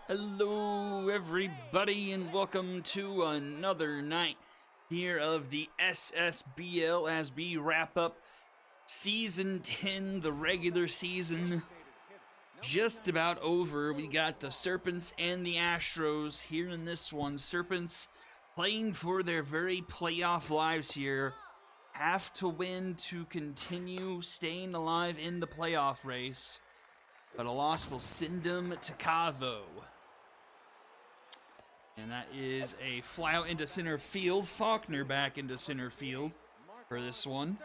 Hello everybody and welcome to another night here of the Ssbl as we wrap up Season 10, the regular season. Just about over. We got the Serpents and the Astros here in this one. Serpents playing for their very playoff lives here. Have to win to continue staying alive in the playoff race. But a loss will send them to Cavo. And that is a fly out into center field. Faulkner back into center field for this one.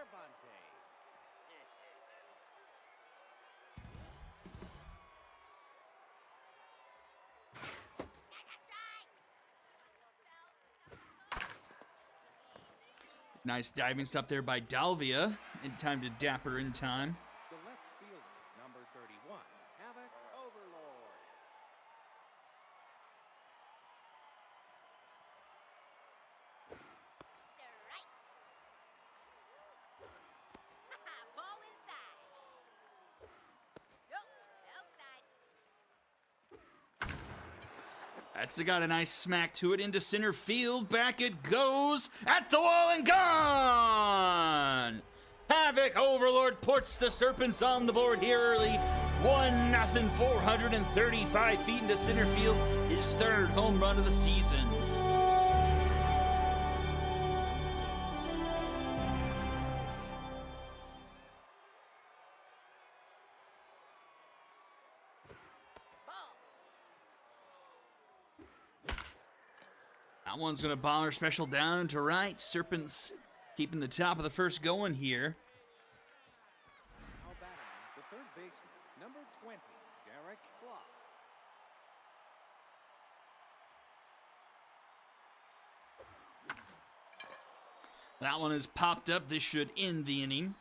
Nice diving stop there by Dalvia. In time to dapper in time. The left fielder, number 31, Havoc Overlord. Ball inside. Yo, outside. That's got a nice smack to it into center field. Back it goes at the wall and gone. Havoc Overlord puts the Serpents on the board here early. 1-0, 435 feet into center field. His third home run of the season. That one's going to bomber special down to right. Serpents keeping the top of the first going here. Now batting, the third baseman, number 20, Derek Clark. That one is popped up. This should end the inning.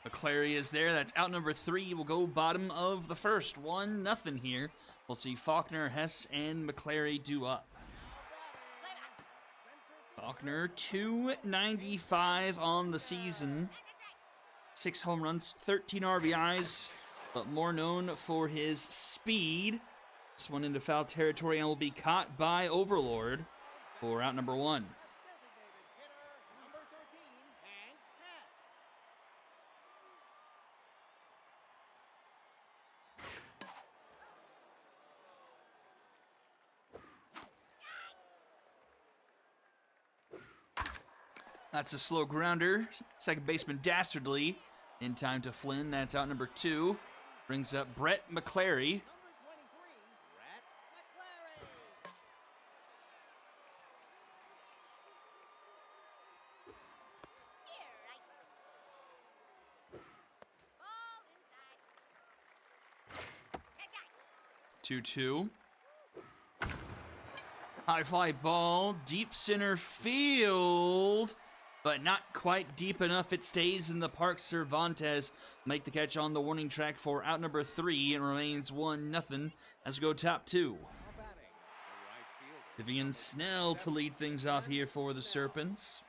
McClary is there. That's out number 3. We'll go bottom of the first. 1-0 here. We'll see Faulkner, Hess, and McClary do up. Faulkner, 295 on the season. 6 home runs, 13 RBIs, but more known for his speed. This one into foul territory and will be caught by Overlord for out number 1. Designated hitter, number 13, Hank Hess. That's a slow grounder. Second baseman dastardly in time to Flynn. That's out number 2. Brings up Brett McClary. Number 23, Brett McClary. Steer right. Ball inside. Catch 2-2. High fly ball, deep center field, but not quite deep enough. It stays in the park. Cervantes make the catch on the warning track for out number 3 and remains 1-0 as we go top 2. Now batting, the right fielder. Vivian Snell to lead things off here for the Serpents.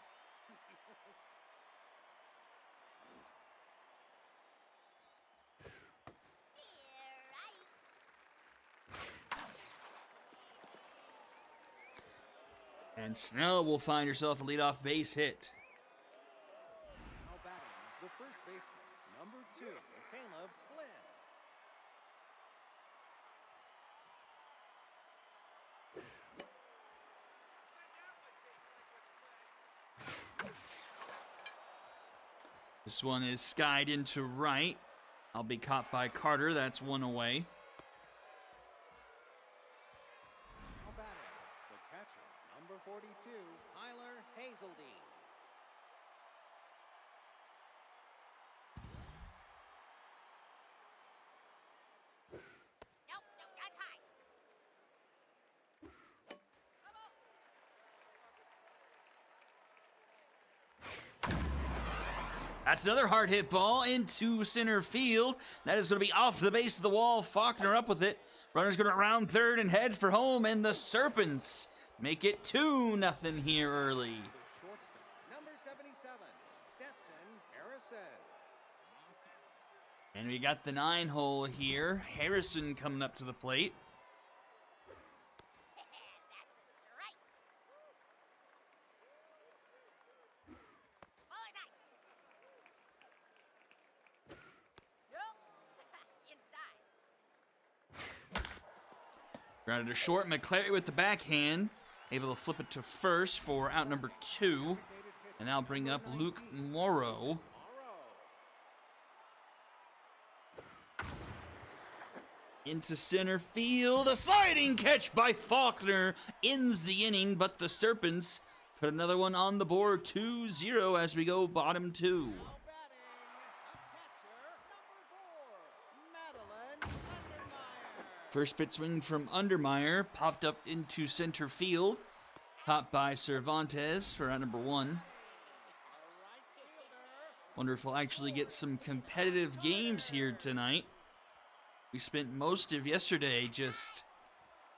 And Snell will find herself a leadoff base hit. Now batting, the first baseman, number 2, Caleb Flynn. This one is skied into right. I'll be caught by Carter. That's one away. Now batting, the catcher, number 42, Tyler Hazeldine. Nope, that's high. That's another hard hit ball into center field. That is going to be off the base of the wall. Faulkner up with it. Runner's going to round third and head for home, and the Serpents make it 2-0 here early. The shortstop, number 77, Stetson Harrison. And we got the 9-hole here. Harrison coming up to the plate. That's a strike. Ball inside. Yup. Inside. Grounded to short. McClary with the backhand. Able to flip it to first for out number 2. And now bring up Luke Morrow. Into center field. A sliding catch by Faulkner ends the inning, but the Serpents put another one on the board. 2-0 as we go bottom 2. Now batting, a catcher, number 4, Madeline Undermeyer. First pitch swing from Undermeyer. Popped up into center field. Caught by Cervantes for out number 1. A right fielder. Wonder if we'll actually get some competitive games here tonight. We spent most of yesterday just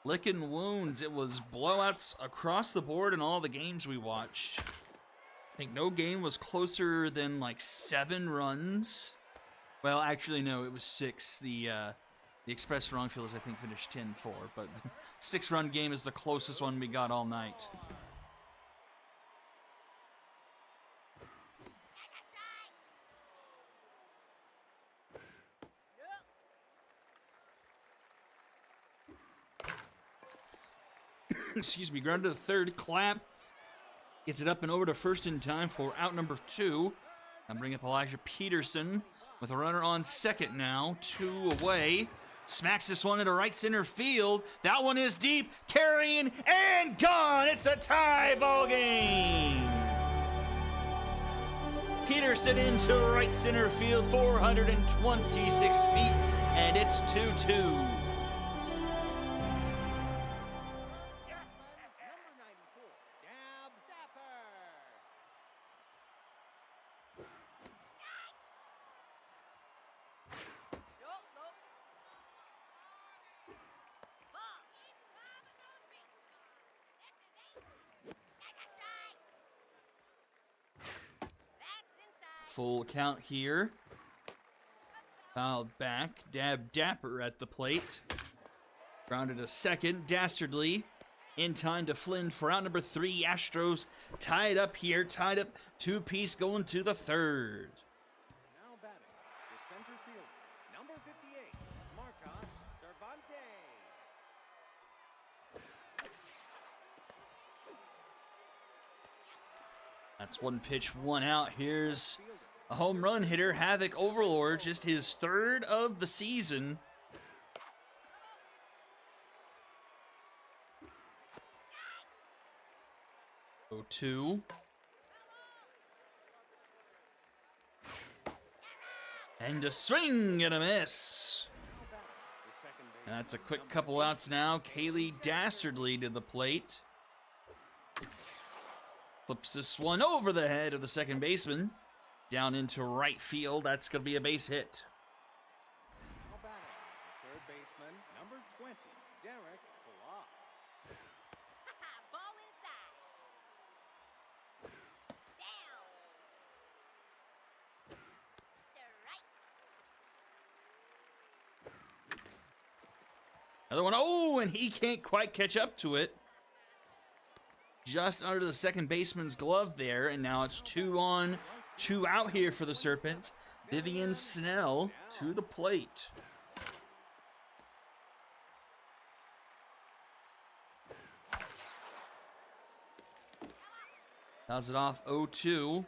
licking wounds. It was blowouts across the board in all the games we watched. I think no game was closer than like 7 runs. Well, actually, no, it was 6. The Express Wrongfielders, I think, finished 10-4, but 6-run game is the closest one we got all night. Excuse me, grounded to the third. Clap gets it up and over to first in time for out number 2. And bring up Elijah Peterson with a runner on second now. 2 away. Smacks this one into right center field. That one is deep, carrying and gone. It's a tie ball game. Peterson into right center field, 426 feet, and it's 2-2. Number 94, Dab Dapper. Yup, yup. Ball. That's inside. Full count here. Fouled back. Dab Dapper at the plate. Grounded to second. Dastardly in time to Flynn for out number 3. Astros tied up here. Tied up 2-piece going to the third. Now batting, the center fielder, number 58, Marcos Cervantes. That's 1 pitch, 1 out. Here's a home run hitter. Havoc Overlord, just his 3rd of the season. Oh, 2. And a swing and a miss. Now batting, the second base. And that's a quick couple outs now. Kaylee Dastardly to the plate. Flips this one over the head of the second baseman. Down into right field. That's going to be a base hit. Now batting, the third baseman, number 20, Derek Clark. Ball inside. Down. Strike. Another one. Oh, and he can't quite catch up to it. Just under the second baseman's glove there. And now it's 2 on, 2 out here for the Serpents. Vivian Snell to the plate. Fouls it off 0-2.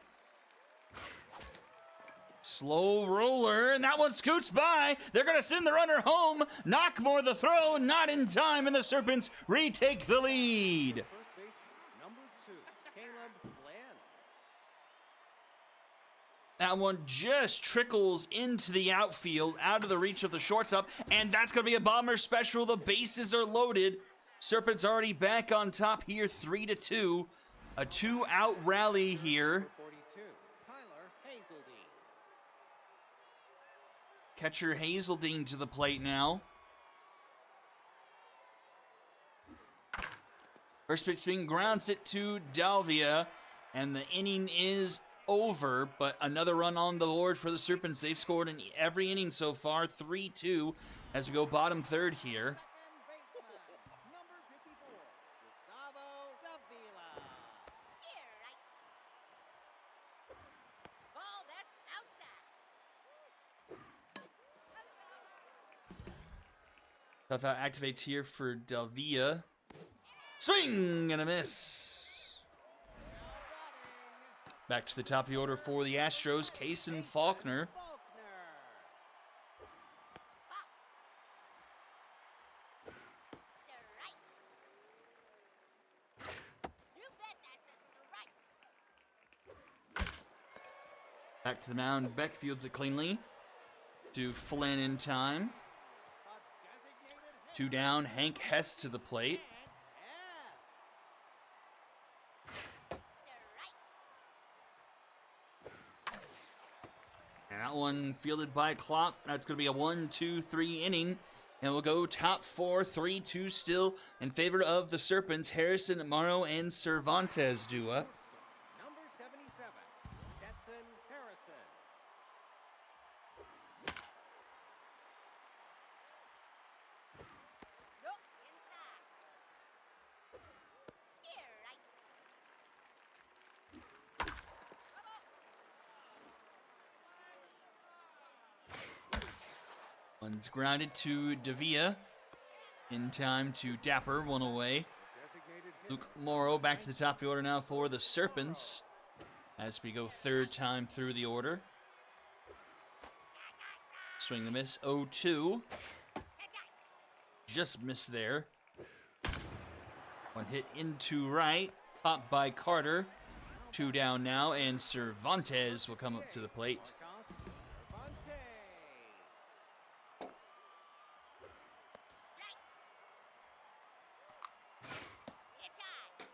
Slow roller, and that one scoots by. They're going to send the runner home. Knockmore the throw, not in time, and the Serpents retake the lead. First baseman, number 2, Caleb Bland. That one just trickles into the outfield, out of the reach of the shortstop, and that's going to be a Bomber special. The bases are loaded. Serpents already back on top here, 3-2. A 2-out rally here. 42, Tyler Hazeldine. Catcher Hazeldine to the plate now. First pitch swing grounds it to Dalvia, and the inning is over, but another run on the board for the Serpents. They've scored in every inning so far, 3-2, as we go bottom third here. Second baseman, number 54, Ssbl. Steer right. Ball that's outside. Tough out activates here for Davila. Swing and a miss. Back to the top of the order for the Astros, Case and Faulkner. Strike. You bet that's a strike. Back to the mound, Beck fields it cleanly. To Flynn in time. 2 down, Hank Hess to the plate. And that one fielded by Klopp. That's going to be a 1-2-3 inning. And we'll go top 4, 3-2 still in favor of the Serpents. Harrison, Morrow, and Cervantes do up. Number 77, Stetson Harrison. Nope, inside. Steer right. One's grounded to Davila. In time to Dapper, one away. Designated Luke Morrow back to the top of the order now for the Serpents. As we go third time through the order. Swing the miss, 0-2. Just missed there. One hit into right, caught by Carter. 2 down now, and Cervantes will come up to the plate. Pitch high.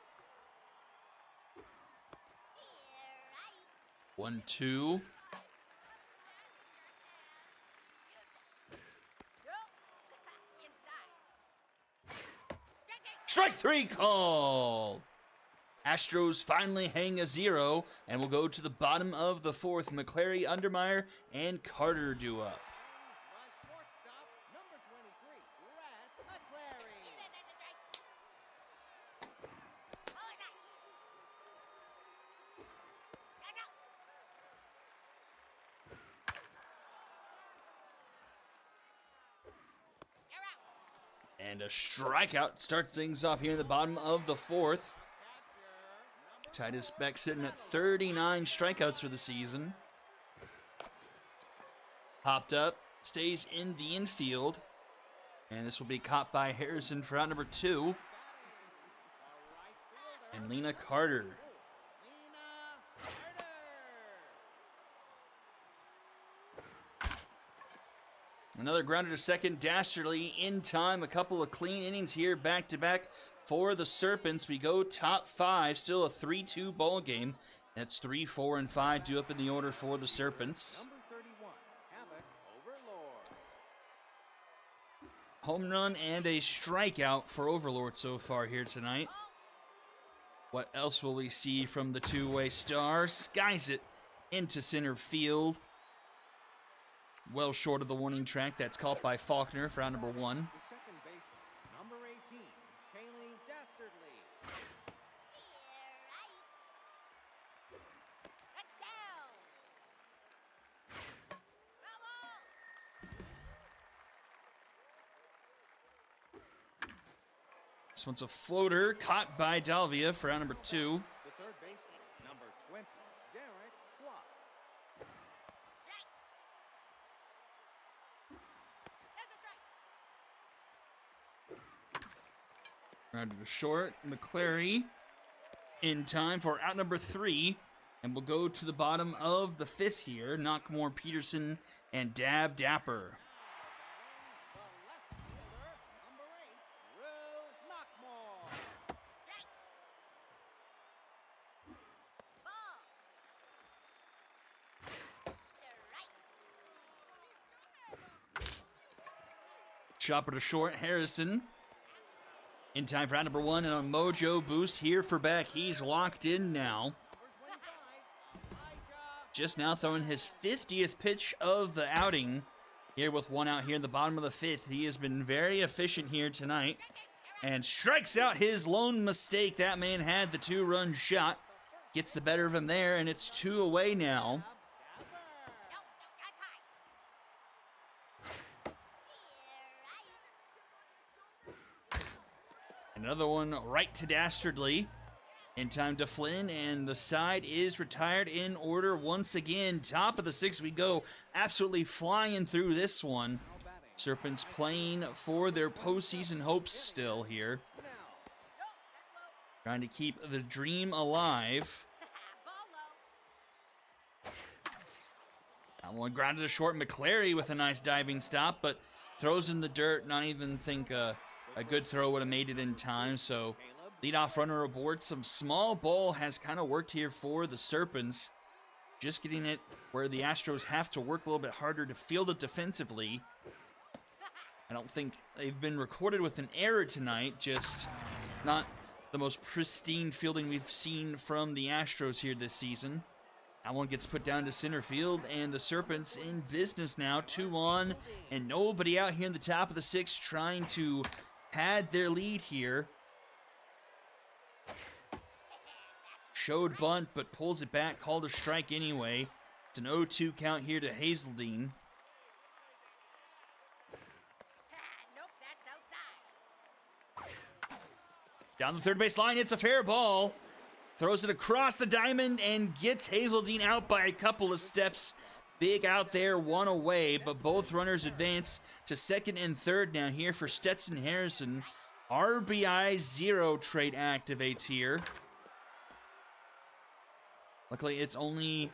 Steer right. 1-2. Nope. Inside. Strike 3 call. Astros finally hang a 0, and we'll go to the bottom of the 4th. McClary, Undermeyer, and Carter do up. The shortstop, number 23, Rats McClary. You bet that's a strike. Ball inside. That's out. You're out. And a strikeout starts things off here in the bottom of the 4th. Titus Beck sitting at 39 strikeouts for the season. Popped up, stays in the infield. And this will be caught by Harrison for out number 2. And Lena Carter. Another grounder to second, Dastardly in time. A couple of clean innings here back to back for the Serpents. We go top 5, still a 3-2 ball game. That's 3, 4, and 5 due up in the order for the Serpents. Number 31, Havoc Overlord. Home run and a strikeout for Overlord so far here tonight. What else will we see from the two-way star? Skies it into center field. Well short of the warning track. That's caught by Faulkner for out number 1. The second baseman, number 18, Kaylee Dastardly. Steer right. That's down. Foul ball. This one's a floater caught by Dalvia for out number 2. The third baseman, number 20, Derek Clark. Strike. That's a strike. Rounded to short. McClary in time for out number 3. And we'll go to the bottom of the 5th here. Knockmore, Peterson, and Dab Dapper. The left fielder, number 8, Rue Knockmore. Strike. Ball. Steer right. Chopper to short. Harrison in time for out number 1. And a mojo boost here for Beck. He's locked in now. Number 25, Elijah just now throwing his 50th pitch of the outing here with one out here in the bottom of the 5th. He has been very efficient here tonight and strikes out his lone mistake. That man had the 2-run shot. Gets the better of him there, and it's 2 away now. Nope, that's high. Another one right to Dastardly. In time to Flynn, and the side is retired in order once again. Top of the 6th we go. Absolutely flying through this one. Serpents playing for their postseason hopes still here. Trying to keep the dream alive. Ball low. That one grounded to short. McClary with a nice diving stop, but throws in the dirt. Not even think a good throw would have made it in time, so leadoff runner aboard. Some small ball has kind of worked here for the Serpents. Just getting it where the Astros have to work a little bit harder to field it defensively. I don't think they've been recorded with an error tonight. Just not the most pristine fielding we've seen from the Astros here this season. That one gets put down to center field, and the Serpents in business now. 2 on, and nobody out here in the top of the 6th trying to pad their lead here. Showed bunt, but pulls it back, called a strike anyway. It's an 0-2 count here to Hazeldine. Nope, that's outside. Down the third base line, it's a fair ball. Throws it across the diamond and gets Hazeldine out by a couple of steps. Big out there, 1 away, but both runners advance to 2nd and 3rd now here for Stetson Harrison. RBI 0 trait activates here. Luckily, it's only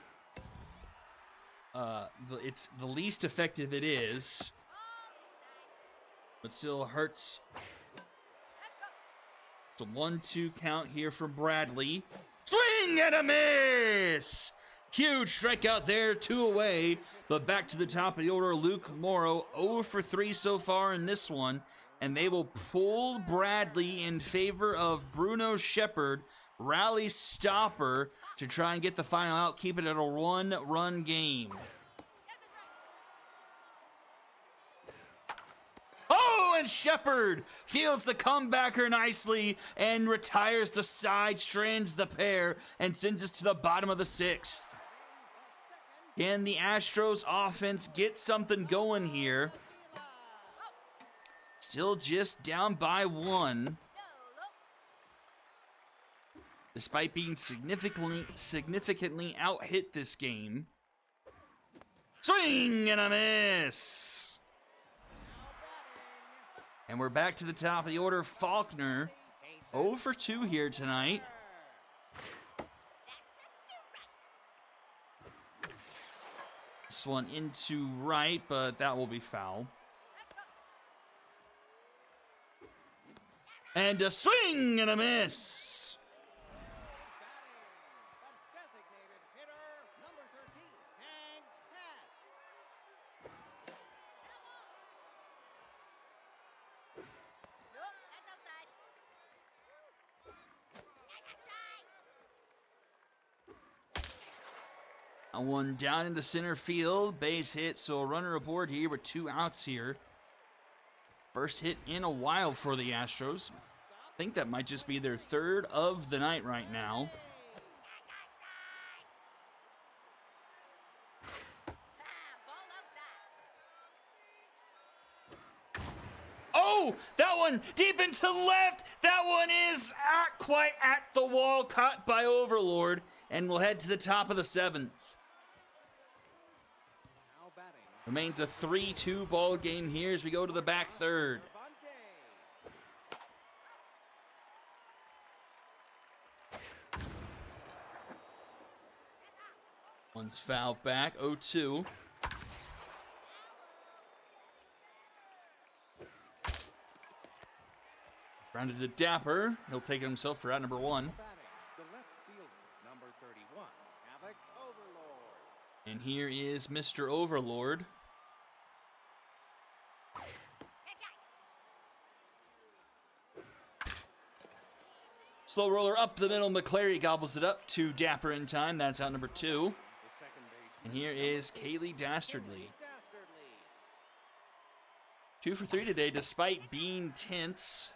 it's the least effective it is, but still hurts. It's a 1-2 count here for Bradley. Swing and a miss! Huge strikeout there, 2 away, but back to the top of the order. Luke Morrow, 0 for 3 so far in this one, and they will pull Bradley in favor of Bruno Shepard. Rally stopper to try and get the final out, keep it at a 1-run game. Oh, and Shepard fields the comebacker nicely and retires the side, strands the pair, and sends us to the bottom of the 6th. Can the Astros offense get something going here? Still just down by 1. Despite being significantly out-hit this game. Swing and a miss! And we're back to the top of the order. Faulkner, 0 for 2 here tonight. This one into right, but that will be foul. And a swing and a miss! One down into center field, base hit, so a runner aboard here with 2 outs here. First hit in a while for the Astros. I think that might just be their 3rd of the night right now. Oh, that one deep into left. That one is not quite at the wall, caught by Overlord, and we'll head to the top of the 7th. Remains a 3-2 ball game here as we go to the back 3rd. One's fouled back, 0-2. Grounded to Dapper. He'll take it himself for out number 1. The left fielder, number 31, Havoc Overlord. And here is Mr. Overlord. Slow roller up the middle. McClary gobbles it up to Dapper in time. That's out number 2. The second And here is Kaylee Dastardly. Dastardly. 2 for 3 today, despite being tense.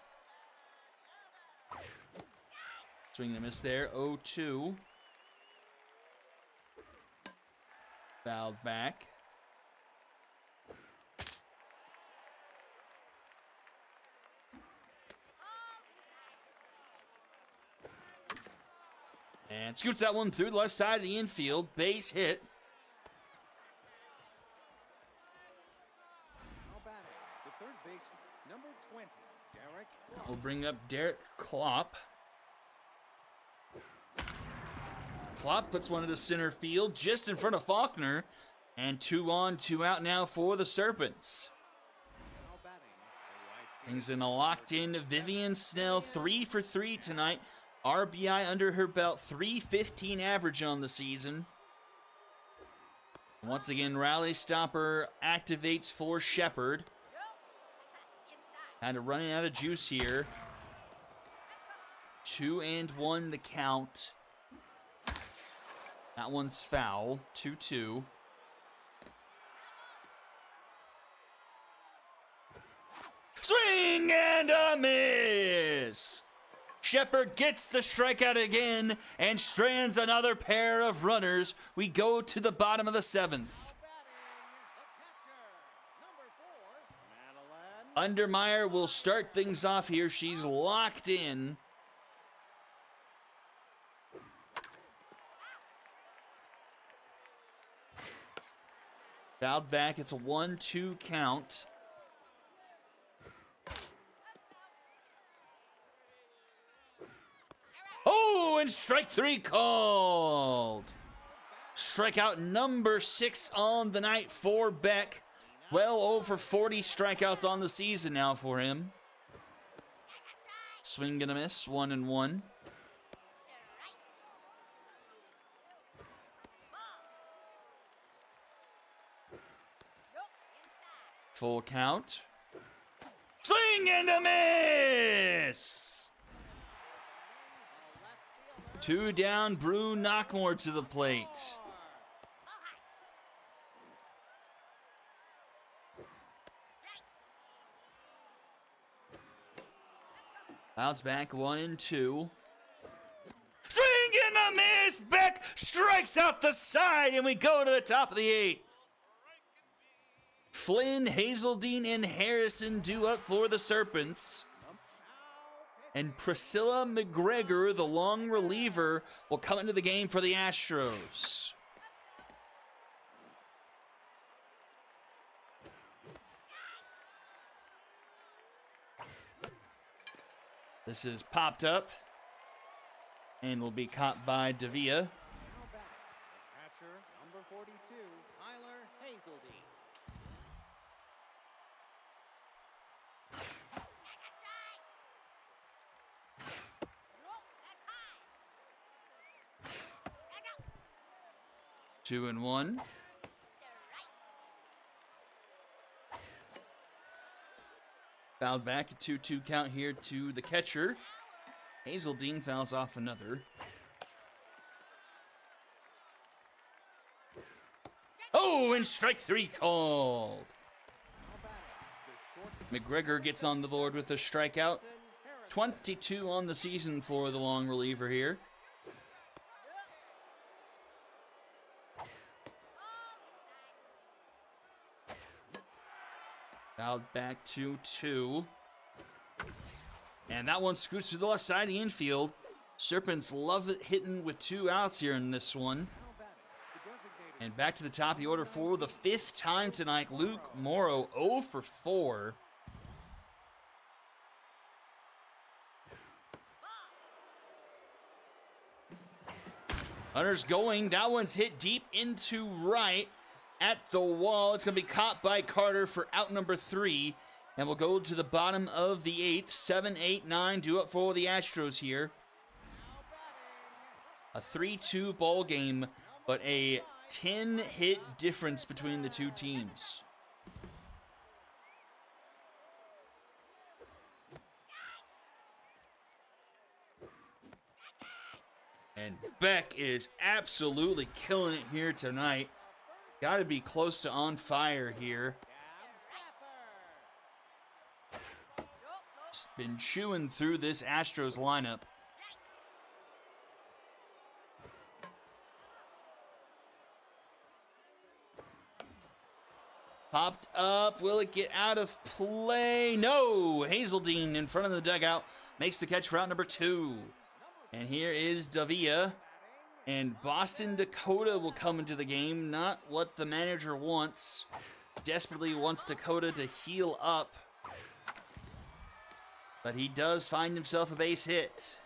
Swing and a miss there. 0-2. Fouled back. And scoots that one through the left side of the infield. Base hit. Now batting, the third baseman, number 20, Derek. We'll bring up Derek Klopp. Klopp puts one into center field just in front of Faulkner. And 2 on, 2 out now for the Serpents. Now batting, the right fielder. Brings in a locked-in Vivian Snell, 3 for 3 tonight. RBI under her belt, 315 average on the season. Once again, Rally Stopper activates for Shepard. Inside. Kind of running out of juice here. 2-1 the count. That one's foul. 2-2. Swing and a miss! Shepard gets the strikeout again and strands another pair of runners. We go to the bottom of the 7th. Batting, the catcher, number 4, Madeline. Undermeyer will start things off here. She's locked in. Fouled back. It's a 1-2 count. Oh, and strike 3 called. Strikeout number 6 on the night for Beck. Well over 40 strikeouts on the season now for him. Swing and a miss, 1-1. Full count. Swing and a miss! 2 down, Brew Knockmore to the plate. Bounce back, 1-2. Swing and a miss! Beck strikes out the side, and we go to the top of the 8th. Flynn, Hazeldine, and Harrison due up for the Serpents. And Priscilla McGregor, the long reliever, will come into the game for the Astros. This is popped up and will be caught by Davia. Now batting, the catcher, number 42, Tyler Hazeldine. That's high. 2-1. Fouled back, a 2-2 count here to the catcher. Hazeldine fouls off another. Oh, and strike 3 called. Now batting, the short McGregor gets on the board with a strikeout. Harrison. 22 on the season for the long reliever here. Fouled back 2-2. And that one scoots to the left side of the infield. Serpents love it hitting with 2 outs here in this one. Now batting, the designated And back to the top of the order for the 5th time tonight, Luke Morrow, 0 for 4. Hunter's going. That one's hit deep into right at the wall. It's going to be caught by Carter for out number 3. And we'll go to the bottom of the 8th. 7, 8, 9 due up for the Astros here. A 3-2 ball game, but a 10-hit difference between the two teams. And Beck is absolutely killing it here tonight. Got to be close to on fire here. Just been chewing through this Astros lineup. Popped up. Will it get out of play? No. Hazeldine in front of the dugout makes the catch for out number 2. And here is Davia. And Boston Dakota will come into the game. Not what the manager wants. Desperately wants Dakota to heal up. But he does find himself a base hit.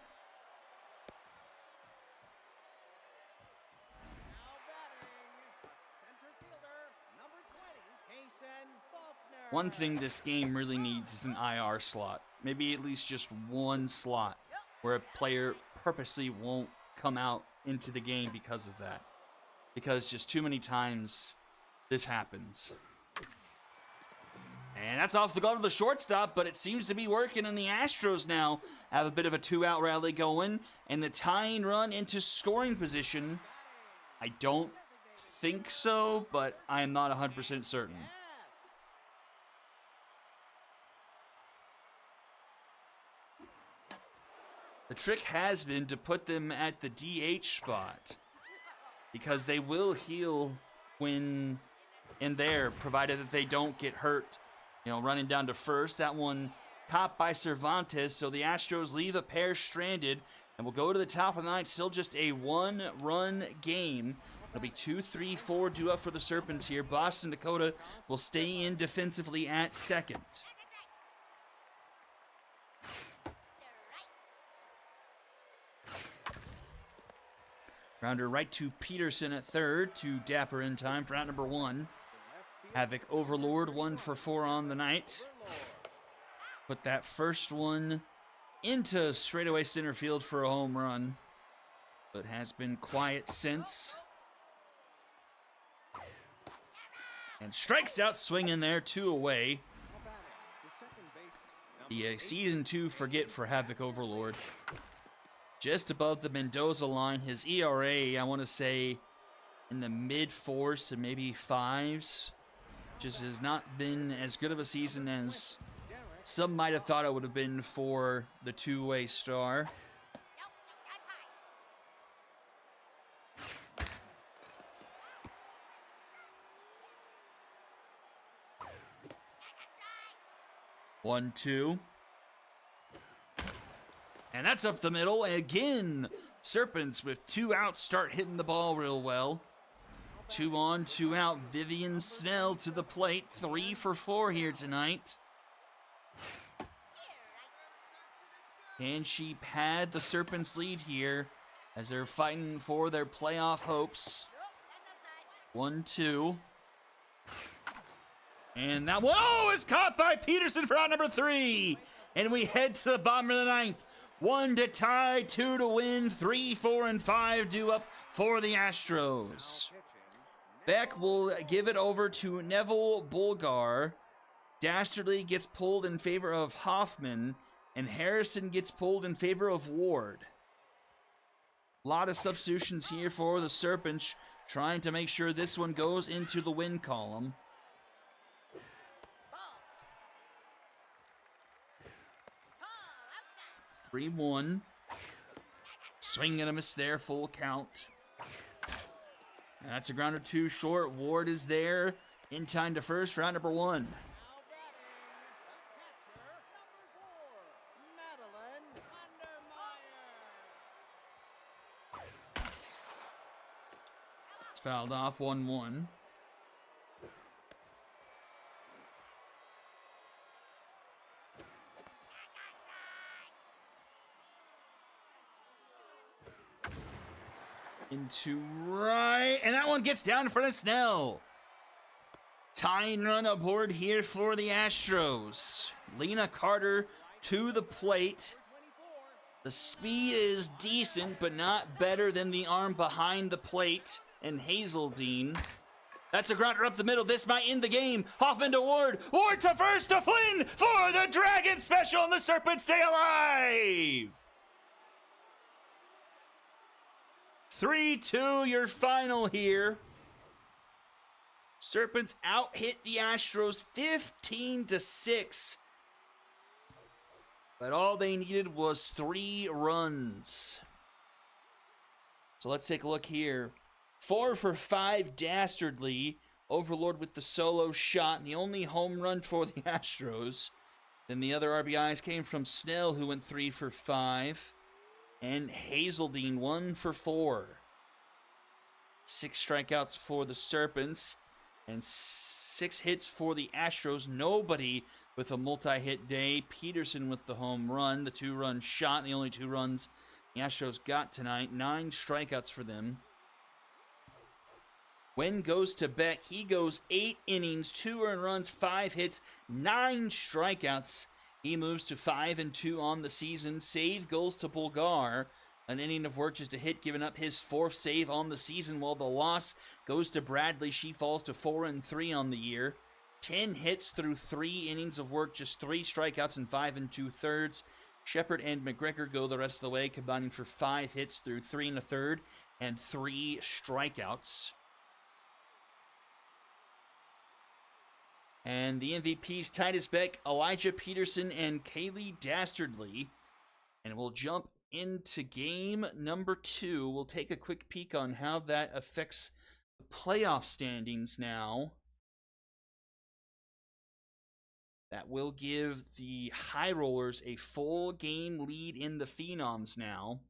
One thing this game really needs is an IR slot. Maybe at least just one slot where a player purposely won't come out into the game because of that. Because just too many times this happens. And that's off the glove of the shortstop, but it seems to be working, and the Astros now have a bit of a 2-out rally going, and the tying run into scoring position. I don't think so, but I am not 100% certain. The trick has been to put them at the DH spot, because they will heal when in there, provided that they don't get hurt. You know, running down to first. That one caught by Cervantes, so the Astros leave a pair stranded, and will go to the top of the ninth. Still just a 1-run game. It'll be 2, 3, 4 due up for the Serpents here. Boston Dakota will stay in defensively at second. Grounder right to Peterson at third, to Dapper in time for out number 1. Havoc Overlord, 1 for 4 on the night. Put that first one into straightaway center field for a home run, but has been quiet since. And strikes out swinging there, 2 away. The season 2 forget for Havoc Overlord. Just above the Mendoza line, his ERA, I want to say, in the mid-4s to maybe 5s. Just has not been as good of a season as some might have thought it would have been for the two-way star. One, 2. And that's up the middle. And again, Serpents with 2 outs start hitting the ball real well. 2 on, 2 out. Vivian Snell to the plate. 3 for 4 here tonight. Can she pad the Serpents' lead here as they're fighting for their playoff hopes? 1, 2. And that one, oh, is caught by Peterson for out number 3. And we head to the bottom of the ninth. 1 to tie, 2 to win, 3, 4, and 5 due up for the Astros. Beck will give it over to Neville Bulgar. Dastardly gets pulled in favor of Hoffman, and Harrison gets pulled in favor of Ward. A lot of substitutions here for the Serpents, trying to make sure this one goes into the win column. Ball. 3-1. Swing and a miss there, full count. And that's a grounder 2 short. Ward is there in time to first for round number 1. It's fouled off, 1-1. Into right, and that one gets down in front of Snell. Tying run aboard here for the Astros. Lena Carter to the plate. The speed is decent, but not better than the arm behind the plate and Hazeldine. That's a grounder up the middle. This might end the game. Hoffman to Ward. Ward to first to Flynn for the Dragon Special, and the Serpents stay alive. 3-2, your final here. Serpents out-hit the Astros 15-6. But all they needed was 3 runs. So let's take a look here. 4 for 5 dastardly. Overlord with the solo shot, and the only home run for the Astros. Then the other RBIs came from Snell, who went 3 for 5. And Hazeldine, 1 for 4. 6 strikeouts for the Serpents. And 6 hits for the Astros. Nobody with a multi-hit day. Peterson with the home run, the 2-run shot, and the only 2 runs the Astros got tonight. 9 strikeouts for them. Wen goes to Beck. He goes 8 innings, 2 earned runs, 5 hits, 9 strikeouts. He moves to 5-2 on the season. Save goes to Bulgar. An inning of work, just a hit, giving up his 4th save on the season, while the loss goes to Bradley. She falls to 4-3 on the year. 10 hits through 3 innings of work, just 3 strikeouts and 5 2/3. Shepard and McGregor go the rest of the way, combining for 5 hits through 3 1/3 and 3 strikeouts. And the MVPs, Titus Beck, Elijah Peterson, and Kaylee Dastardly. And we'll jump into game number 2. We'll take a quick peek on how that affects the playoff standings now. That will give the High Rollers a full game lead in the Phenoms now.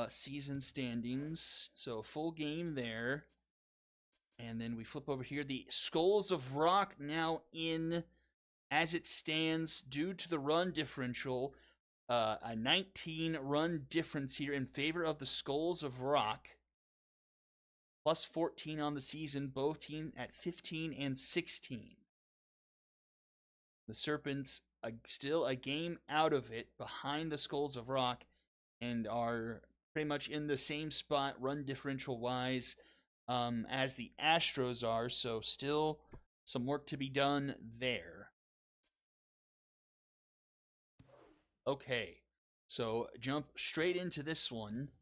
Season standings. So full game there. And then we flip over here. The Skulls of Rock now in, as it stands, due to the run differential, a 19-run difference here in favor of the Skulls of Rock. Plus 14 on the season, both teams at 15 and 16. The Serpents still a game out of it behind the Skulls of Rock and are pretty much in the same spot run differential-wise as the Astros are, so still some work to be done there. Okay, so jump straight into this one.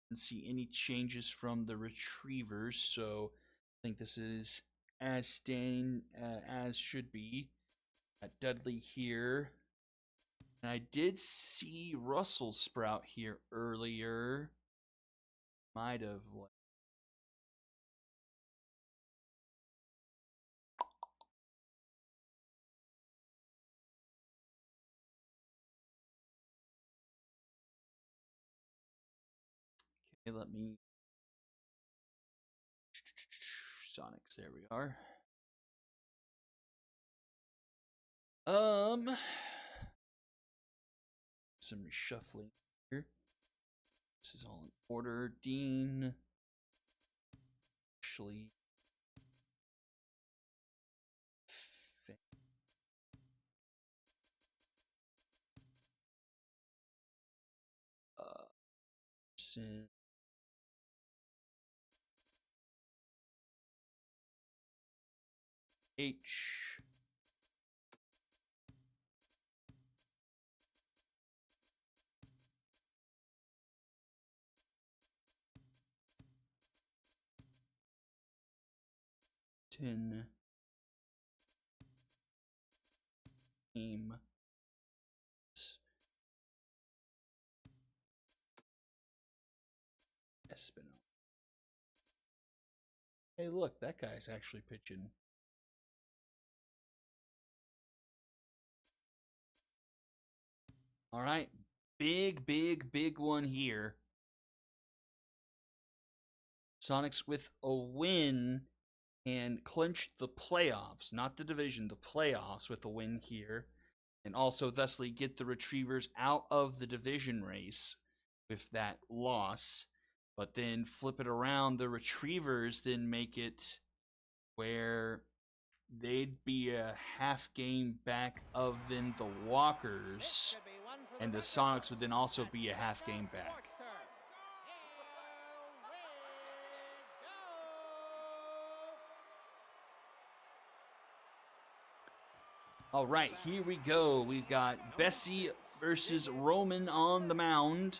Let's see any changes from the Retrievers, so I think this is as staying as should be. At Dudley here. And I did see Russell Sprout here earlier. Might have. Okay, let me. Sonics, there we are. Some reshuffling here. This is all in order. Dean. Actually. H. Tin. Name. Ssbl. Hey, look, that guy's actually pitching. All right, big one here. Sonics with a win and clinched the playoffs, not the division, the playoffs with a win here. And also thusly get the Retrievers out of the division race with that loss. But then flip it around, the Retrievers then make it where they'd be a half game back of then the Walkers. And the Sonics would then also be a half game back. All right, here we go. We've got Bessie versus Roman on the mound.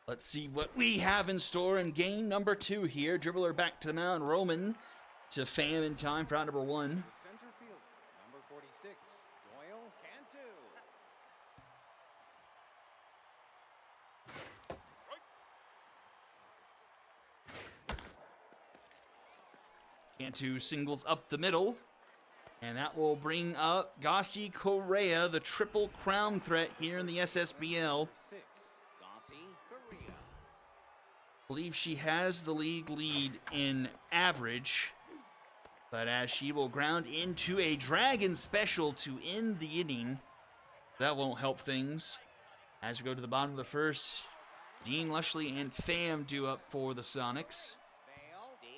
Let's see what we have in store in game number 2 here. Dribbler back to the mound. Roman to Pham in time for out number 1. The center fielder, number 46, Doyle Cantu. Cantu singles up the middle. And that will bring up Gossi Correa, the triple crown threat here in the SSBL. 6, Gossi Correa. Believe she has the league lead in average. But as she will ground into a Dragon special to end the inning, that won't help things. As we go to the bottom of the first, Dean Lushley and Pham due up for the Sonics. Bale, Dean.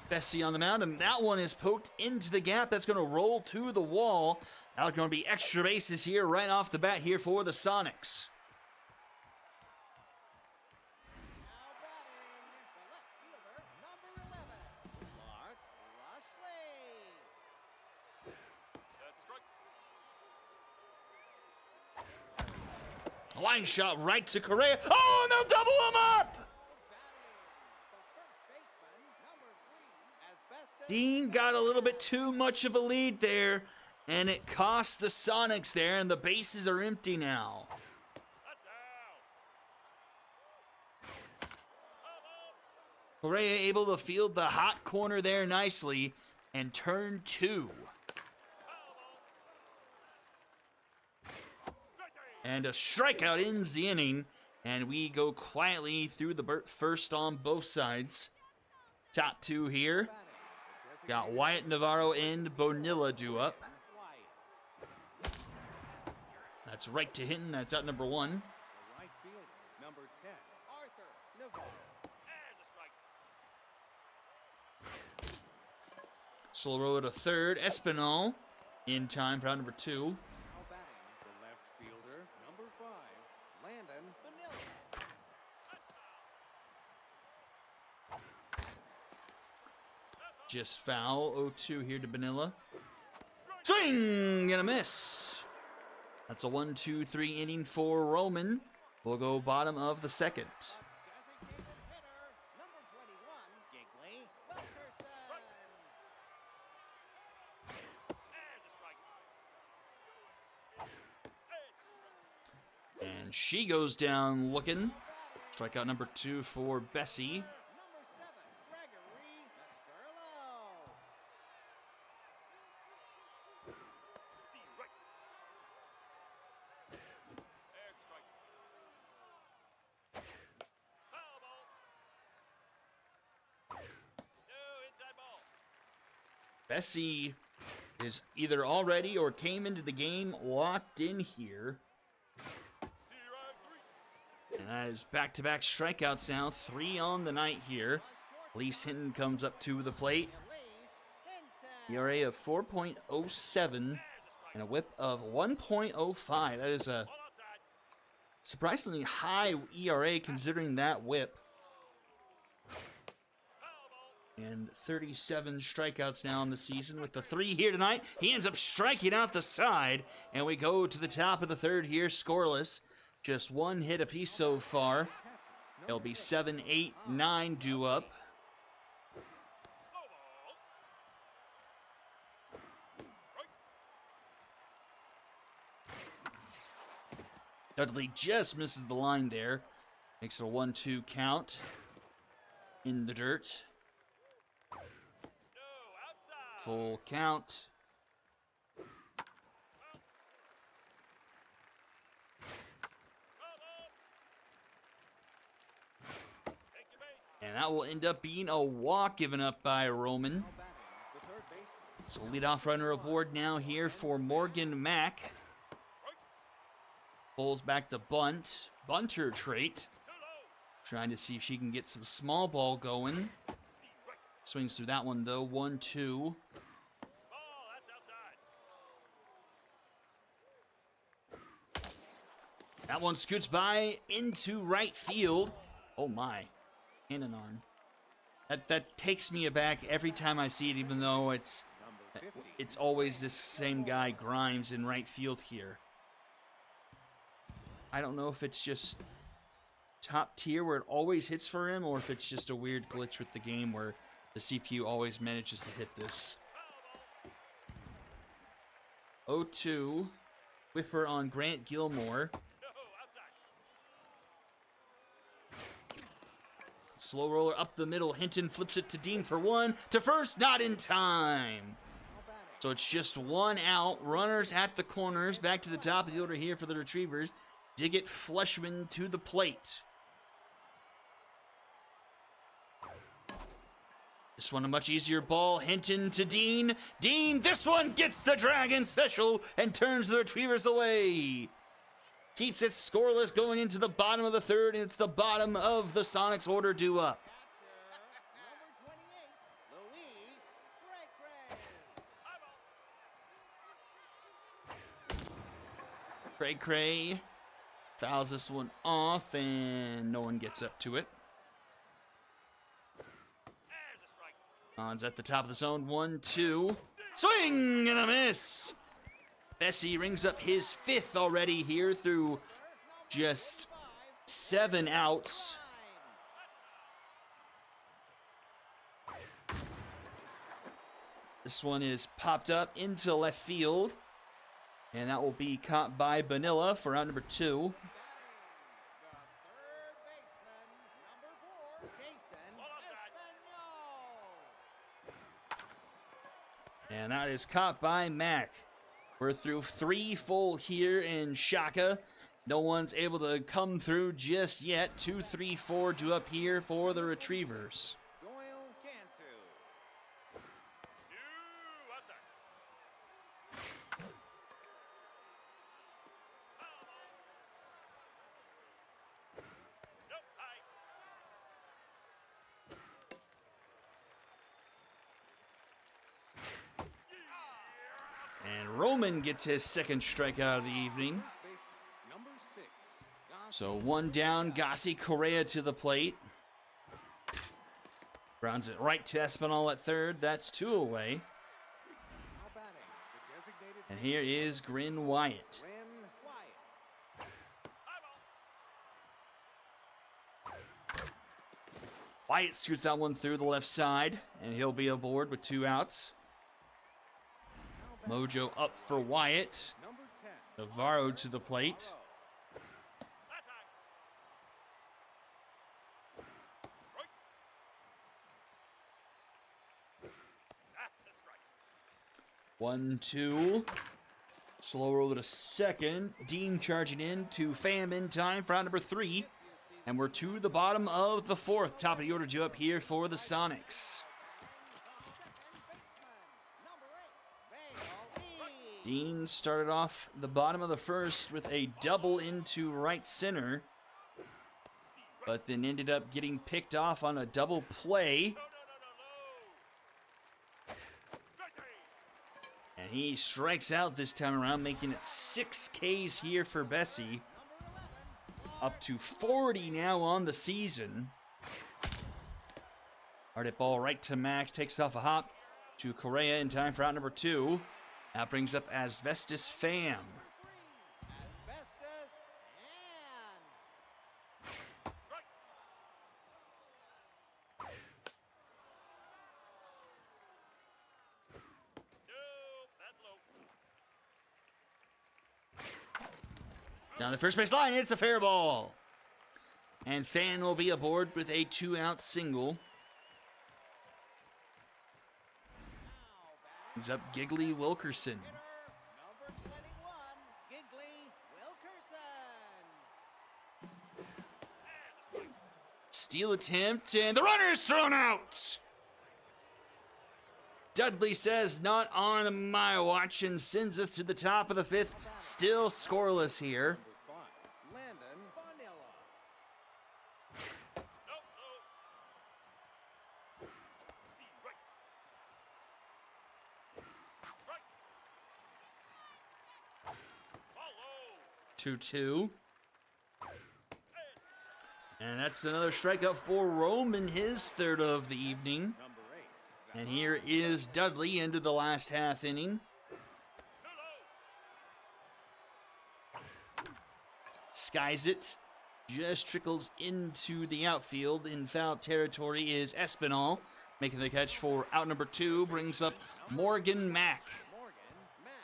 Bessie on the mound, and that one is poked into the gap. That's going to roll to the wall. Now going to be extra bases here right off the bat here for the Sonics. Now batting, the left fielder, number 11, Mark Lushley. Line shot right to Correa. Oh, and they'll double him up! Dean got a little bit too much of a lead there, and it cost the Sonics there, and the bases are empty now. Correa able to field the hot corner there nicely and turn 2. And a strikeout ends the inning, and we go quietly through the first on both sides. Top 2 here. Got Wyatt Navarro and Bonilla due up. That's right to Hinton. That's out number 1. The right fielder, number 10, Arthur Navarro. Slow roller to third. Espinal in time for out number 2. Now batting, the left fielder, number 5, Landon Vanilla. Just foul. 0-2 here to Bonilla. Swing and a miss. That's a 1-2-3 inning for Roman. We'll go bottom of the second. Designated hitter, number 21, Giggly Wilkerson. And she goes down looking. Strikeout number 2 for Bessie. Number 7, Gregory Furlow. Bessie is either already or came into the game locked in here. And that is back-to-back strikeouts now. 3 on the night here. Elise Hinton comes up to the plate. ERA of 4.07 and a whip of 1.05. That is a surprisingly high ERA considering that whip. And 37 strikeouts now in the season with the 3 here tonight. He ends up striking out the side. And we go to the top of the third here, scoreless. Just 1 hit apiece so far. It'll be 7, 8, 9 due up. Dudley just misses the line there. Makes it a 1-2 count in the dirt. Full count. And that will end up being a walk given up by Roman. So leadoff runner aboard now here for Morgan Mack. Pulls back the bunt. Bunter trait. Trying to see if she can get some small ball going. Swings through that one though. 1-2. That one scoots by into right field. Oh my. Cannon arm. That takes me aback every time I see it, even though it's It's always this same guy, Grimes, in right field here. I don't know if it's just top tier where it always hits for him, or if it's just a weird glitch with the game where the CPU always manages to hit this. 0-2. Whiffer on Grant Gilmore. Slow roller up the middle. Hinton flips it to Dean for one. To first, not in time. So it's just one out. Runners at the corners. Back to the top of the order here for the Retrievers. Diggett Fleshman to the plate. This one a much easier ball. Hinton to Dean. Dean, this one gets the Dragon special and turns the Retrievers away. Keeps it scoreless going into the bottom of the third, and it's the bottom of the Sonics order due up. Cray fouls this one off, and no one gets up to it. On's at the top of the zone. 1-2. Swing and a miss. Bessie rings up his fifth already here through just 7 outs. This one is popped up into left field. And that will be caught by Bonilla for out number 2. And that is caught by Mack. We're through 3 full here in Shaka. No one's able to come through just yet. 2, 3, 4 due up here for the Retrievers. And Roman gets his second strikeout of the evening. So 1 down, Gassi Correa to the plate. Grounds it right to Espinal at third. That's 2 away. And here is Grin Wyatt. Wyatt scoots that one through the left side, and he'll be aboard with 2 outs. Mojo up for Wyatt. Navarro to the plate. One, 2. Slow roller to second. Dean charging in to Pham in time for out number 3. And we're to the bottom of the 4th. Top of the order due up here for the Sonics. Dean started off the bottom of the 1st with a double into right center, but then ended up getting picked off on a double play. And he strikes out this time around, making it 6 Ks here for Bessie. Up to 40 now on the season. Hard hit ball right to Mac, takes off a hop to Correa in time for out number 2. That brings up Asbestos Pham. Down the first base line, it's a fair ball. And Pham will be aboard with a 2-out single. He's up Giggly Wilkerson. Number 21, Giggly Wilkerson. Steal attempt, and the runner is thrown out. Dudley says, not on my watch, and sends us to the top of the 5th. Still scoreless here. Number 5, Landon Bonilla. Right. 2-2. And that's another strikeout for Roman, his 3rd of the evening. Number 8, And here is Dudley into the last half inning. Skies it. Just trickles into the outfield. In foul territory is Ssbl, making the catch for out number 2. Brings up Morgan Mack. Matt.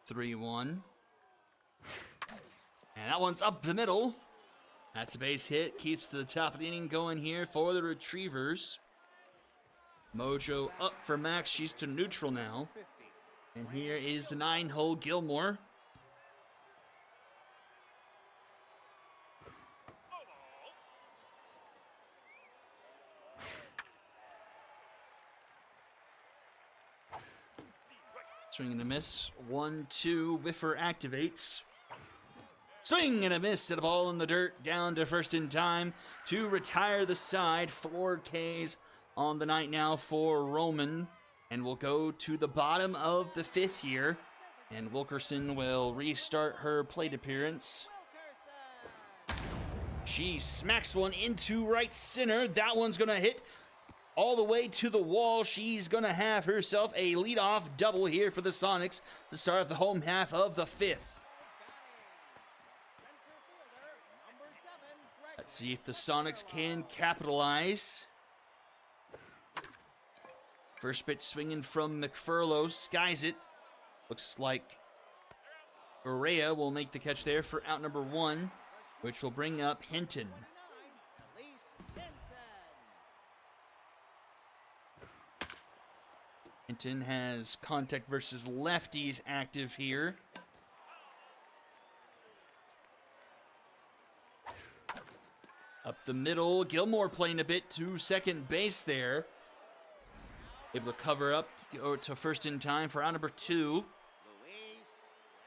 3-1. And that one's up the middle. That's a base hit. Keeps the top of the inning going here for the Retrievers. Mojo up for Max. She's to neutral now. And here is the 9-hole Gilmore. Swing and a miss. 1-2. Whiffer activates. Swing and a miss at a ball in the dirt. Down to first in time to retire the side. 4 Ks on the night now for Roman. And we'll go to the bottom of the 5th here. And Wilkerson will restart her plate appearance. She smacks one into right center. That one's going to hit all the way to the wall. She's going to have herself a leadoff double here for the Sonics to start off the home half of the 5th. Let's see if the Sonics can capitalize. First pitch swinging from McFurlow. Skies it. Looks like Correa will make the catch there for out number 1, which will bring up Hinton. Hinton has contact versus lefties active here. Up the middle, Gilmore playing a bit to second base there. Able to cover up to first in time for out number 2.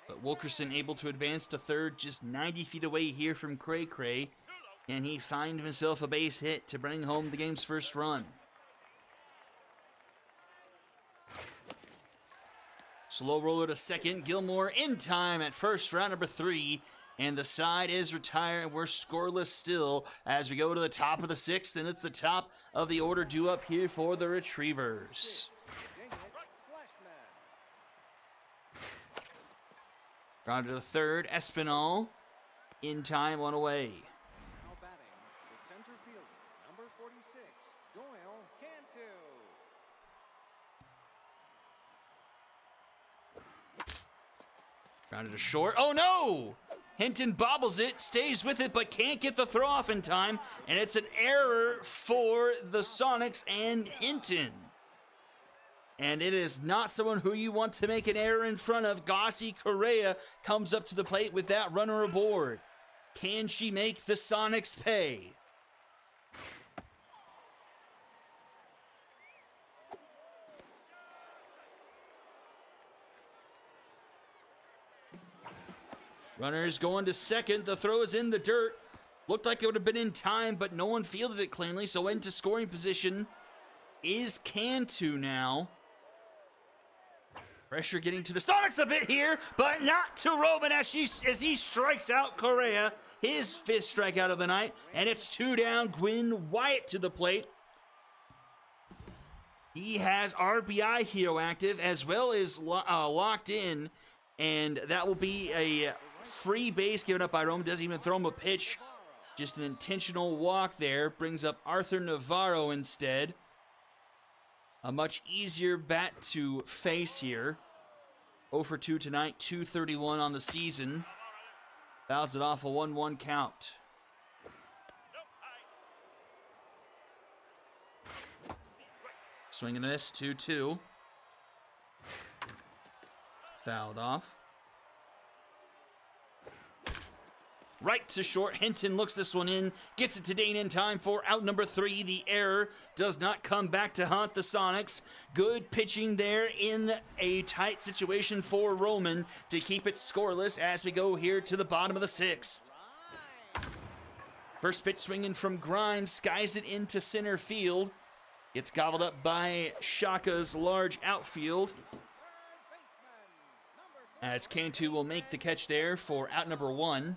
But Wilkerson able to advance to third, just 90 feet away here from Cray Cray. And he finds himself a base hit to bring home the game's first run. Slow roller to second. Gilmore in time at first for out number 3. And the side is retired. We're scoreless still as we go to the top of the 6th. And it's the top of the order due up here for the Retrievers. Round to the 3rd. Espinal in time, one away. Now batting, the center fielder, number 46, Doyle Cantu. Grounded to short. Oh no! Hinton bobbles it, stays with it, but can't get the throw off in time. And it's an error for the Sonics and Hinton. And it is not someone who you want to make an error in front of. Gossi Correa comes up to the plate with that runner aboard. Can she make the Sonics pay? Runners going to second. The throw is in the dirt. Looked like it would have been in time, but no one fielded it cleanly. So into scoring position is Cantu now. Pressure getting to the Sonics a bit here, but not to Roman as he strikes out Correa. His 5th strikeout of the night. And it's 2 down. Gwyn Wyatt to the plate. He has RBI hero active as well as locked in. And that will be a free base given up by Roman. Doesn't even throw him a pitch. Just an intentional walk there. Brings up Arthur Navarro instead. A much easier bat to face here. 0 for 2 tonight. 231 on the season. Fouls it off a 1-1 count. Swing and a miss. 2-2. Fouled off. Right to short. Hinton looks this one in. Gets it to Dane in time for out number 3. The error does not come back to haunt the Sonics. Good pitching there in a tight situation for Roman to keep it scoreless as we go here to the bottom of the 6th. First pitch swinging from Grimes, skies it into center field. It's gobbled up by Shaka's large outfield. As Cantu will make the catch there for out number 1.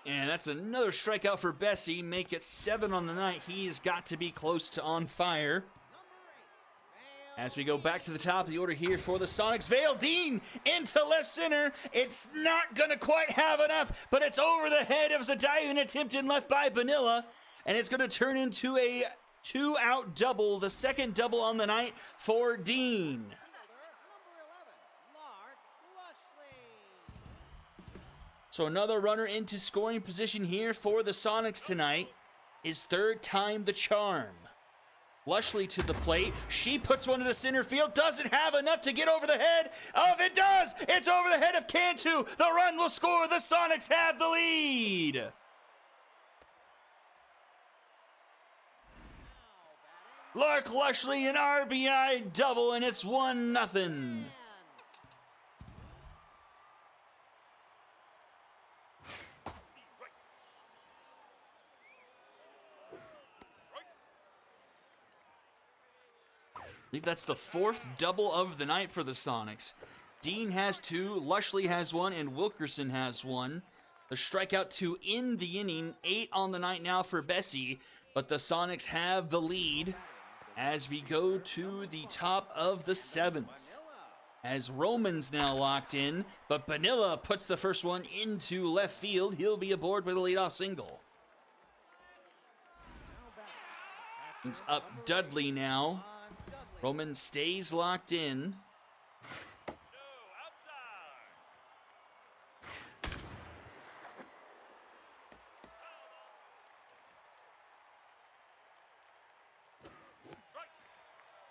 And that's another strikeout for Bessie. Make it 7 on the night. He's got to be close to on fire. As we go back to the top of the order here for the Sonics, Vale Dean into left center. It's not going to quite have enough, but it's over the head. It was a diving attempt in left by Vanilla, and it's going to turn into a 2-out double, the second double on the night for Dean. So another runner into scoring position here for the Sonics tonight. His third time the charm. Lushley to the plate. She puts one into center field. Doesn't have enough to get over the head of it does. It's over the head of Cantu. The run will score. The Sonics have the lead. Lark Lushley an RBI double, and it's 1-0. I believe that's the 4th double of the night for the Sonics. Dean has 2, Lushley has 1, and Wilkerson has 1. The strikeout to end the inning, 8 on the night now for Bessie, but the Sonics have the lead as we go to the top of the 7th. As Roman's now locked in, but Bonilla puts the first one into left field. He'll be aboard with a leadoff single. It's up Dudley now. Roman stays locked in.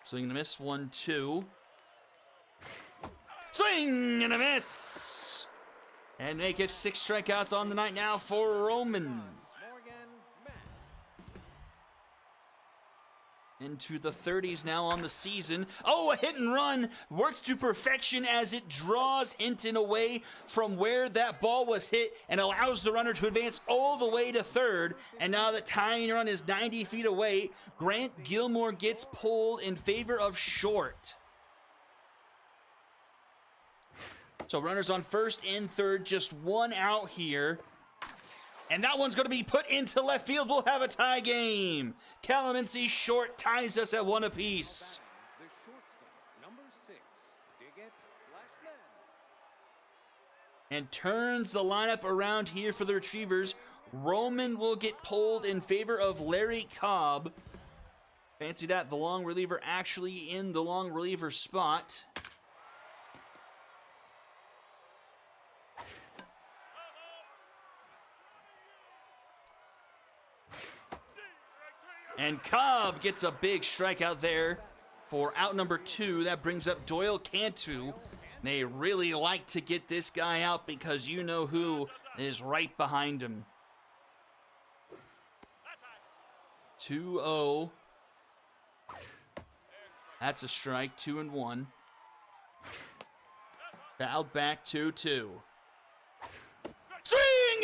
Swing and a miss, 1-2. Swing and a miss! And make it 6 strikeouts on the night now for Roman. Into the 30s now on the season. Oh, a hit and run works to perfection as it draws Hinton away from where that ball was hit and allows the runner to advance all the way to third. And now the tying run is 90 feet away. Grant Gilmore gets pulled in favor of short. So runners on first and third, just 1 out here. And that one's going to be put into left field. We'll have a tie game. Calamansi short ties us at 1 apiece. The shortstop, number 6, Diggett Flashman. And turns the lineup around here for the Retrievers. Roman will get pulled in favor of Larry Cobb. Fancy that, the long reliever actually in the long reliever spot. And Cobb gets a big strikeout there for out number 2. That brings up Doyle Cantu. They really like to get this guy out because you know who is right behind him. 2-0. That's a strike, 2-1. Fouled back, 2-2. Swing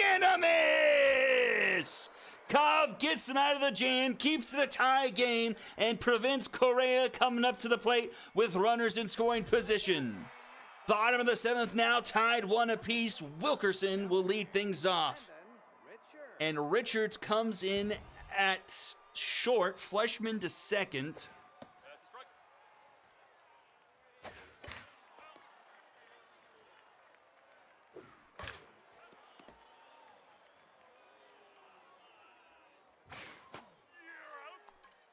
and a miss! Cobb gets them out of the jam, keeps it a tie game, and prevents Correa coming up to the plate with runners in scoring position. Bottom of the 7th now tied 1 apiece. Wilkerson will lead things off. And Richards comes in at short, Fleshman to second.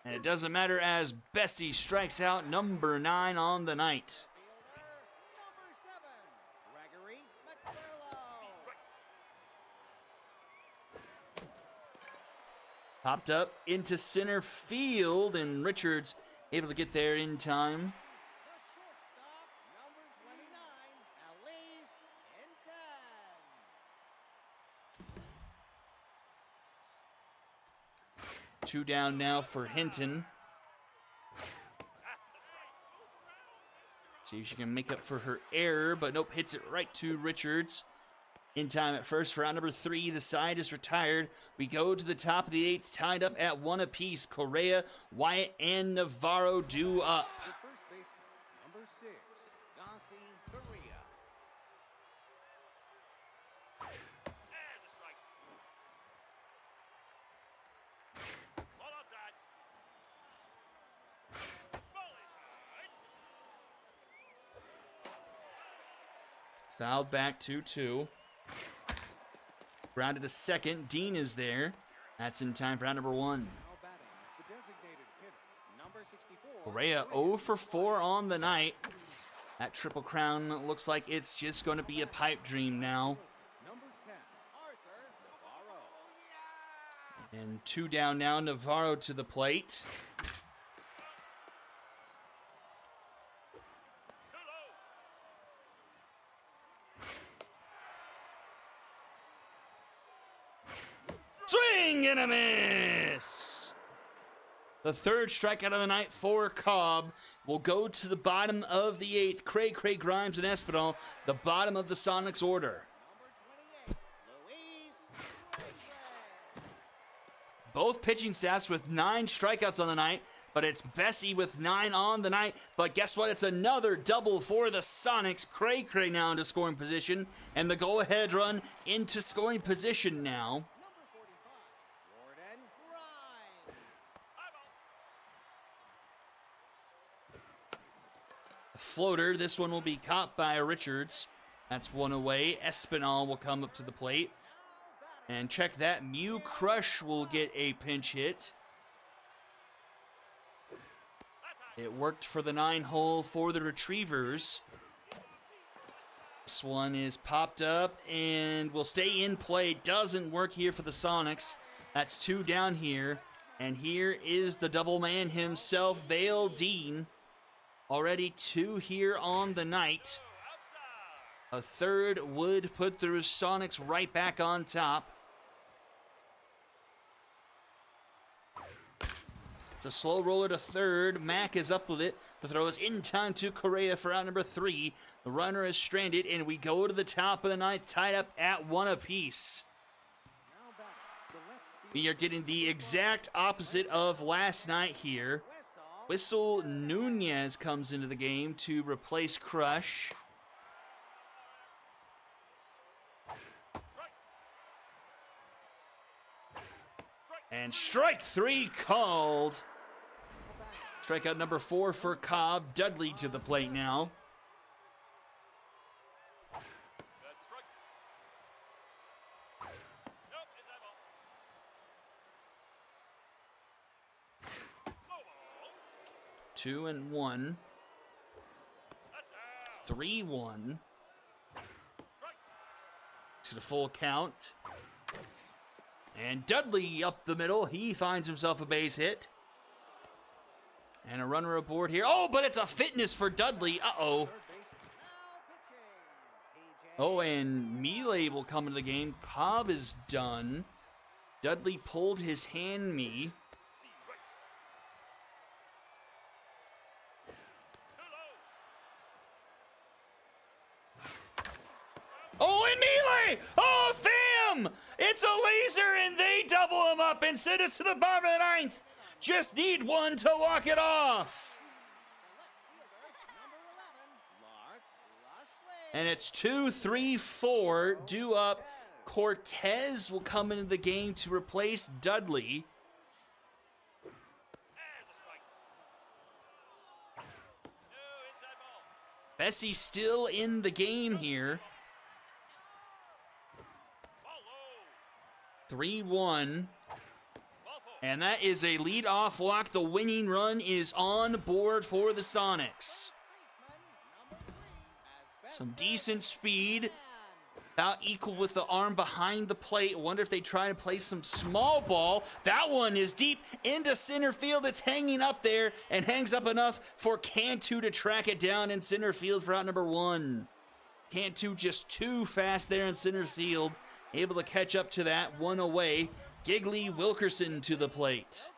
And it doesn't matter as Bessie strikes out number 9 on the night. Number 7, Gregory McCurlow. Popped up into center field, and Richards able to get there in time. The shortstop, number 29, Elise Hinton. 2 down now for Hinton. See if she can make up for her error, but nope, hits it right to Richards. In time at first for round number 3. The side is retired. We go to the top of the 8th, tied up at 1 apiece. Correa, Wyatt, and Navarro due up. The first baseman, number 6, Gossi Correa. There's a strike. Ball outside. Ball inside. Fouled back 2-2. Grounded to second. Dean is there. That's in time for round number 1. Now batting, the designated hitter, number 64. Correa 0 for 4 on the night. That Triple Crown looks like it's just going to be a pipe dream now. Number 10, Arthur Navarro. And 2 down now. Navarro to the plate. Too low. Swing and a miss! The third strikeout of the night for Cobb will go to the bottom of the 8th. Cray, Grimes, and Ssbl, the bottom of the Sonics order. Number 28, Luis Ridgway. Both pitching staffs with 9 strikeouts on the night, but it's Bessie with 9 on the night. But guess what? It's another double for the Sonics. Cray now into scoring position, and the go-ahead run into scoring position now. Number 45, Jordan Grimes. A floater. This one will be caught by Richards. That's 1 away. Espinal will come up to the plate. And check that. Mew Crush will get a pinch hit. It worked for the 9-hole for the Retrievers. This one is popped up and will stay in play. Doesn't work here for the Sonics. That's 2 down here. And here is the double man himself, Vale Dean. Already 2 here on the night. A third would put the Sonics right back on top. It's a slow roller to third. Mack is up with it. The throw is in time to Correa for out number 3. The runner is stranded, and we go to the top of the 9th, tied up at 1 apiece. Now back, the left field. We are getting the exact opposite of last night here. Whistle Nunez comes into the game to replace Crush. And strike 3 called. Strikeout number 4 for Cobb. Dudley to the plate now. That's a strike. Nope, it's that ball. Low ball. 2-1. That's down. 3-1. Strike. To the full count. And Dudley up the middle. He finds himself a base hit. And a runner aboard here. Oh, but it's a fitness for Dudley. Uh-oh. Third baseman. Now pitching, PJ. Oh, and Melee will come into the game. Cobb is done. Dudley pulled his hand me. Oh, and Melee! Oh, Fam! It's a laser, and they double him up and send us to the bottom of the 9th. Just need one to walk it off. And it's 2-3-4 due up. Cortez will come into the game to replace Dudley. Bessie still in the game here. 3-1. And that is a lead-off walk. The winning run is on board for the Sonics. Some decent speed. About equal with the arm behind the plate. Wonder if they try to play some small ball. That one is deep into center field. It's hanging up there and hangs up enough for Cantu to track it down in center field for out number 1. Cantu just too fast there in center field. Able to catch up to that. 1 away. Giggly Wilkerson to the plate.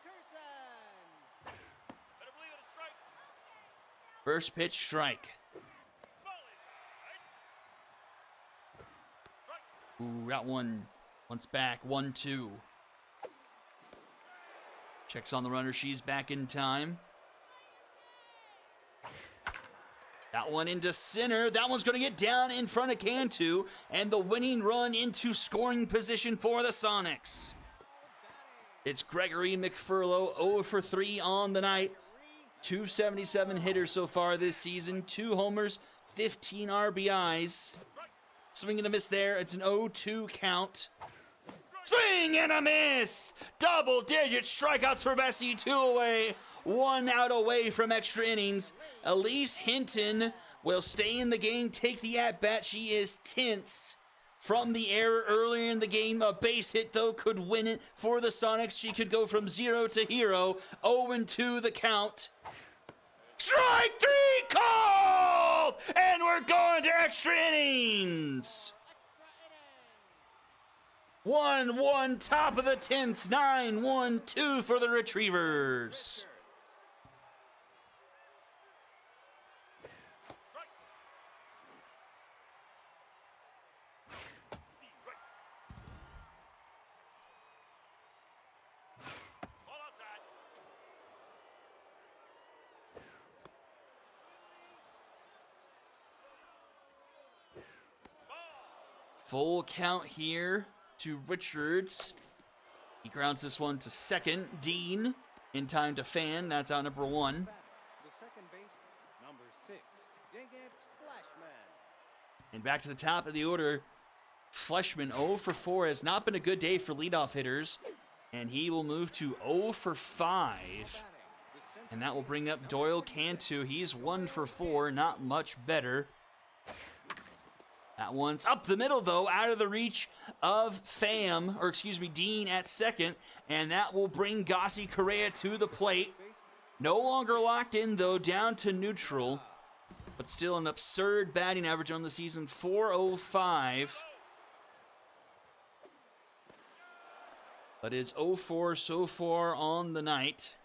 First pitch strike. Ooh, got one. Once back. 1-2. Checks on the runner. She's back in time. That one into center. That one's going to get down in front of Cantu. And the winning run into scoring position for the Sonics. It's Gregory McFurlow, 0 for 3 on the night. 277 hitters so far this season. 2 homers, 15 RBIs. Swing and a miss there. It's an 0-2 count. Swing and a miss! Double-digit strikeouts for Bessie. 2 away. 1 out away from extra innings. Elise Hinton will stay in the game, take the at-bat. She is tense from the error earlier in the game. A base hit, though, could win it for the Sonics. She could go from 0 to hero. 0-2 the count. Strike 3 called! And we're going to extra innings. 1-1, top of the 10th. 9-1-2 for the Retrievers. Full count here to Richards. He grounds this one to second. Dean in time to fan. That's out number 1. The second baseman, number 6, Digit Flashman. And back to the top of the order. Fleshman 0 for 4 has not been a good day for leadoff hitters. And he will move to 0 for 5. And that will bring up Doyle Cantu. He's 1 for 4, not much better. That one's up the middle, though, out of the reach of Dean at second. And that will bring Gossi Correa to the plate. No longer locked in, though, down to neutral. But still an absurd batting average on the season, 405. But it's 0-4 so far on the night.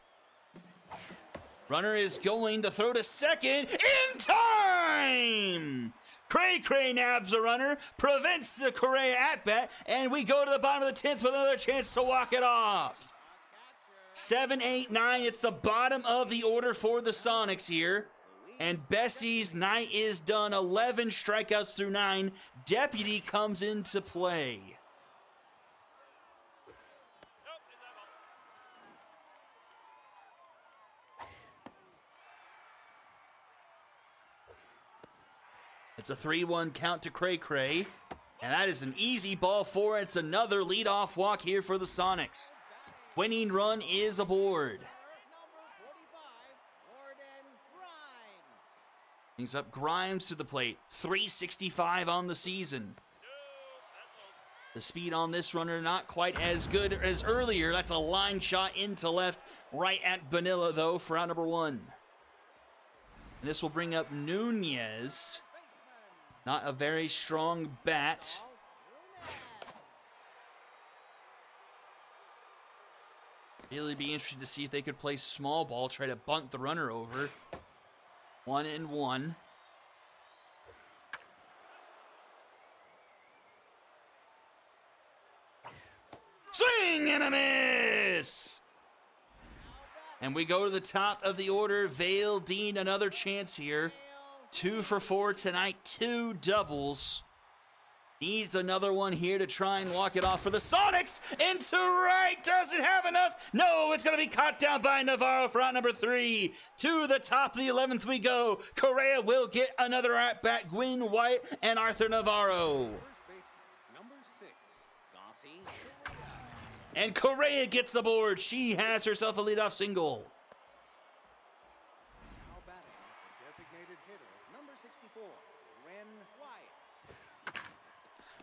Runner is going to throw to second in time! Cray nabs a runner, prevents the Correa at-bat, and we go to the bottom of the 10th with another chance to walk it off. 7, 8, 9, it's the bottom of the order for the Sonics here. And Bessie's night is done, 11 strikeouts through 9. Deputy comes into play. It's a 3-1 count to Cray. And that is an easy ball for it. It's another leadoff walk here for the Sonics. Winning run is aboard. Brings up Grimes to the plate. 365 on the season. The speed on this runner not quite as good as earlier. That's a line shot into left, right at Bonilla, though, for out number 1. And this will bring up Nunez. Not a very strong bat. Really be interested to see if they could play small ball, try to bunt the runner over. 1-1. Swing and a miss! And we go to the top of the order. Vale Dean, another chance here. 2 for 4 tonight, 2 doubles. Needs another one here to try and walk it off for the Sonics. Into right, doesn't have enough. No, it's going to be caught down by Navarro for out number 3. To the top of the 11th we go. Correa will get another at-bat. Gwynn White and Arthur Navarro. Number 6, Gossi. And Correa gets aboard. She has herself a leadoff single. Now batting, the designated hitter, number 64, Ren Wyatt.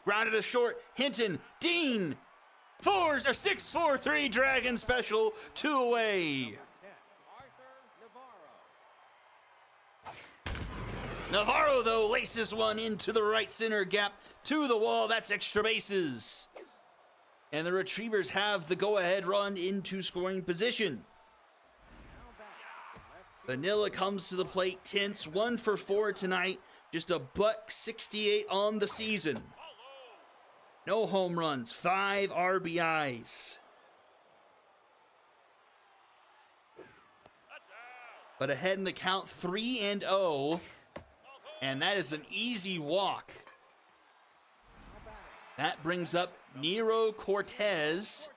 Grounded to short. Hinton. Dean. 6-4-3 Dragon special. 2 away. 10, Arthur Navarro. Navarro, though, laces one into the right center gap to the wall. That's extra bases. And the Retrievers have the go-ahead run into scoring position. Vanilla comes to the plate tense. 1 for 4 tonight. Just a $168 on the season. No home runs, 5 RBIs. But ahead in the count 3-0. And that is an easy walk. That brings up Nero Cortez,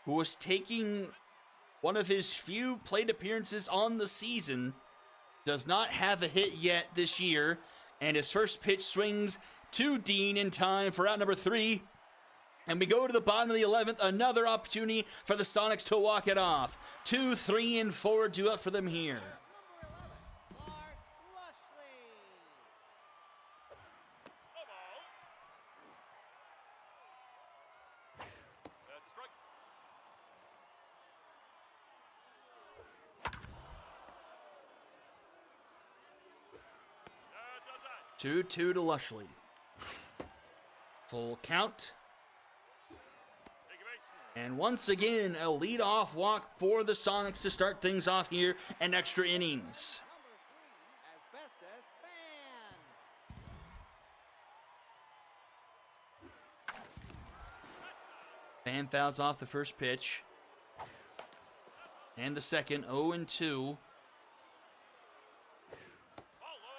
who was taking one of his few plate appearances on the season. Does not have a hit yet this year. And his first pitch swings to Dean in time for out number 3. And we go to the bottom of the 11th. Another opportunity for the Sonics to walk it off. 2, 3, and 4 due up for them here. That's a strike. 2-2 to Lushley. Full count. Take a base. And once again, a leadoff walk for the Sonics to start things off here in extra innings. Number 3, Asbestos Fan. Fan fouls off the first pitch. And the second, 0-2. Ball low.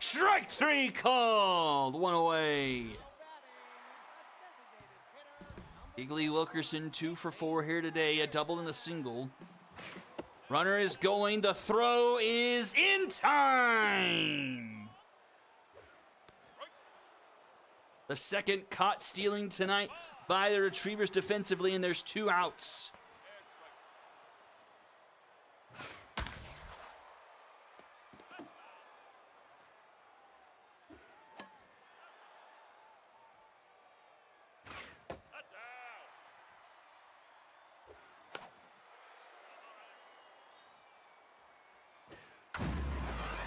Strike 3 called. 1 away. Eagly Wilkerson 2 for 4 here today. A double and a single. Runner is going. The throw is in time. The second caught stealing tonight by the Retrievers defensively, and there's 2 outs.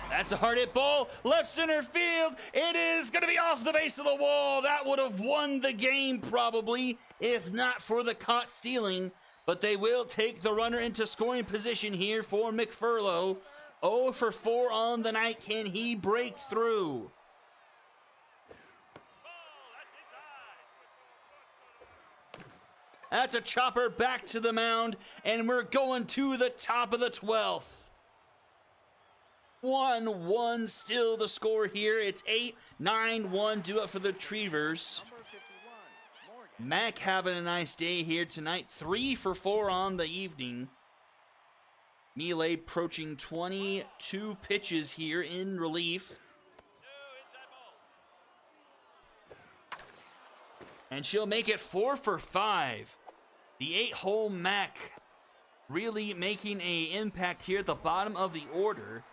That's a hard hit ball, left center field. It is going to be off the base of the wall. That would have won the game probably, if not for the caught stealing. But they will take the runner into scoring position here for McFurlow. 0 for 4 on the night. Can he break through? That's a chopper back to the mound, and we're going to the top of the 12th. 1-1 still the score here. It's 8-9-1 due up for the Retrievers. Number 51, Morgan. Mac having a nice day here tonight. 3 for 4 on the evening. Melee approaching 22 pitches here in relief. And she'll make it 4 for 5. The 8-hole Mac really making an impact here at the bottom of the order.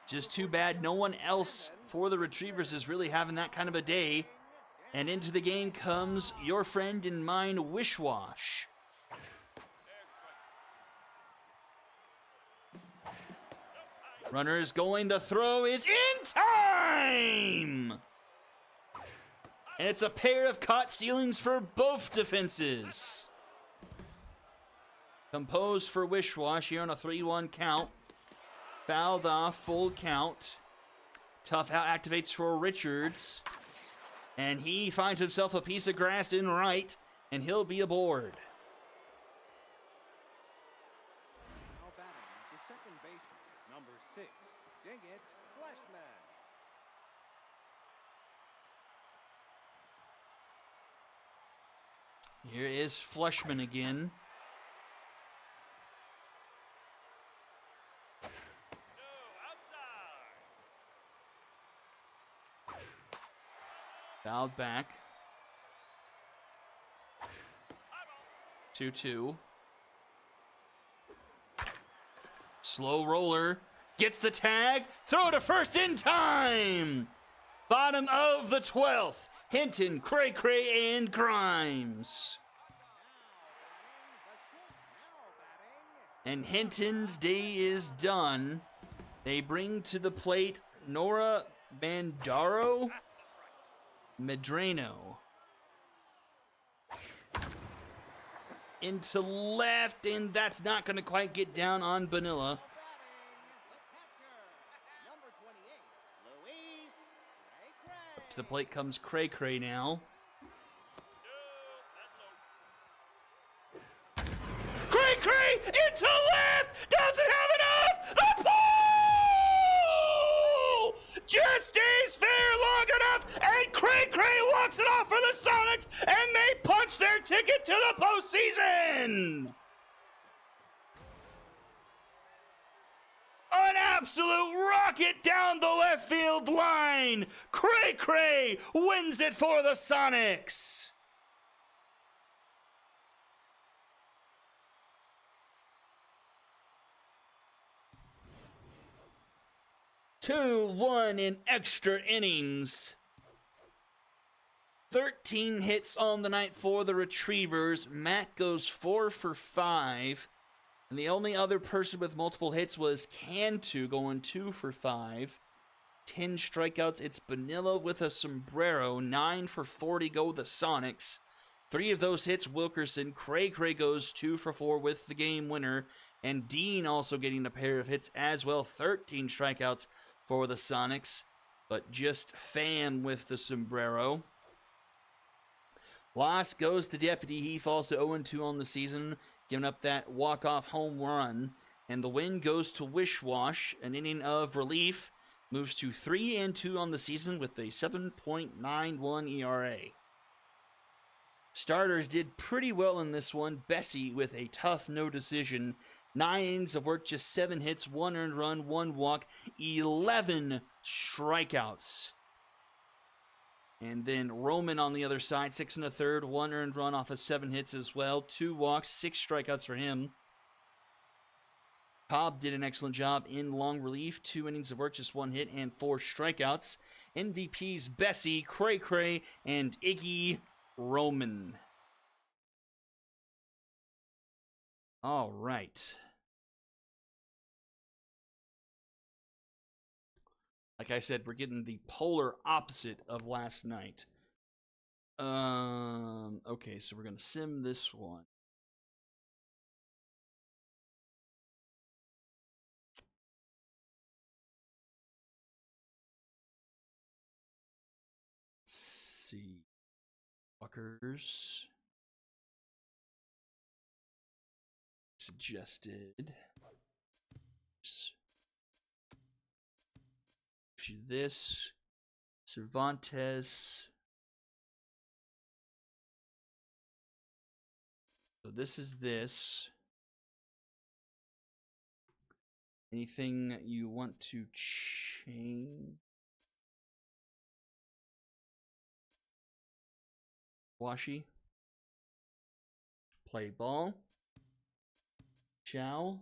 Just too bad no one else for the Retrievers is really having that kind of a day. And into the game comes your friend and mine, Wishwash. Runner is going, the throw is in time! And it's a pair of caught stealings for both defenses. Composed for Wishwash here on a 3-1 count. Fouled off, full count. Tough out activates for Richards. And he finds himself a piece of grass in right, and he'll be aboard. Now batting, the second baseman, number 6, Ding It, Fleshman. Here is Fleshman again. Fouled back. 2-2. Slow roller. Gets the tag. Throw to first in time. Bottom of the 12th. Hinton, Cray, and Grimes. And Hinton's day is done. They bring to the plate Nora Bandaro Medrano. Into left, and that's not going to quite get down on Vanilla. Number 28, To the plate comes Cray Cray now. Cray Cray into left! Doesn't have enough! The pole! Just stays fair long enough, and Cray Cray walks it off for the Sonics, and they punch their ticket to the postseason! An absolute rocket down the left field line! Cray Cray wins it for the Sonics! Two-one in extra innings. 13 hits on the night for the Retrievers. Matt goes 4 for 5. And the only other person with multiple hits was Cantu, going 2 for 5. 10 strikeouts. It's Bonilla with a sombrero. 9 for 40 go the Sonics. 3 of those hits, Wilkerson. Cray Cray goes 2 for 4 with the game winner. And Dean also getting a pair of hits as well. 13 strikeouts for the Sonics. But just Pham with the sombrero. Loss goes to Deputy. He falls to 0-2 on the season, giving up that walk-off home run. And the win goes to Wishwash, an inning of relief. Moves to 3-2 on the season with a 7.91 ERA. Starters did pretty well in this one. Bessie with a tough no decision. 9 innings of work, just 7 hits, 1 earned run, 1 walk, 11 strikeouts. And then Roman on the other side, 6 1/3, 1 earned run off of 7 hits as well, 2 walks, 6 strikeouts for him. Cobb did an excellent job in long relief, 2 innings of work, just 1 hit and 4 strikeouts. MVPs Bessie, Cray Cray, and Iggy Roman. All right. Like I said, we're getting the polar opposite of last night. Okay, so we're going to sim this one. Let's see. Walkers. Suggested. This. Cervantes. So this is this. Anything you want to change? Washi. Play ball. Chow.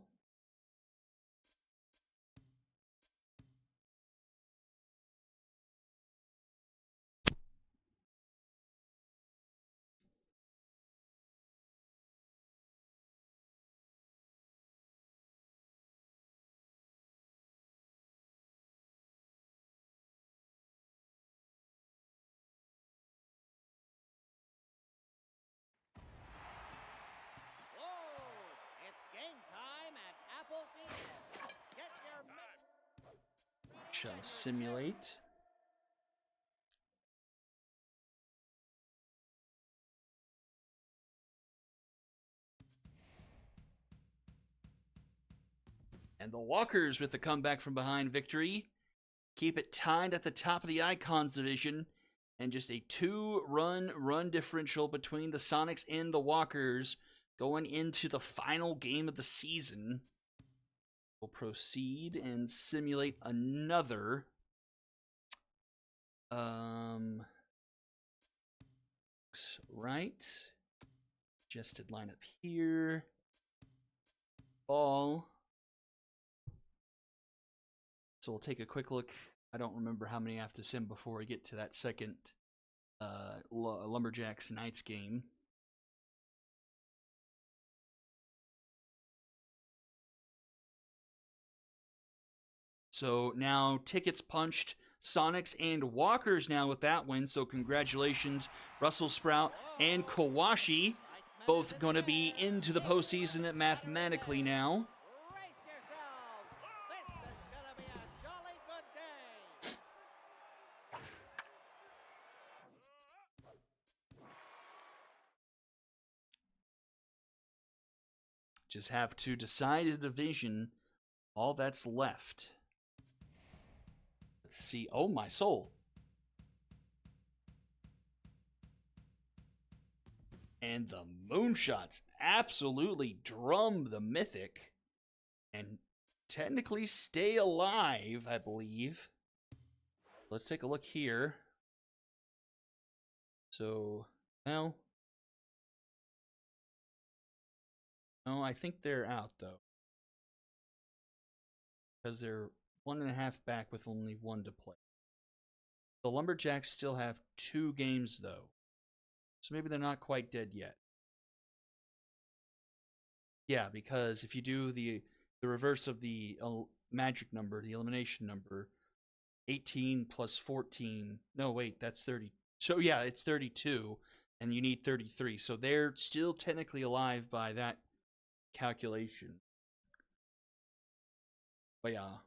Whoa! It's game time at Apple Field. Get your Shall simulate. And the Walkers with the comeback from behind victory. Keep it tied at the top of the Icons division. And just a 2-run differential between the Sonics and the Walkers going into the final game of the season. We'll proceed and simulate another. Right. Adjusted lineup here. Ball. So we'll take a quick look. I don't remember how many I have to sim before we get to that second Lumberjacks Knights game. So now tickets punched. Sonics and Walkers now with that win. So congratulations, Russell Sprout and Kawashi. Both going to be into the postseason mathematically now. Brace yourselves. This is going to be a jolly good day. Just have to decide the division. All that's left. Let's see. Oh, my soul. And the Moonshots absolutely drum the Mythic and technically stay alive, I believe. Let's take a look here. So, well, no, I think they're out though, because they're 1.5 back with only 1 to play. The Lumberjacks still have 2 games though, so maybe they're not quite dead yet. Yeah, because if you do the reverse of the magic number, the elimination number, 18 plus 14. No, wait, that's 30. So yeah, it's 32, and you need 33. So they're still technically alive by that calculation. But yeah.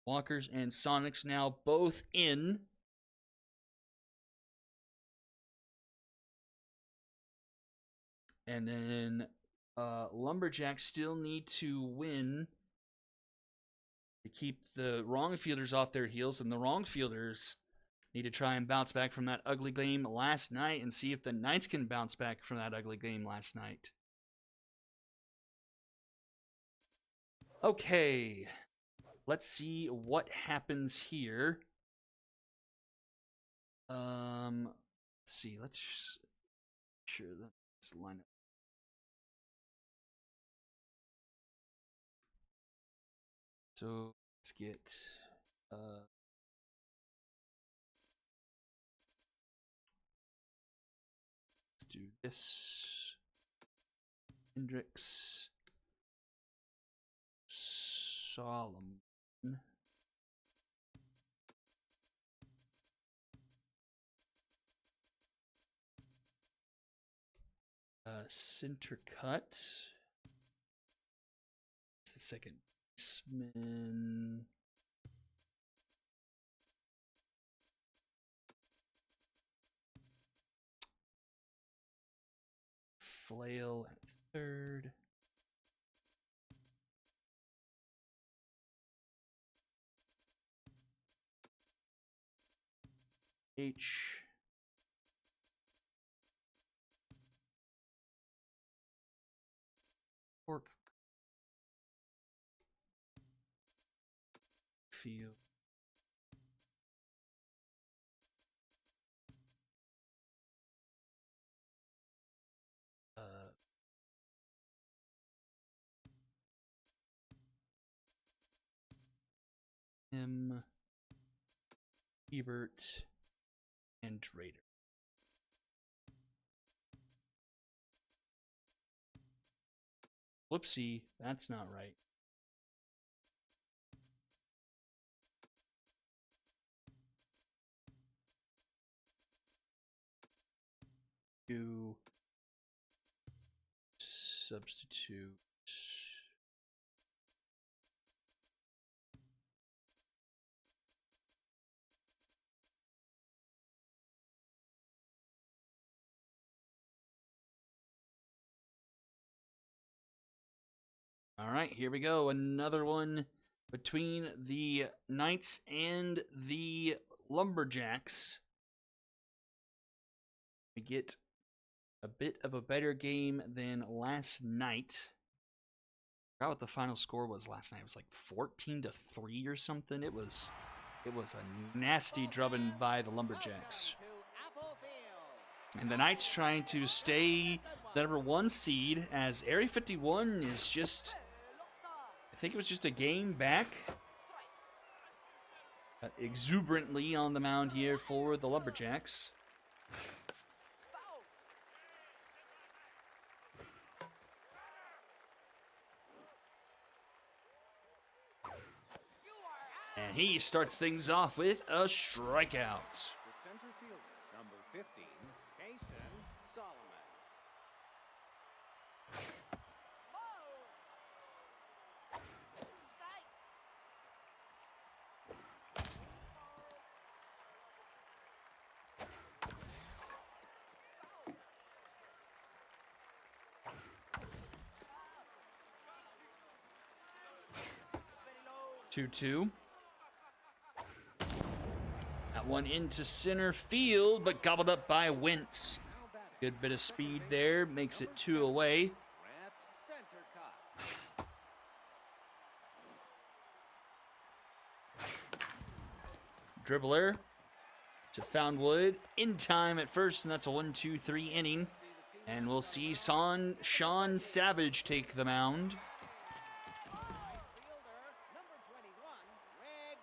Walkers and Sonics now both in. And then Lumberjacks still need to win to keep the wrong fielders off their heels, and the wrong fielders need to try and bounce back from that ugly game last night and see if the Knights can bounce back from that ugly game last night. Okay, let's see what happens here. Let's see. Let's sure let's line up. So let's get let's do this. Hendricks, Solomon, center cut. It's the second baseman. Flail at third. H. Pork. Field. Him. Ebert. And Trader. Whoopsie, that's not right. Do substitute. All right, here we go. Another one between the Knights and the Lumberjacks. We get a bit of a better game than last night. I forgot what the final score was last night. It was like 14-3 or something. It was a nasty drubbing by the Lumberjacks. And the Knights trying to stay the #1 seed as Area 51 is just, I think it was just a game back. Exuberantly on the mound here for the Lumberjacks. And he starts things off with a strikeout. The center fielder, number 15, Kason Solomon. 2-2. That one into center field, but gobbled up by Wentz. Good bit of speed there, makes it 2 away. Grant center cut. Dribbler to Foundwood in time at first, and that's a 1-2-3 inning. And we'll see Sean Savage take the mound. Fielder number 21, Rex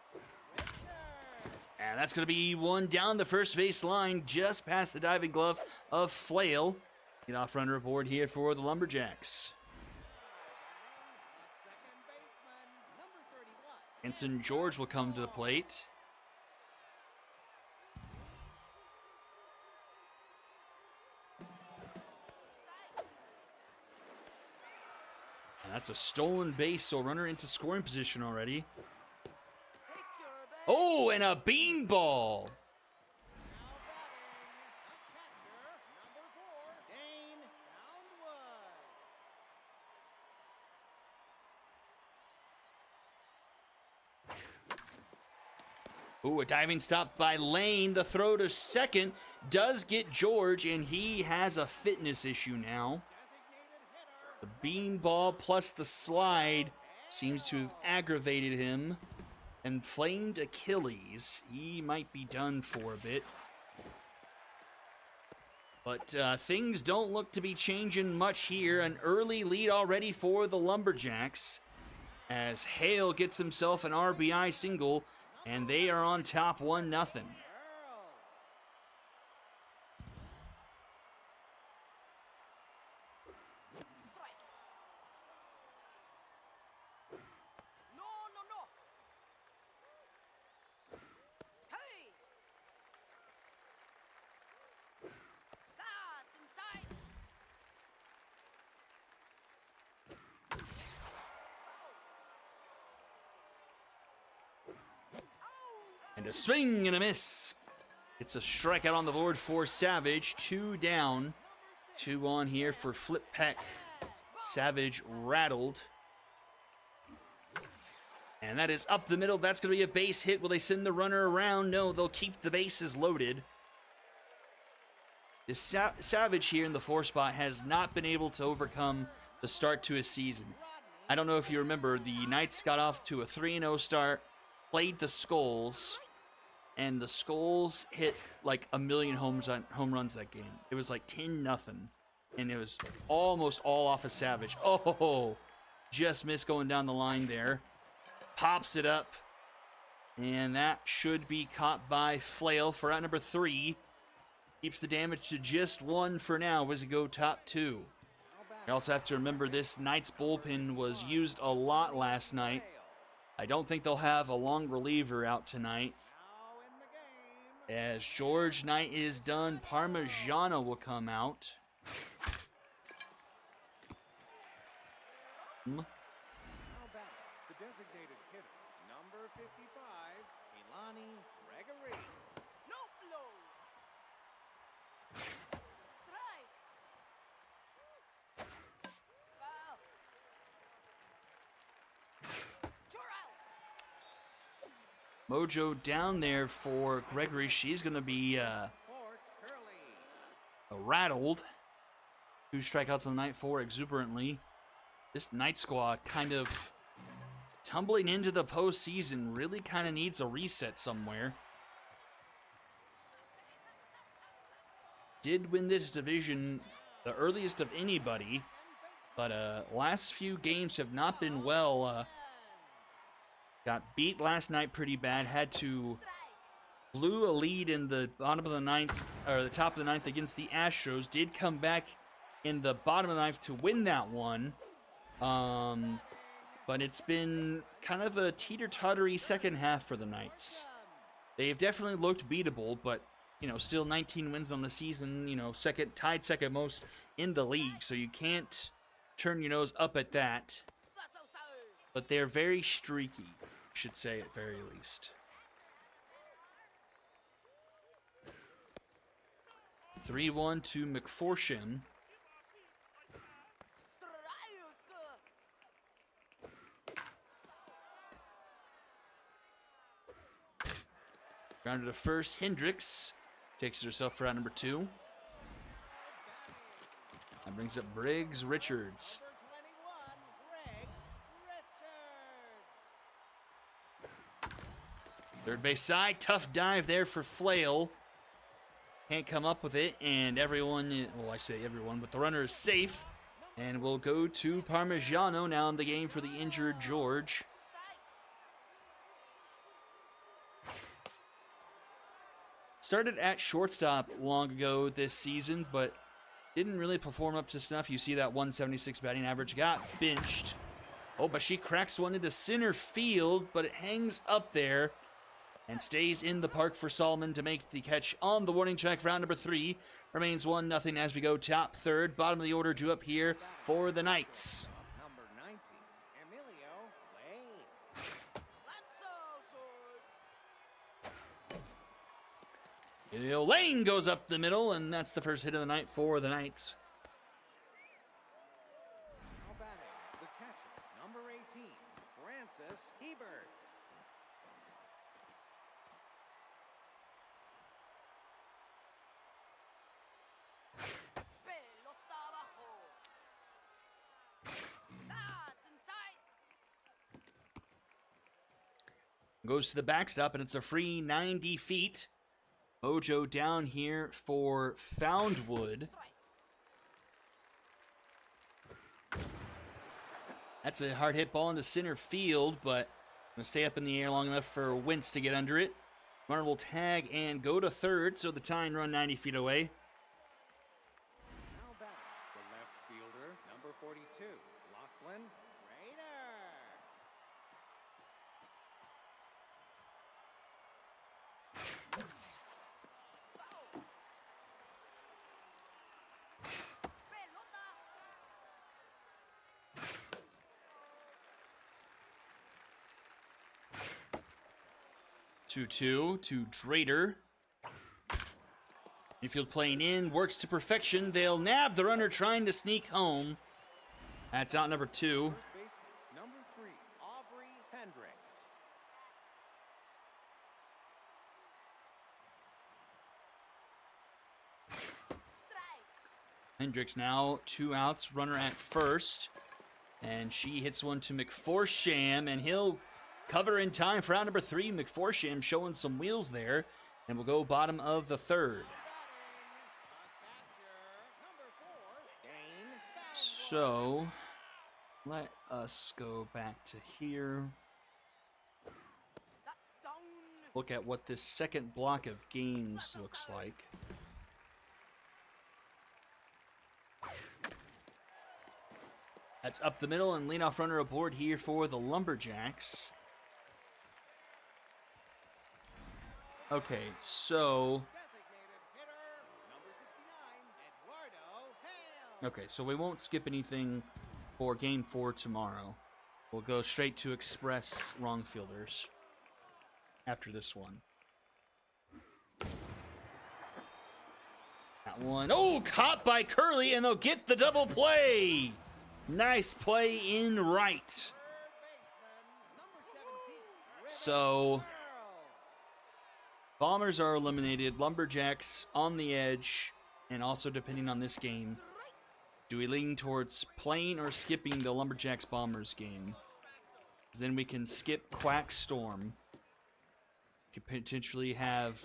Richards. And that's going to be one down the first base line, just past the diving glove of Flail. Get off runner aboard here for the Lumberjacks. Second baseman number 31. Ensign George will come to the plate. And that's a stolen base, so runner into scoring position already. Oh, and a beanball. Now batting, a catcher number 4, Dane Poundwood. Ooh, a diving stop by Lane. The throw to second does get George, and he has a fitness issue now. The beanball plus the slide seems to have aggravated him. Inflamed Achilles. He might be done for a bit. But things don't look to be changing much here. An early lead already for the Lumberjacks, as Hale gets himself an RBI single, and they are on top 1-0. Girls. Strike. No, no, no. Hey. That's inside. And a swing and a miss. It's a strikeout on the board for Savage. 2 down. 2 on here for Flip Peck. Savage rattled. And that is up the middle. That's going to be a base hit. Will they send the runner around? No, they'll keep the bases loaded. The Savage here in the 4 spot has not been able to overcome the start to his season. I don't know if you remember, the Knights got off to a 3-0 start, played the Skulls, and the Skulls hit like a million home runs that game. It was like 10-0, and it was almost all off of Savage. Oh, just missed going down the line there. Pops it up, and that should be caught by Flail for out number 3. Keeps the damage to just 1 for now as we go top 2. You also have to remember this Knights bullpen was used a lot last night. I don't think they'll have a long reliever out tonight. Now in the game. As George Knight is done, Parmigiano will come out. Now batting, the designated hitter, number 55, Kehlani Gregory. No blow. Strike. Foul. 2 out. Mojo down there for Gregory. She's going to be Port Curley. rattled. 2 strikeouts on the night for Exuberantly. This Knight squad kind of tumbling into the postseason really kind of needs a reset somewhere. Did win this division the earliest of anybody, but last few games have not been well. Got beat last night pretty bad. Had to blew a lead in the bottom of the 9th, or the top of the 9th against the Astros. Did come back in the bottom of the 9th to win that one. But it's been kind of a teeter-tottery second half for the Knights. They've definitely looked beatable, but, you know, still 19 wins on the season, you know, tied second most in the league, so you can't turn your nose up at that. But they're very streaky, should say at very least. 3-1 to McPherson. Grounded to first. Hendricks takes it herself for out number 2. That brings up Briggs Richards. Number 21, Briggs Richards. Third base side, tough dive there for Flail. Can't come up with it, and everyone, well, I say everyone, but the runner is safe. And we'll go to Parmigiano now in the game for the injured George. Started at shortstop long ago this season, but didn't really perform up to snuff. You see that 176 batting average, got benched. Oh, but she cracks one into center field, but it hangs up there and stays in the park for Solomon to make the catch on the warning track for round number 3. Remains 1-0 as we go top third. Bottom of the order due up here for the Knights. Number 90, Emilio Lane. Emilio Lane goes up the middle, and that's the first hit of the night for the Knights. Now batting, the catcher, number 18, Francis Hebert. Pelota abajo. That's inside. Goes to the backstop, and it's a free 90 feet. Mojo down here for Foundwood. That's a hard hit ball into center field, but going to stay up in the air long enough for Wentz to get under it. Runner will tag and go to third, so the tying run 90 feet away. Now batting, the left fielder, number 42, Lachlan Raider. Pelota. Two to Drader. Infield playing in, works to perfection. They'll nab the runner trying to sneak home. That's out number 2. First baseman, number 3, Aubrey Hendricks. Strike. Hendricks now 2 outs, runner at first. And she hits one to McForsham, and he'll cover in time for out number 3. McForsham showing some wheels there, and we'll go bottom of the third. So, let us go back to here. That's down. Look at what this second block of games looks like. That's up the middle, and leadoff runner aboard here for the Lumberjacks. Okay, so... Okay, so we won't skip anything for Game 4 tomorrow. We'll go straight to Express wrong fielders after this one. That one, oh, caught by Curley, and they'll get the double play! Nice play in right. So, Bombers are eliminated. Lumberjacks on the edge, and also depending on this game, do we lean towards playing or skipping the Lumberjacks Bombers game? Then we can skip Quack Storm. Could potentially have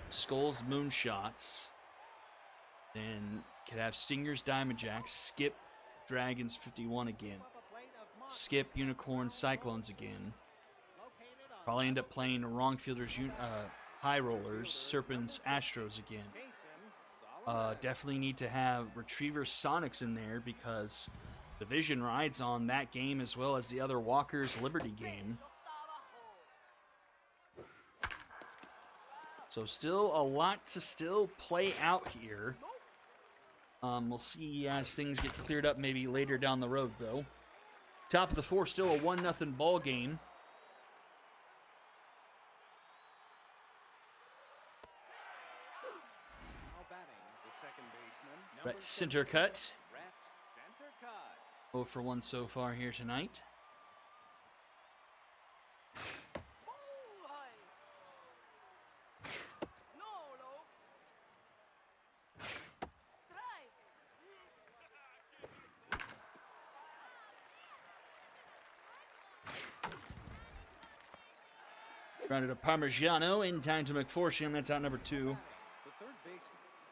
Skulls Moonshots. Then could have Stingers Diamond Jacks. Skip Dragons 51 again. Skip Unicorn Cyclones again. Probably end up playing Wrong Fielders High Rollers, Serpents Astros again. Definitely need to have Retriever Sonics in there because the vision rides on that game as well as the other Walker's Liberty game. So still a lot to still play out here. We'll see as things get cleared up maybe later down the road though. Top of the 4, still a 1-0 ball game. Brett Centercut. 0 for 1 so far here tonight. Ball high. Grounded to Parmigiano, in time to McForsham. That's out number 2. The third baseman,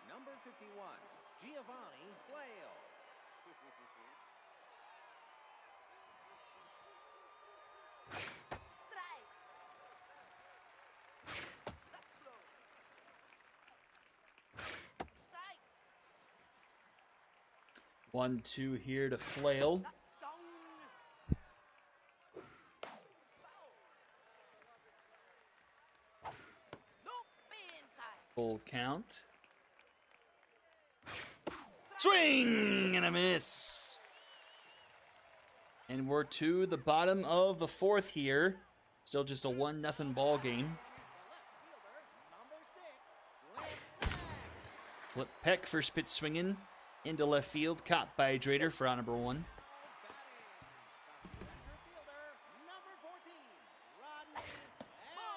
number 51, Giovanni Flail. Strike. That's low. Strike. 1-2 here to Flail. That's down. Foul. Look, be inside. Full count. Swing and a miss. And we're to the bottom of the 4th here. Still just a 1-0 ball game. Flip Peck for spit swinging into left field, caught by Drader for out number 1. Ball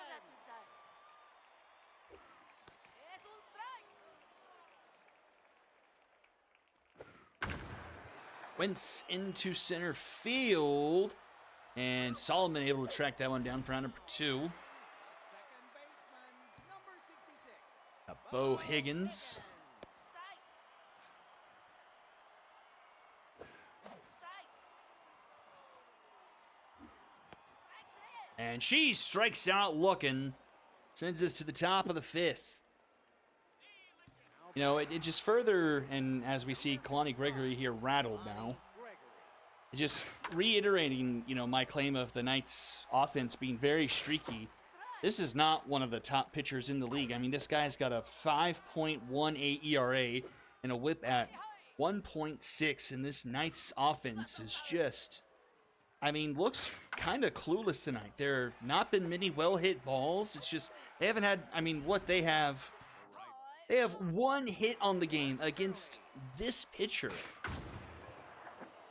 that's inside. Es un strike. Wentz into center field, and Solomon able to track that one down for out number 2. Bo Higgins. Strike. Strike. Strike 3. And she strikes out looking. Sends us to the top of the 5th. You know, it just further, and as we see Kalani Gregory here rattled now, just reiterating, you know, my claim of the Knights' offense being very streaky. This is not one of the top pitchers in the league. I mean, this guy's got a 5.18 ERA and a whip at 1.6, and this Knights' offense is just, I mean, looks kind of clueless tonight. There have not been many well-hit balls. It's just, they haven't had, I mean, what they have 1 hit on the game against this pitcher.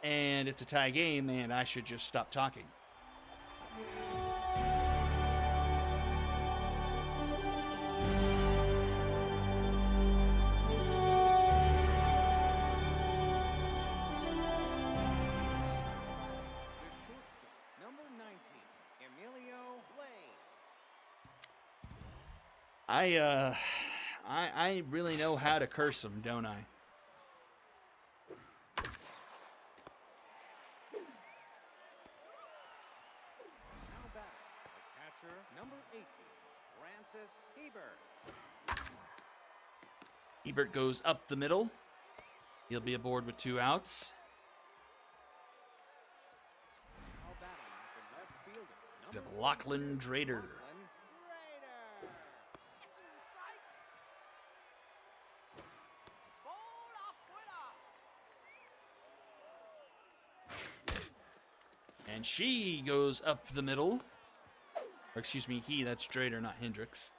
And it's a tie game, and I should just stop talking. I really know how to curse him, don't I? Now batting, the catcher, number 18, Francis Hebert. Ebert goes up the middle. He'll be aboard with 2 outs. Now batting, the left fielder, To number Lachlan 22, Drader. Lachlan Drader. Es un strike. Ball afuera. And she goes up the middle. Or excuse me, that's Drader, not Hendricks.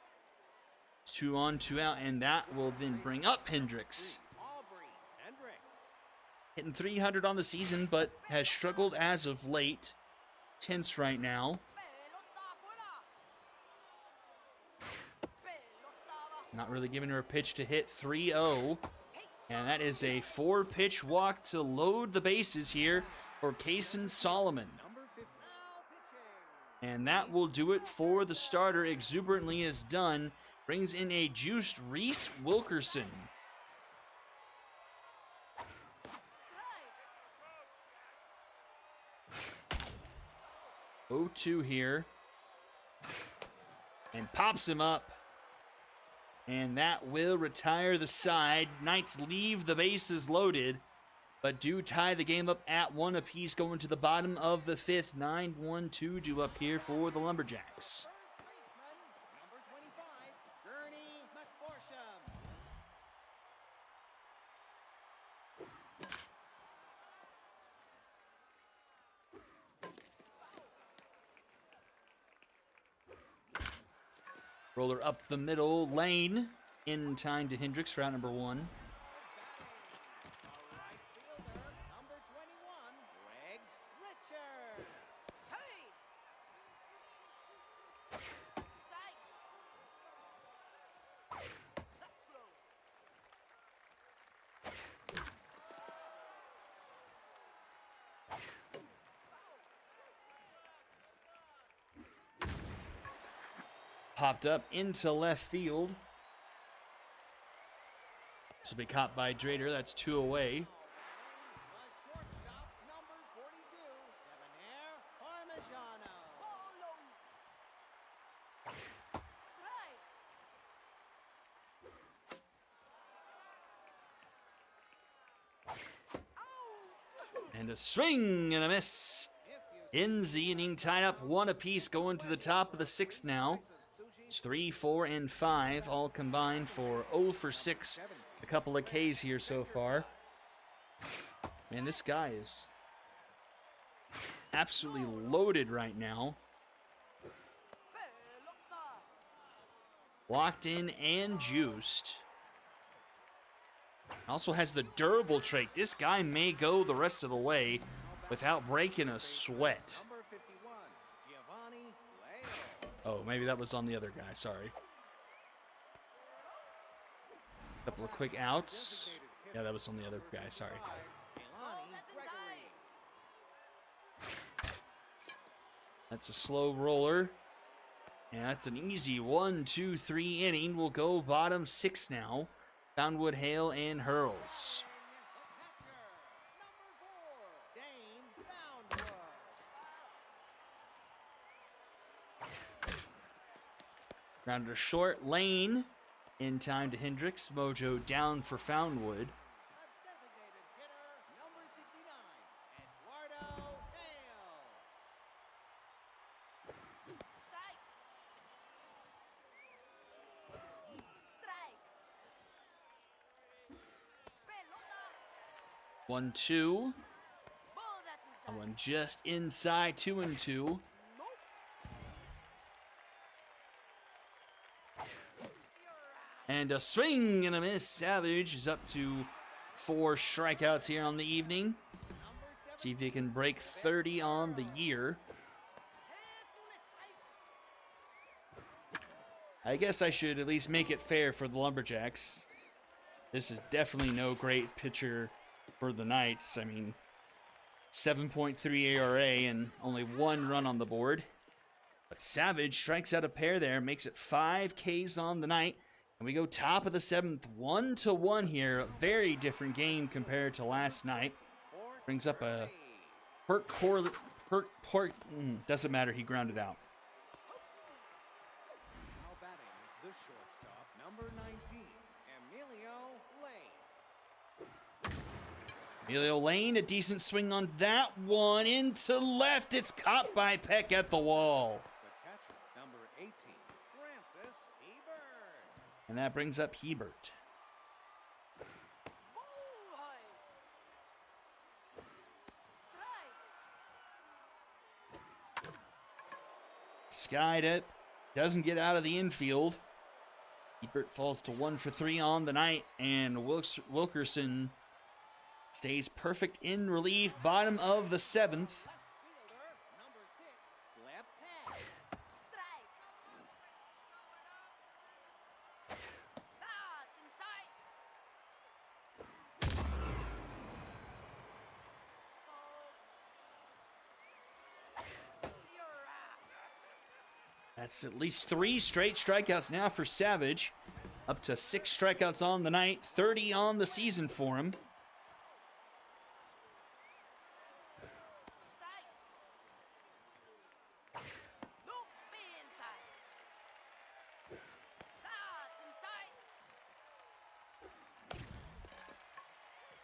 2 on, 2 out, and that will then bring up Hendricks. Aubrey Hendricks. Hitting 300 on the season, but has struggled as of late. Tense right now. Pelota afuera. Pelota abajo. Not really giving her a pitch to hit. 3-0. And that is a 4-pitch walk to load the bases here for Kaysen Solomon. Number 50. Now pitching. And that will do it for the starter. Exuberantly is done. Brings in a juiced Reese Wilkerson. Strike. 0-2 here. And pops him up. And that will retire the side. Knights leave the bases loaded, but do tie the game up at 1 apiece going to the bottom of the 5th. 9-1-2 due up here for the Lumberjacks. First baseman, number 25, Gurney McForsham. Roller up the middle lane. In time to Hendricks for out number 1. The right fielder, number 21, Regs Richards. Hey. Strike. That's low. popped up into left field. This will be caught by Drader. That's 2 away. The shortstop, number 42, Debonair Parmigiano. Bolo. Strike. Out. And a swing and a miss. Ends the inning, tied up 1 apiece, going to the top of the 6th now. It's 3, 4, and 5, all combined for 0 for 6. A couple of Ks here so far. Man, this guy is absolutely loaded right now. Pelota. Locked in and juiced. Also has the durable trait. This guy may go the rest of the way without breaking a sweat. Number 51, Giovanni Leo. Oh, maybe that was on the other guy. Sorry. Couple of quick outs. Yeah, that was on the other guy. Sorry. Oh, that's inside. That's a slow roller. And that's an easy 1, 2, 3 inning. We'll go bottom 6 now. Foundwood, Hale, and Hurls. The catcher, number 4, Dane Foundwood. Grounded to short. Lane in time to Hendricks. Mojo down for Foundwood. A designated hitter, number 69, Eduardo Hale. Strike. Strike. Pelota. 1, 2. Ball, that's That inside. one just inside. 2 and 2. Nope. You're out. And a swing and a miss. Savage is up to 4 strikeouts here on the evening. Number See if he can break 30 on the year. Es un strike. I guess I should at least make it fair for the Lumberjacks. This is definitely no great pitcher for the Knights. I mean, 7.3 ERA and only 1 run on the board. But Savage strikes out a pair there, makes it 5 Ks on the night. And we go top of the 7th, 1-1 here. A very different game compared to last night. Brings up a doesn't matter, he grounded out. Now batting, the shortstop, number 19, Emilio Lane. Emilio Lane, a decent swing on that one. Into left, it's caught by Peck at the wall. The catcher, number 18, Francis Ebert. And that brings up Hebert. Ball high. Strike. Skied it. Doesn't get out of the infield. Hebert falls to 1 for 3 on the night. And Wilkerson stays perfect in relief. Bottom of the 7th. Left fielder, number 6, Flip Peck. Strike. That's inside. Ball. You're out. That's at least 3 straight strikeouts now for Savage. Up to 6 strikeouts on the night. 30 on the season for him. Strike. Nope, be inside. That's inside.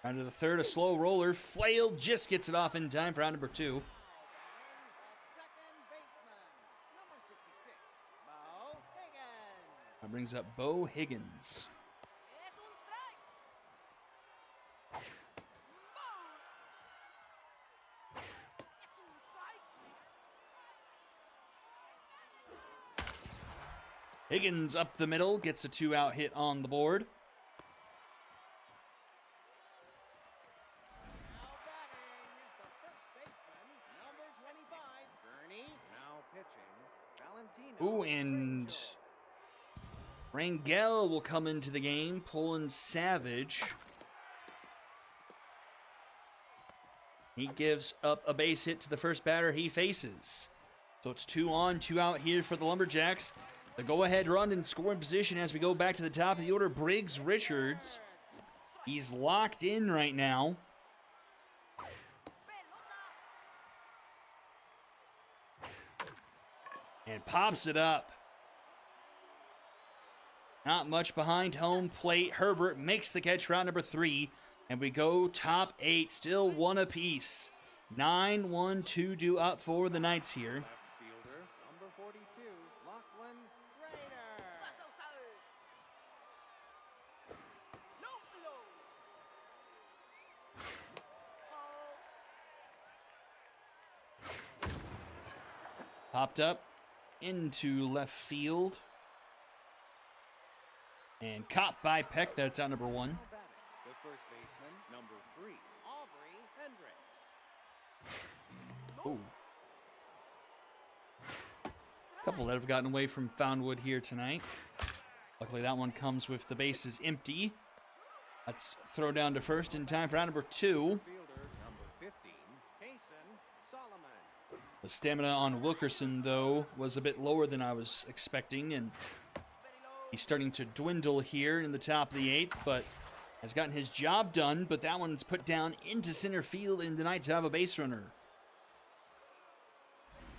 Round to the 3rd, a slow roller. Flail just gets it off in time for round number 2. The second baseman, number 66, Bo Higgins. That brings up Bo Higgins. Es un strike. Ball. Es un strike. Higgins up the middle, gets a 2-out hit on the board. Now batting, the first baseman, number 25, Gurney. Now pitching, Valentino. Ooh, and Rangel will come into the game, pulling Savage. He gives up a base hit to the first batter he faces. So it's 2 on, 2 out here for the Lumberjacks. The go-ahead run in scoring position as we go back to the top of the order. Briggs Richards. He's locked in right now. And pops it up. Not much behind home plate. Herbert makes the catch, round number 3. And we go top 8, still 1 apiece. 9-1-2 due up for the Knights here. Left fielder, number 42, Lachlan Grainer. Popped up into left field. And caught by Peck. That's out number 1. Now batting, the first baseman, number 3, Aubrey Hendricks. Ooh. A couple that have gotten away from Foundwood here tonight. Luckily, that one comes with the bases empty. Let's throw down to first in time for round number 2. Fielder, number 15, Kason Solomon. The stamina on Wilkerson, though, was a bit lower than I was expecting, and he's starting to dwindle here in the top of the 8th, but has gotten his job done. But that one's put down into center field, and the Knights have a base runner.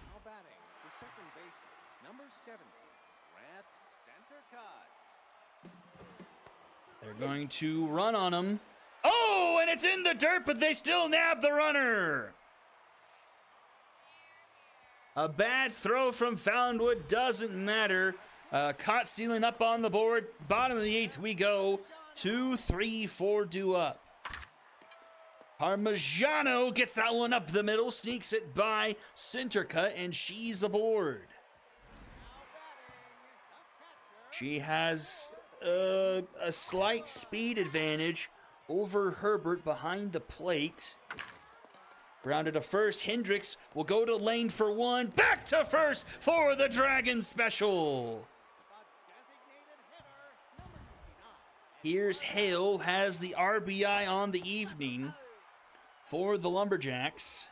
Now batting, the second baseman, number 70, Grant Centercut. They're going to run on him. Oh, and it's in the dirt, but they still nab the runner. A bad throw from Foundwood doesn't matter. Caught stealing up on the board. Bottom of the 8th we go. 2-3-4 due up. Parmigiano gets that one up the middle, sneaks it by Centercut, and she's aboard. She has a slight speed advantage over Herbert behind the plate. Grounded to first. Hendricks will go to lane for 1. Back to first for the Dragon special. Here's Hale, has the RBI on the evening for the Lumberjacks.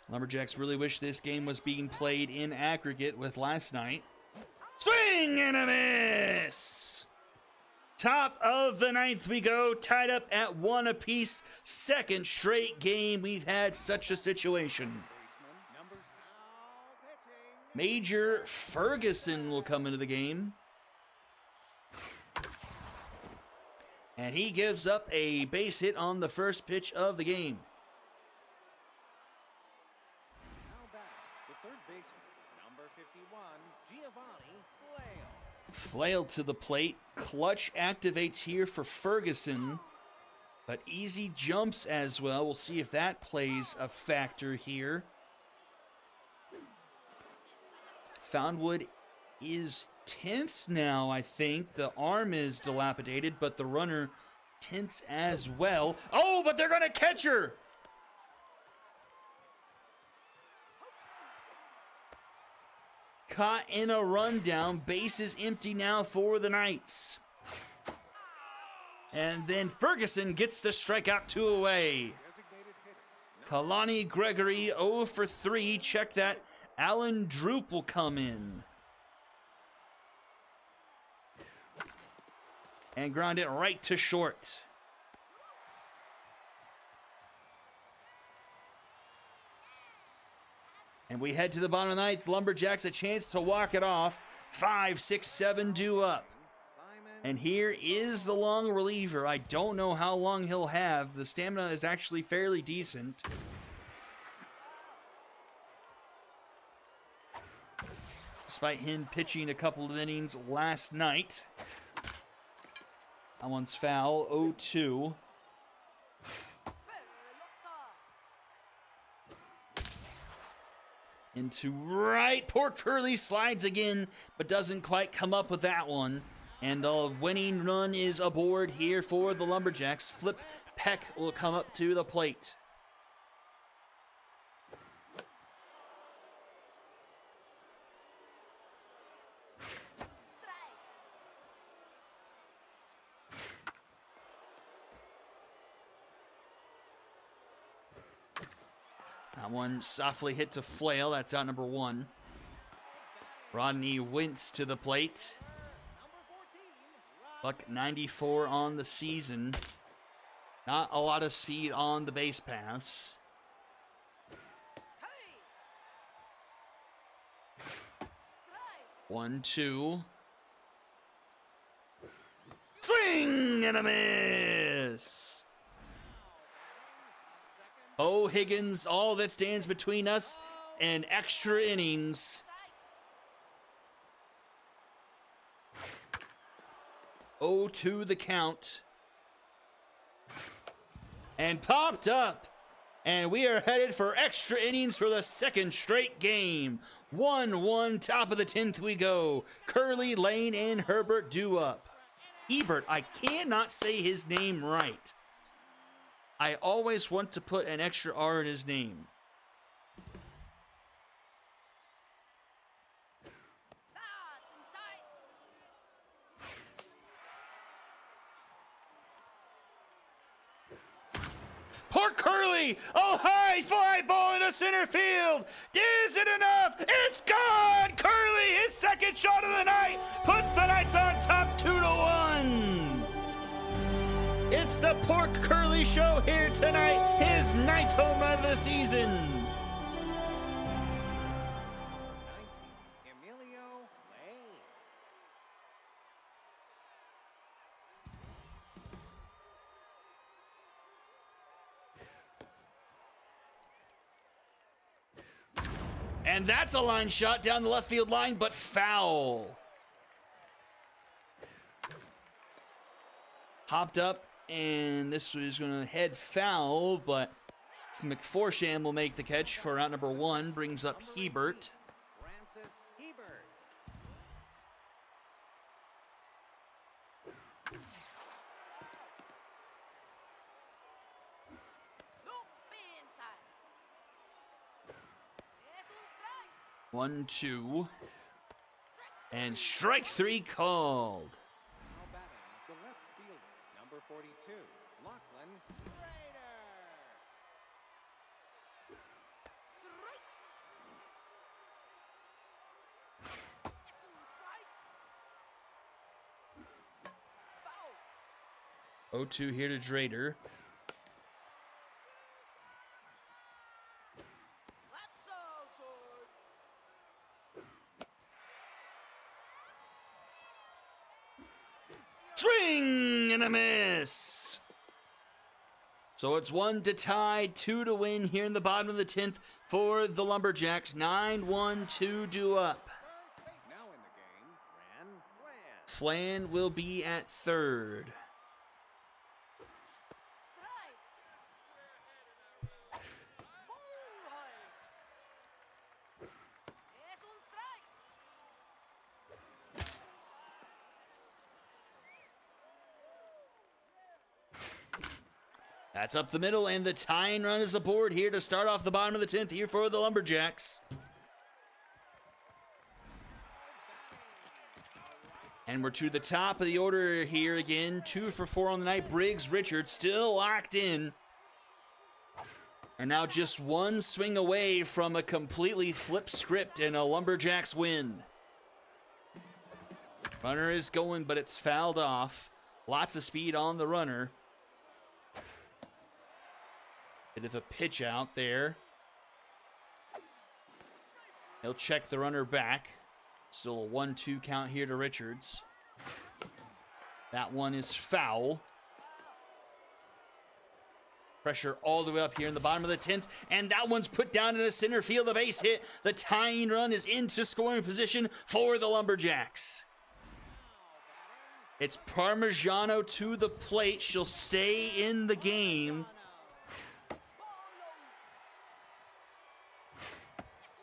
Lumberjacks really wish this game was being played in aggregate with last night. Swing and a miss! Top of the 9th we go, tied up at 1 apiece. Second straight game we've had such a situation. Major Ferguson will come into the game. And he gives up a base hit on the first pitch of the game. Now batting, the third baseman, number 51, Giovanni Flail. Flail to the plate. Clutch activates here for Ferguson, but easy jumps as well. We'll see if that plays a factor here. Foundwood is tense now, I think. The arm is dilapidated, but the runner tense as well. Oh, but they're going to catch her! Caught in a rundown. Base is empty now for the Knights. And then Ferguson gets the strikeout 2 away. Kalani Gregory 0 for 3. Check that. Alan Droop will come in. And ground it right to short. And we head to the bottom of the 9th. Lumberjacks a chance to walk it off. 5, 6, 7 due up. And here is the long reliever. I don't know how long he'll have. The stamina is actually fairly decent. Despite him pitching a couple of innings last night. That one's foul. 0-2. Into right. Poor Curly slides again, but doesn't quite come up with that one. And the winning run is aboard here for the Lumberjacks. Flip Peck will come up to the plate. That one softly hit to Flail. That's out number 1. Rodney Wentz to the plate. Buck 94 on the season. Not a lot of speed on the base paths. Hey! Strike! 1-2. Swing and a miss. Oh, Higgins, all that stands between us and extra innings. 0-2 the count. And popped up. And we are headed for extra innings for the second straight game. 1-1, top of the 10th we go. Curly, Lane, and Herbert due up. Ebert, I cannot say his name right. I always want to put an extra R in his name. That's inside! Poor Curly! Oh, high fly ball into center field! Is it enough? It's gone! Curly, his second shot of the night, puts the Knights on top 2-1. It's the Pork Curly Show here tonight, his 9th home run of the season. 19, Emilio Lane. And that's a line shot down the left field line, but foul. Hopped up, and this was going to head foul, but McForsham will make the catch for out number 1, brings up Hebert. Francis Hebert. Loop inside! Es un strike! 1-2. And strike 3 called. Now batting, the left fielder, number 42, Lachlan Rader. Strike! Es un strike! Foul! 0-2 here to Drader. That's outside! Swing and a miss. So it's 1 to tie, 2 to win here in the bottom of the 10th for the Lumberjacks. 9-1-2 due up. Now in the game, Flan. Flan will be at third. Strike! Bullseye! Es un strike! That's up the middle, and the tying run is aboard here to start off the bottom of the 10th here for the Lumberjacks. And we're to the top of the order here again. 2 for 4 on the night. Briggs, Richards still locked in. Are now just 1 swing away from a completely flipped script and a Lumberjacks win. Runner is going, but it's fouled off. Lots of speed on the runner. Bit of a pitch out there. He'll check the runner back. Still a 1-2 count here to Richards. That one is foul. Pressure all the way up here in the bottom of the 10th, and that one's put down in the center field, a base hit. The tying run is into scoring position for the Lumberjacks. It's Parmigiano to the plate. She'll stay in the game.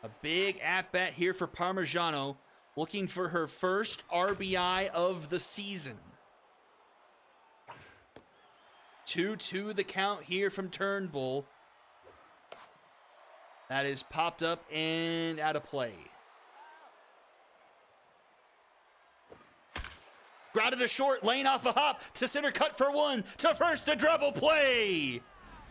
A big at-bat here for Parmigiano, looking for her first RBI of the season. 2-2 the count here from Turnbull. That is popped up and out of play. Grounded to short, Lane off a hop to center, cut for 1, to first, a double play.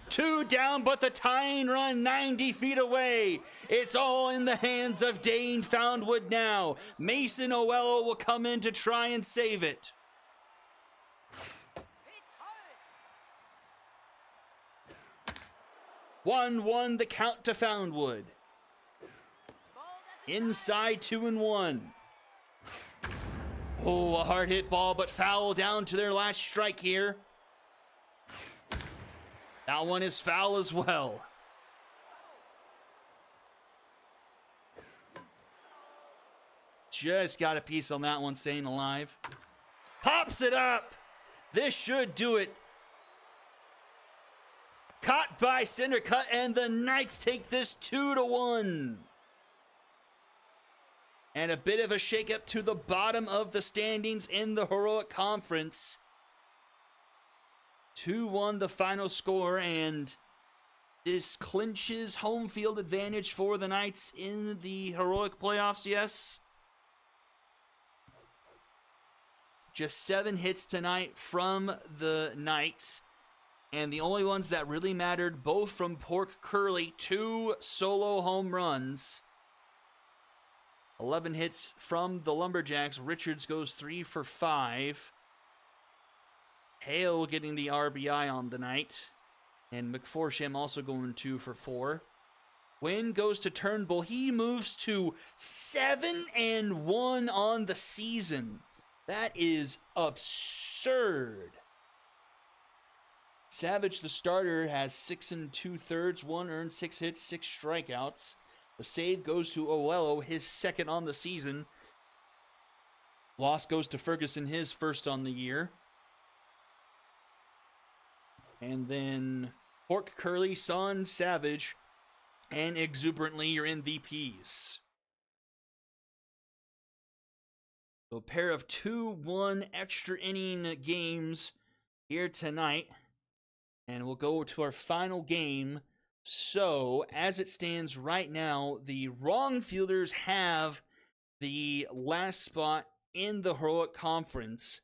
Two down, but the tying run 90 feet away. It's all in the hands of Dane Foundwood now. Mason Oello will come in to try and save it. It's 1-1 the count to Foundwood. ball that's Inside 2-1. Oh, a hard hit ball, but foul down to their last strike here. That one is foul as well. Just got a piece on that one, staying alive. Pops it up. This should do it. Caught by center cut, and the Knights take this 2-1. And a bit of a shakeup to the bottom of the standings in the Heroic Conference. 2-1 the final score, and this clinches home field advantage for the Knights in the Heroic playoffs, yes. Just 7 hits tonight from the Knights, and the only ones that really mattered, both from Pork Curley, 2 solo home runs. 11 hits from the Lumberjacks. Richards goes 3 for 5. Hale getting the RBI on the night. And McForsham also going 2 for 4. Wynn goes to Turnbull. He moves to 7-1 on the season. That is absurd. Savage, the starter, has 6 2/3, 1 earned, 6 hits, 6 strikeouts. The save goes to Oello, his second on the season. Loss goes to Ferguson, his first on the year. And then Pork Curley, Son, Savage, and exuberantly your MVPs. So a pair of 2-1 extra inning games here tonight. And we'll go to our final game. So, as it stands right now, the wrong fielders have the last spot in the Heroic Conference,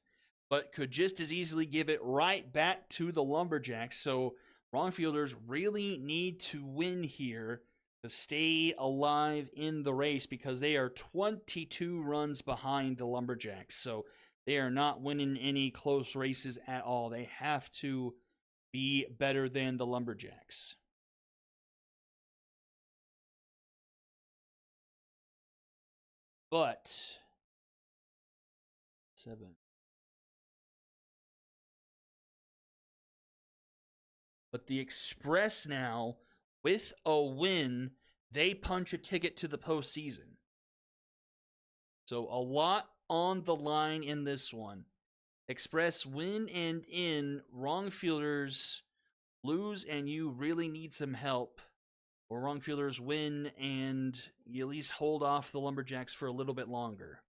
but could just as easily give it right back to the Lumberjacks. So, wrong fielders really need to win here to stay alive in the race, because they are 22 runs behind the Lumberjacks. So, they are not winning any close races at all. They have to be better than the Lumberjacks. But 7. But the Express now, with a win, they punch a ticket to the postseason. So a lot on the line in this one. Express win and in. Wrong fielders lose, and you really need some help. Or wrong fielders win, and you at least hold off the Lumberjacks for a little bit longer.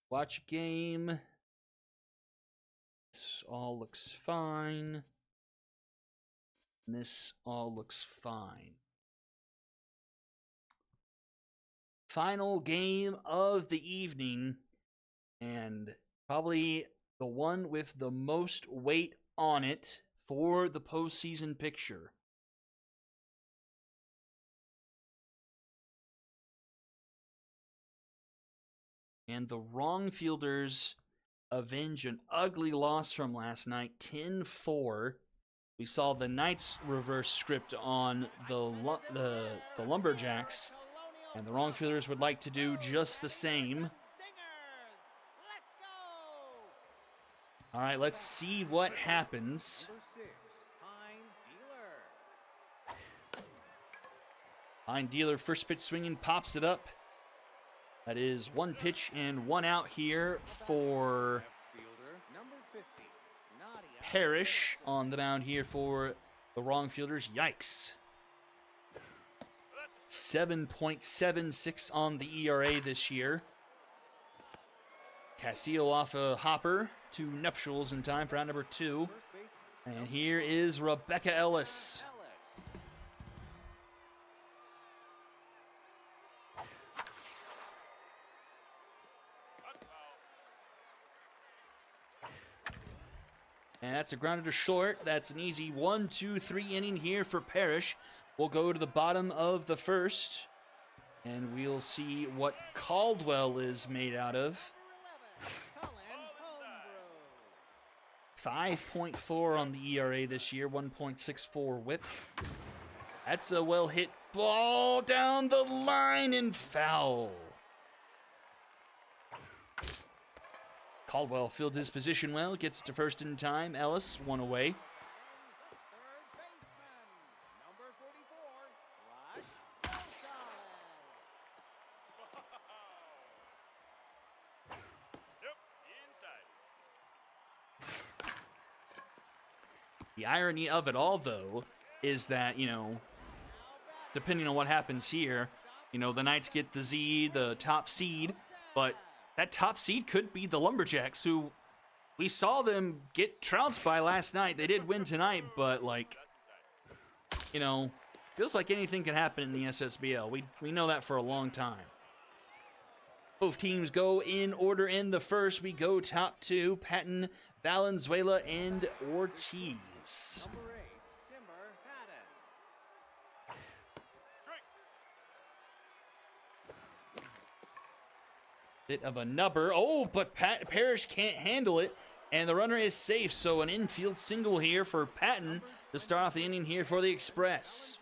Watch game. This all looks fine. And this all looks fine. Final game of the evening, and probably the one with the most weight on it for the postseason picture. And the wrong fielders avenge an ugly loss from last night, 10-4. We saw the Knights reverse script on the Lumberjacks, and the wrong fielders would like to do just the same. All right, let's see what happens. Fine Dealer, first pitch swinging, pops it up. That is 1 pitch and 1 out here for Parrish on the mound here for the wrong fielders. Yikes. 7.76 on the ERA this year. Castillo off a hopper to nuptials in time for out number 2. And here is Rebecca Ellis. And that's a grounder to short. That's an easy 1-2-3 inning here for Parrish. We'll go to the bottom of the first, and we'll see what Caldwell is made out of. 5.4 on the ERA this year, 1.64 whip. That's a well hit ball down the line and foul. Caldwell fields his position well, gets to first in time. Ellis, one away. Number 44, Rush Nope, inside. The irony of it all, though, is that, depending on what happens here, the Knights get the top seed, but that top seed could be the Lumberjacks, who we saw them get trounced by last night. They did win tonight, but, feels like anything can happen in the SSBL. We know that for a long time. Both teams go in order in the first. We go top two: Patton, Valenzuela, and Ortiz. Number 8, Timber Haddon. Bit of a nubber. Oh, but Parrish can't handle it, and the runner is safe. So an infield single here for Patton to start off the inning here for the Express.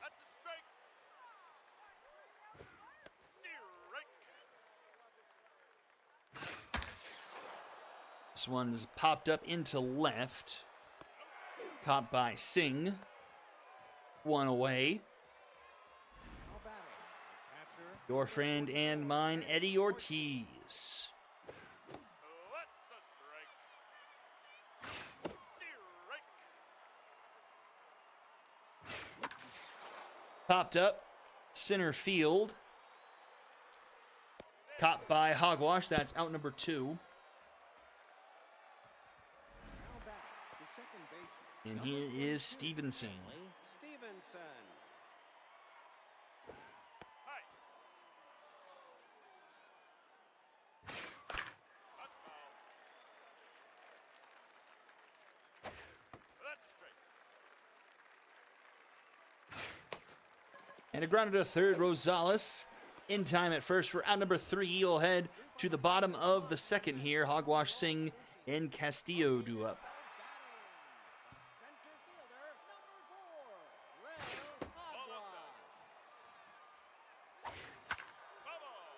That's a strike. Strike. This one is popped up into left. Caught by Singh. One away. Now batting, the catcher, Your friend and mine, Eddie Ortiz. That's a strike. Strike. Popped up. Center field. Caught by Hogwash. That's out number 2. now batting, the second baseman. And here is Stevenson. Stevenson. Hi. That's foul. That's a strike. And a grounder to third, Rosales. In time at first for out number 3. He'll head to the bottom of the second here. Hogwash, Singh, and Castillo do up. Center fielder, number 4, Ray Hogwash. Come on.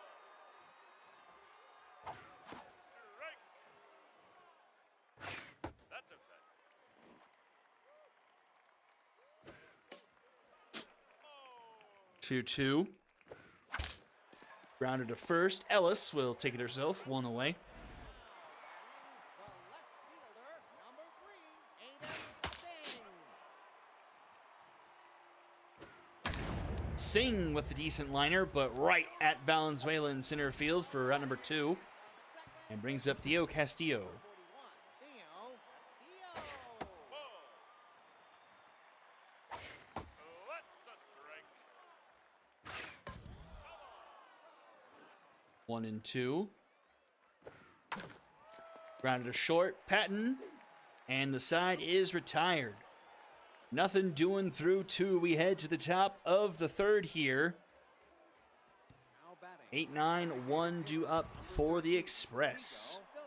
Strike. That's outside. 2-2. Grounder to first. Ellis will take it herself. One away. The left fielder, number 3, Aiden Singh. Singh with a decent liner, but right at Valenzuela in center field for route number 2. And brings up Theo Castillo. 41, Theo Castillo. That's a strike. 1-2. Grounded to short. Patton. And the side is retired. Nothing doing through 2. We head to the top of the third here. Now batting, 8-9, 1 due up for the Express. dozen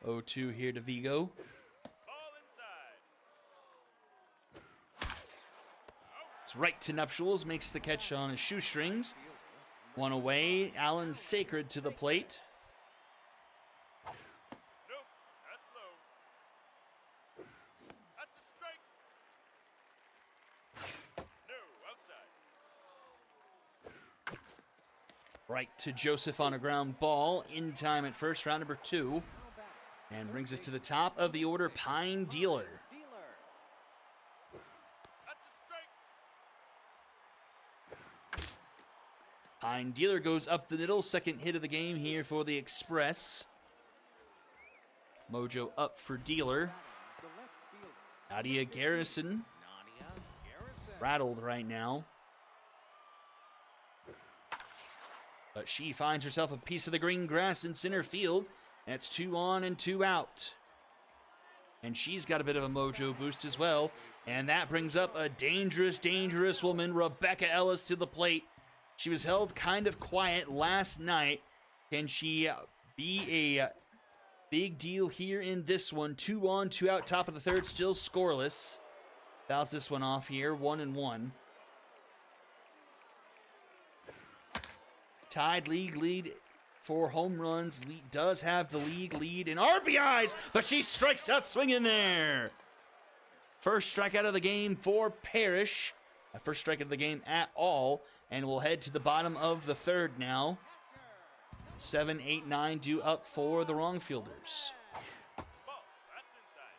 rolls. 0-2 here to Vigo. Ball inside. It's right to Nuptials. Makes the catch on his shoestrings. One away. Allen Sacred to the plate. Nope, that's low. That's a strike. No, outside. Right to Joseph on a ground ball. In time at first, round number 2. Now batting, And brings us to the top of the order, Pine Dealer. Dealer. That's a strike. Pine Dealer goes up the middle. Second hit of the game here for the Express. Mojo up for Dealer. The Nadia Garrison Nadia Garrison. rattled right now. But she finds herself a piece of the green grass in center field. And it's 2 on and 2 out. And she's got a bit of a mojo boost as well. And that brings up a dangerous, dangerous woman, Rebecca Ellis, to the plate. She was held kind of quiet last night. Can she be a big deal here in this one? 2 on, 2 out, top of the third, still scoreless. Fouls this one off here, 1-1. Tied league lead for home runs. Does have the league lead in RBIs, but she strikes out swinging there. First strikeout of the game for Parrish. First strikeout of the game at all. And we'll head to the bottom of the third now. 7, 8, 9 due up for the wrong fielders.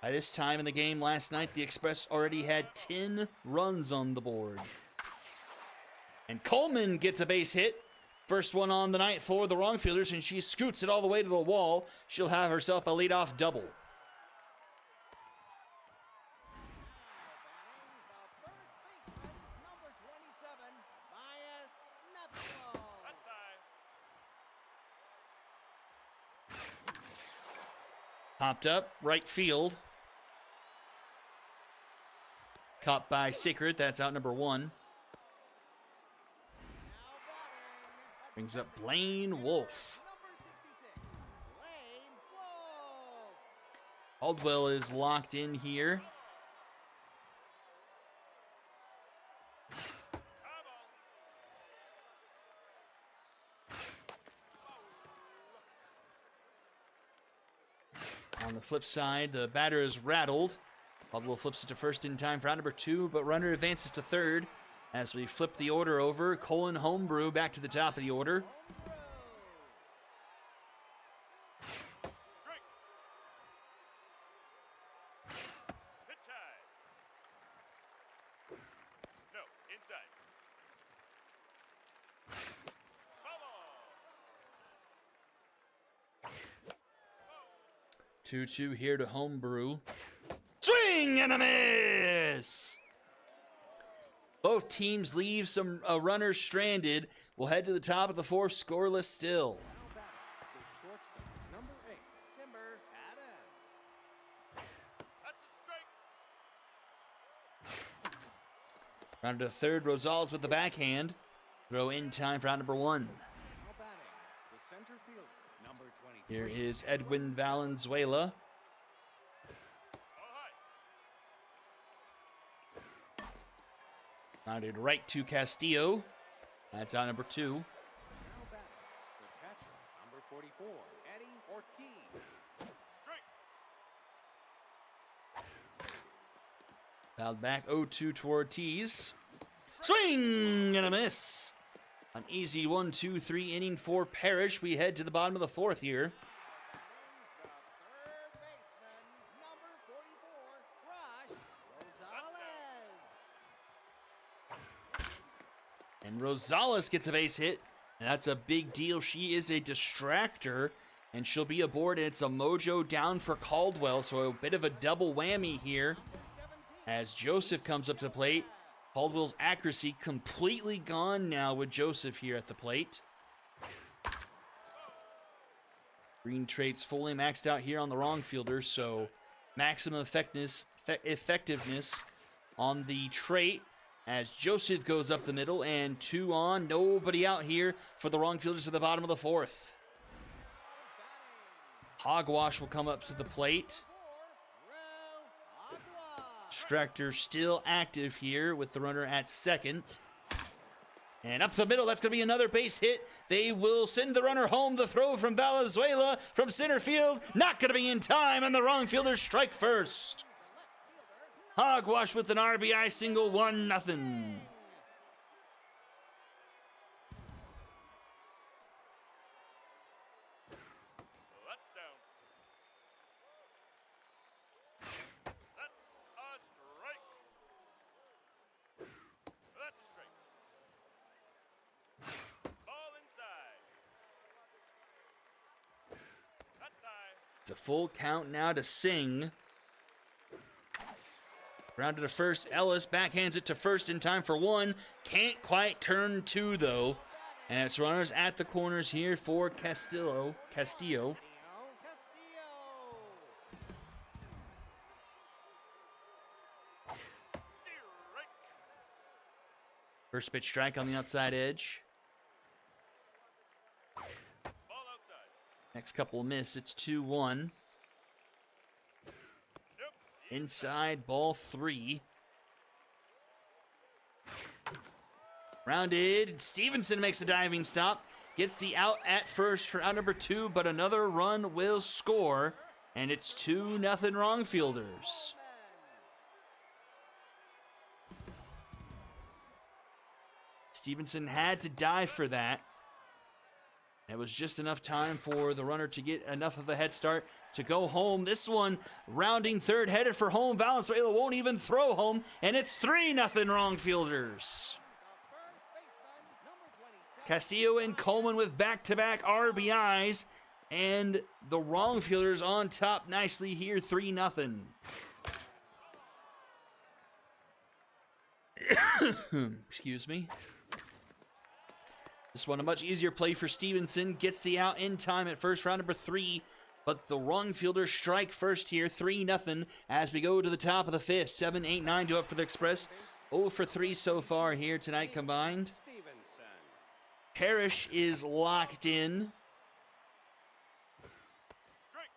By this time in the game last night, the Express already had 10 runs on the board. And Coleman gets a base hit. First one on the night for the wrong fielders, and she scoots it all the way to the wall. She'll have herself a leadoff double. Popped up, right field. Caught by Secret, that's out number 1. Brings up Blaine Wolf. Caldwell is locked in here. On the flip side, the batter is rattled. Caldwell flips it to first in time for out number 2, but runner advances to third. As we flip the order over, Colin Homebrew back to the top of the order. Strike. Hit tag. No, inside. Foul ball. 2-2 here to Homebrew. Swing and a miss! Both teams leave some runners stranded. We'll head to the top of the fourth, scoreless still. The shortstop, number 8, Timber Adams. That's a strike. Round to the third, Rosales with the backhand. Throw in time for round number 1. Now batting, the center fielder, number 23. Here is Edwin Valenzuela. All high. Rounded right to Castillo. That's out number 2. Now batting, the catcher, number 44, Eddie Ortiz. Strike. Fouled back 0-2 to Ortiz. Swing and a miss. An easy 1-2-3 inning for Parrish. We head to the bottom of the fourth here. The third baseman, number 44, Rush Rosales. And Rosales gets a base hit. And that's a big deal. She is a distractor. And she'll be aboard. And it's a mojo down for Caldwell. So a bit of a double whammy here. As Joseph comes up to the plate. Caldwell's accuracy completely gone now with Joseph here at the plate. Green traits fully maxed out here on the wrong fielder, so maximum effectiveness on the trait as Joseph goes up the middle, and 2 on, nobody out here for the wrong fielders at the bottom of the fourth. Hogwash will come up to the plate. Distractor still active here with the runner at second. And up the middle, that's going to be another base hit. They will send the runner home. The throw from Valenzuela from center field. Not going to be in time, and the wrong fielders strike first. Hogwash with an RBI single, 1-0. Let's down. That's a strike. That's a strike. Ball inside. That's high. It's a full count now to Singh. Grounded to first. Ellis backhands it to first in time for one. Can't quite turn two, though. And it's runners at the corners here for Castillo. Castillo. Strike. First pitch strike on the outside edge. Ball outside. Next couple miss. It's 2-1. Nope. Inside, ball 3. Rounded. Stevenson makes a diving stop. Gets the out at first for out number 2, but another run will score. And it's 2-0 wrong fielders. Stevenson had to dive for that. It was just enough time for the runner to get enough of a head start to go home. This one, rounding third, headed for home. Valenzuela won't even throw home, and it's 3-0 wrong fielders. Castillo and Coleman with back-to-back RBIs, and the wrong fielders on top nicely here, 3-0. Excuse me. This one a much easier play for Stevenson. Gets the out in time at first, round number 3. But the wrong fielders strike first here, 3-0 as we go to the top of the 5th. 7, 8, 9 to up for the Express. 0 for 3 so far here tonight combined. Parrish is locked in.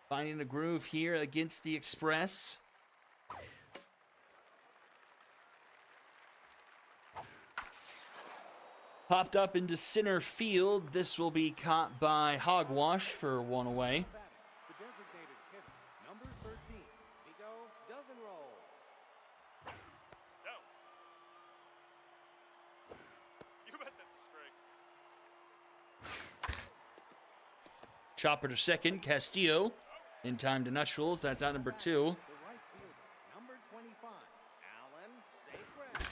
Finding a groove here against the Express. Popped up into center field. This will be caught by Hogwash for one away. The designated hitter, number 13, Vigo dozen rolls. No. You bet that's a strike. Chopper to second. Castillo in time to neutrals. That's out number 2. The right fielder, number 25, Alan Sacred.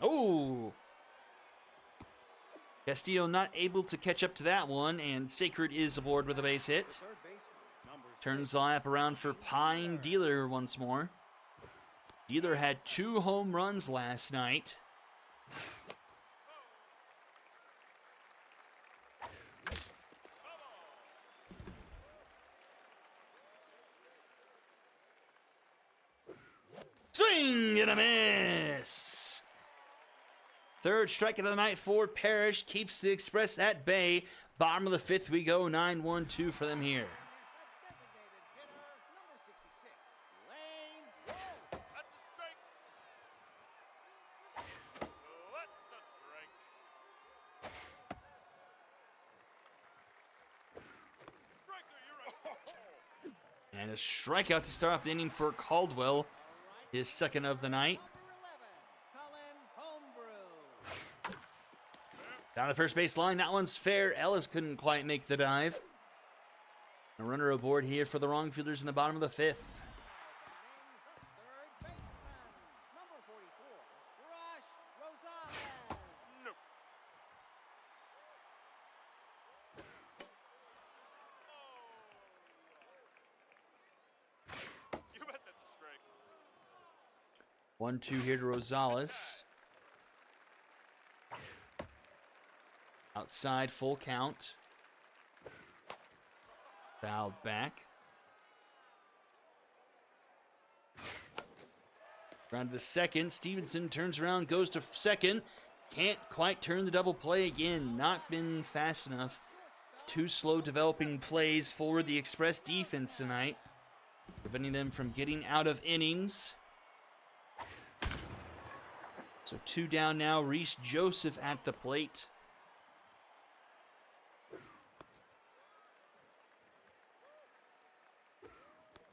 Oh! Castillo not able to catch up to that one, and Sacred is aboard with a base hit. Third baseman, number Turns the lineup around for Pine Dealer once more. Dealer had 2 home runs last night. Swing and a miss! Third strike of the night for Parrish. Keeps the Express at bay. Bottom of the 5th we go. 9-1-2 for them here. designated hitter, number 66, Lane Wolf. That's a strike. That's a strike. Striker, you're right. And a strikeout to start off the inning for Caldwell. His second of the night. Number 11, Colin Homebrew. Down the first base line. That one's fair. Ellis couldn't quite make the dive. A runner aboard here for the wrong fielders in the bottom of the 5th. The third baseman, number 44, Rush Rosales. Nope. You bet that's a strike. 1-2 here to Rosales. Outside, full count. Fouled back. Round to second. Stevenson turns around, goes to second. Can't quite turn the double play again. Not been fast enough. 2 slow developing plays for the Express defense tonight, preventing them from getting out of innings. So 2 down now. Reese Joseph at the plate.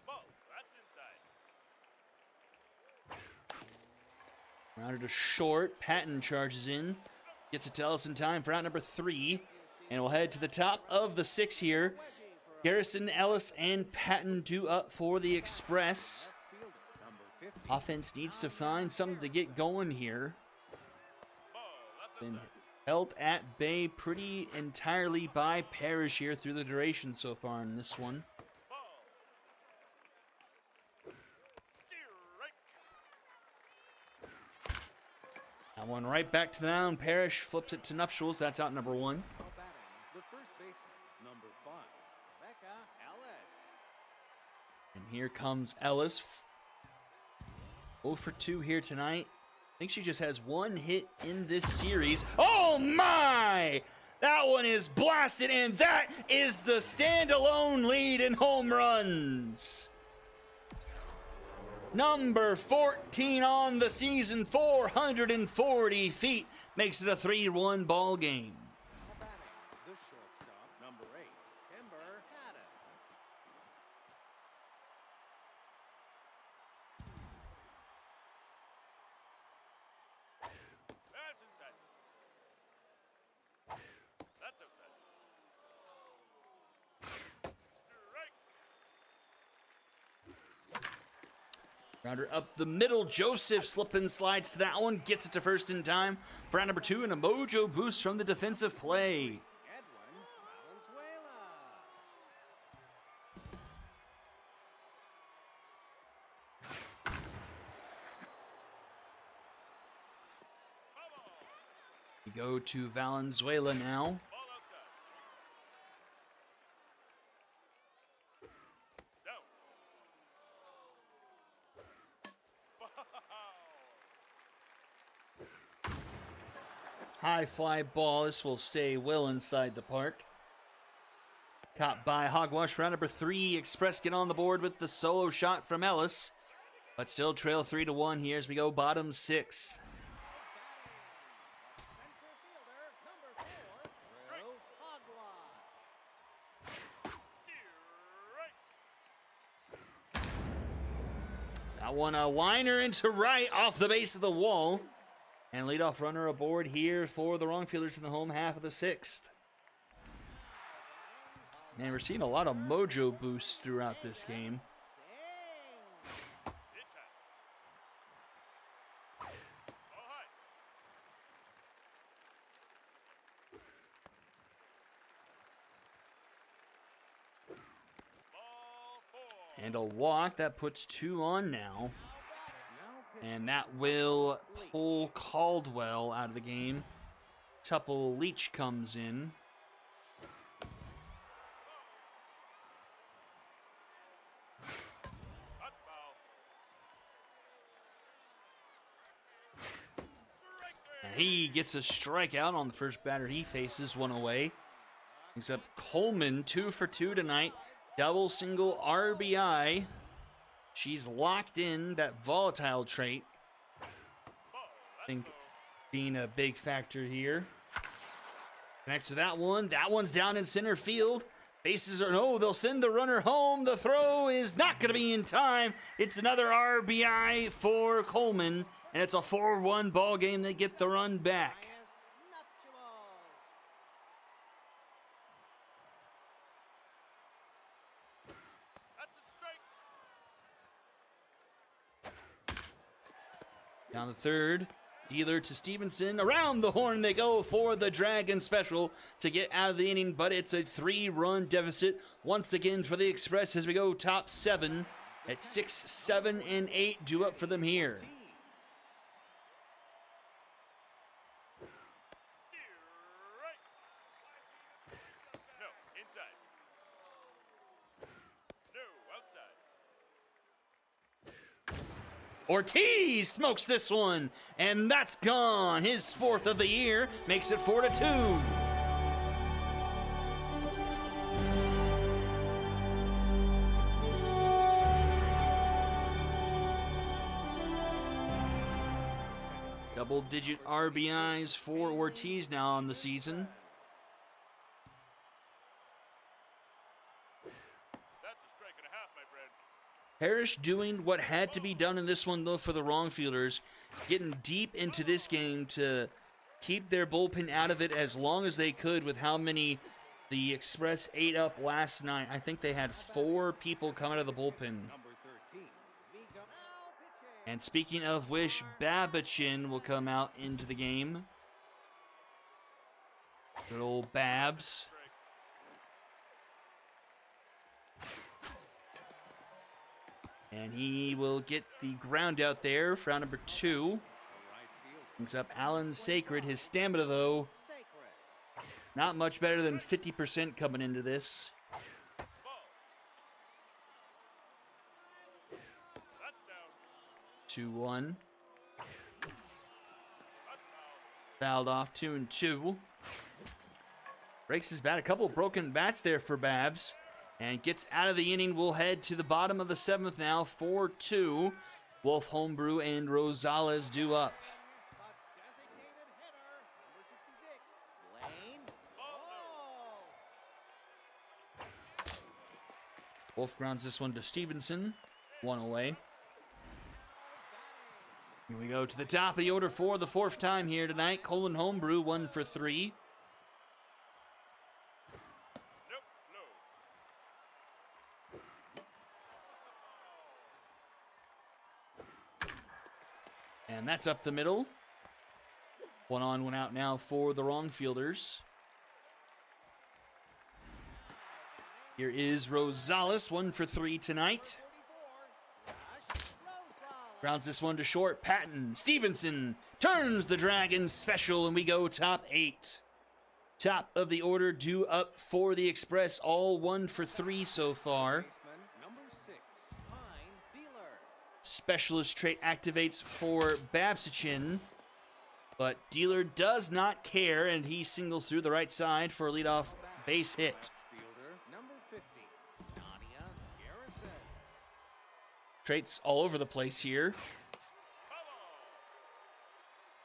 Ball. That's inside. Rounded to short. Patton charges in. Gets it to Ellis in time for out number 3. And we'll head to the top of the 6 here. Garrison, Ellis, and Patton due up for the Express. Fielder, number 50, Offense needs to find something to get going here. Ball. That's Been inside. held at bay pretty entirely by Parrish here through the duration so far in this one. Ball. Strike. That one right back to the mound. Parrish flips it to Nuptials. That's out number 1. Now batting, the first baseman, number 5, Becca Ellis. And here comes Ellis. 0 for 2 here tonight. I think she just has 1 hit in this series. Oh my! That one is blasted, and that is the standalone lead in home runs. Number 14 on the season, 440 feet, makes it a 3-1 ball game. Now batting, the shortstop, number 8, Timber Haddon. That's inside. That's outside. Strike. Rounder up the middle. Joseph slipping slides to that one. Gets it to first in time for round number 2, and a mojo boost from the defensive play. Edwin Valenzuela. We go to Valenzuela now. Ball outside. Down. Wow. High fly ball. This will stay well inside the park. Caught by Hogwash. Round number 3. Express get on the board with the solo shot from Ellis. But still trail 3-1 here as we go bottom 6th. Center fielder, number 4, Drew Hogwash. Strike. That one a liner into right off the base of the wall. And leadoff runner aboard here for the wrong fielders in the home half of the 6th. Man, we're seeing a lot of mojo boosts throughout this game. Sing. Hit time. Ball high. Ball 4. And a walk. That puts 2 on now. Now pitching, And that will pull Caldwell out of the game. Tuple Leach comes in. Hot foul. Strike And three. he gets a strikeout on the first batter he faces, 1 away. Except Coleman, 2 for 2 tonight. Double single RBI. She's locked in, that volatile trait. Ball. I think being a big factor here. Connects to that one. That one's down in center field. Bases are no, they'll send the runner home. The throw is not going to be in time. It's another RBI for Coleman, and it's a 4-1 ball game. They get the run back. Nuptials. That's a strike. Down the third. Dealer to Stevenson. Around the horn they go for the Dragon special to get out of the inning, but it's a 3-run deficit once again for the Express as we go top 7 at 6, 7, and 8 due up for them here. Tees. Strike. No, inside. No, outside. Ortiz smokes this one, and that's gone. His 4th of the year makes it 4-2. Double-digit RBIs for Ortiz now on the season. That's a strike and a half, my friend. Parrish doing what had to be done in this one, though, for the wrong fielders, getting deep into this game to keep their bullpen out of it as long as they could with how many the Express ate up last night. I think they had 4 people come out of the bullpen. Number 13, Vigo. Now pitching. And speaking of which, Babichin will come out into the game. Good old Babs. Strike. And he will get the ground out there for round number 2. The right fielder, Brings up Alan Sacred. His stamina, though, not much better than 50% coming into this. That's down. 2-1. Fouled off 2-2. Breaks his bat. A couple broken bats there for Babs. And gets out of the inning. We'll head to the bottom of the 7th now. 4-2. Wolf, Homebrew, and Rosales due up. The designated hitter, number 66, Lane. Oh! Wolf grounds this one to Stevenson. 1 away. Here we go to the top of the order for the 4th time here tonight. Colin Homebrew, 1 for 3. Nope, no. And that's up the middle. 1 on, 1 out now for the wrong fielders. Here is Rosales, 1 for 3 tonight. 44, Rush Rosales. Grounds this one to short. Patton. Stevenson turns the Dragons special, and we go top 8. Top of the order due up for the Express. All 1 for 3 so far. Baseman, number 6, Pine Dealer. Specialist trait activates for Babsichin, but Dealer does not care, and he singles through the right side for a leadoff base hit. Fielder, number 50, Nadia Garrison. Traits all over the place here.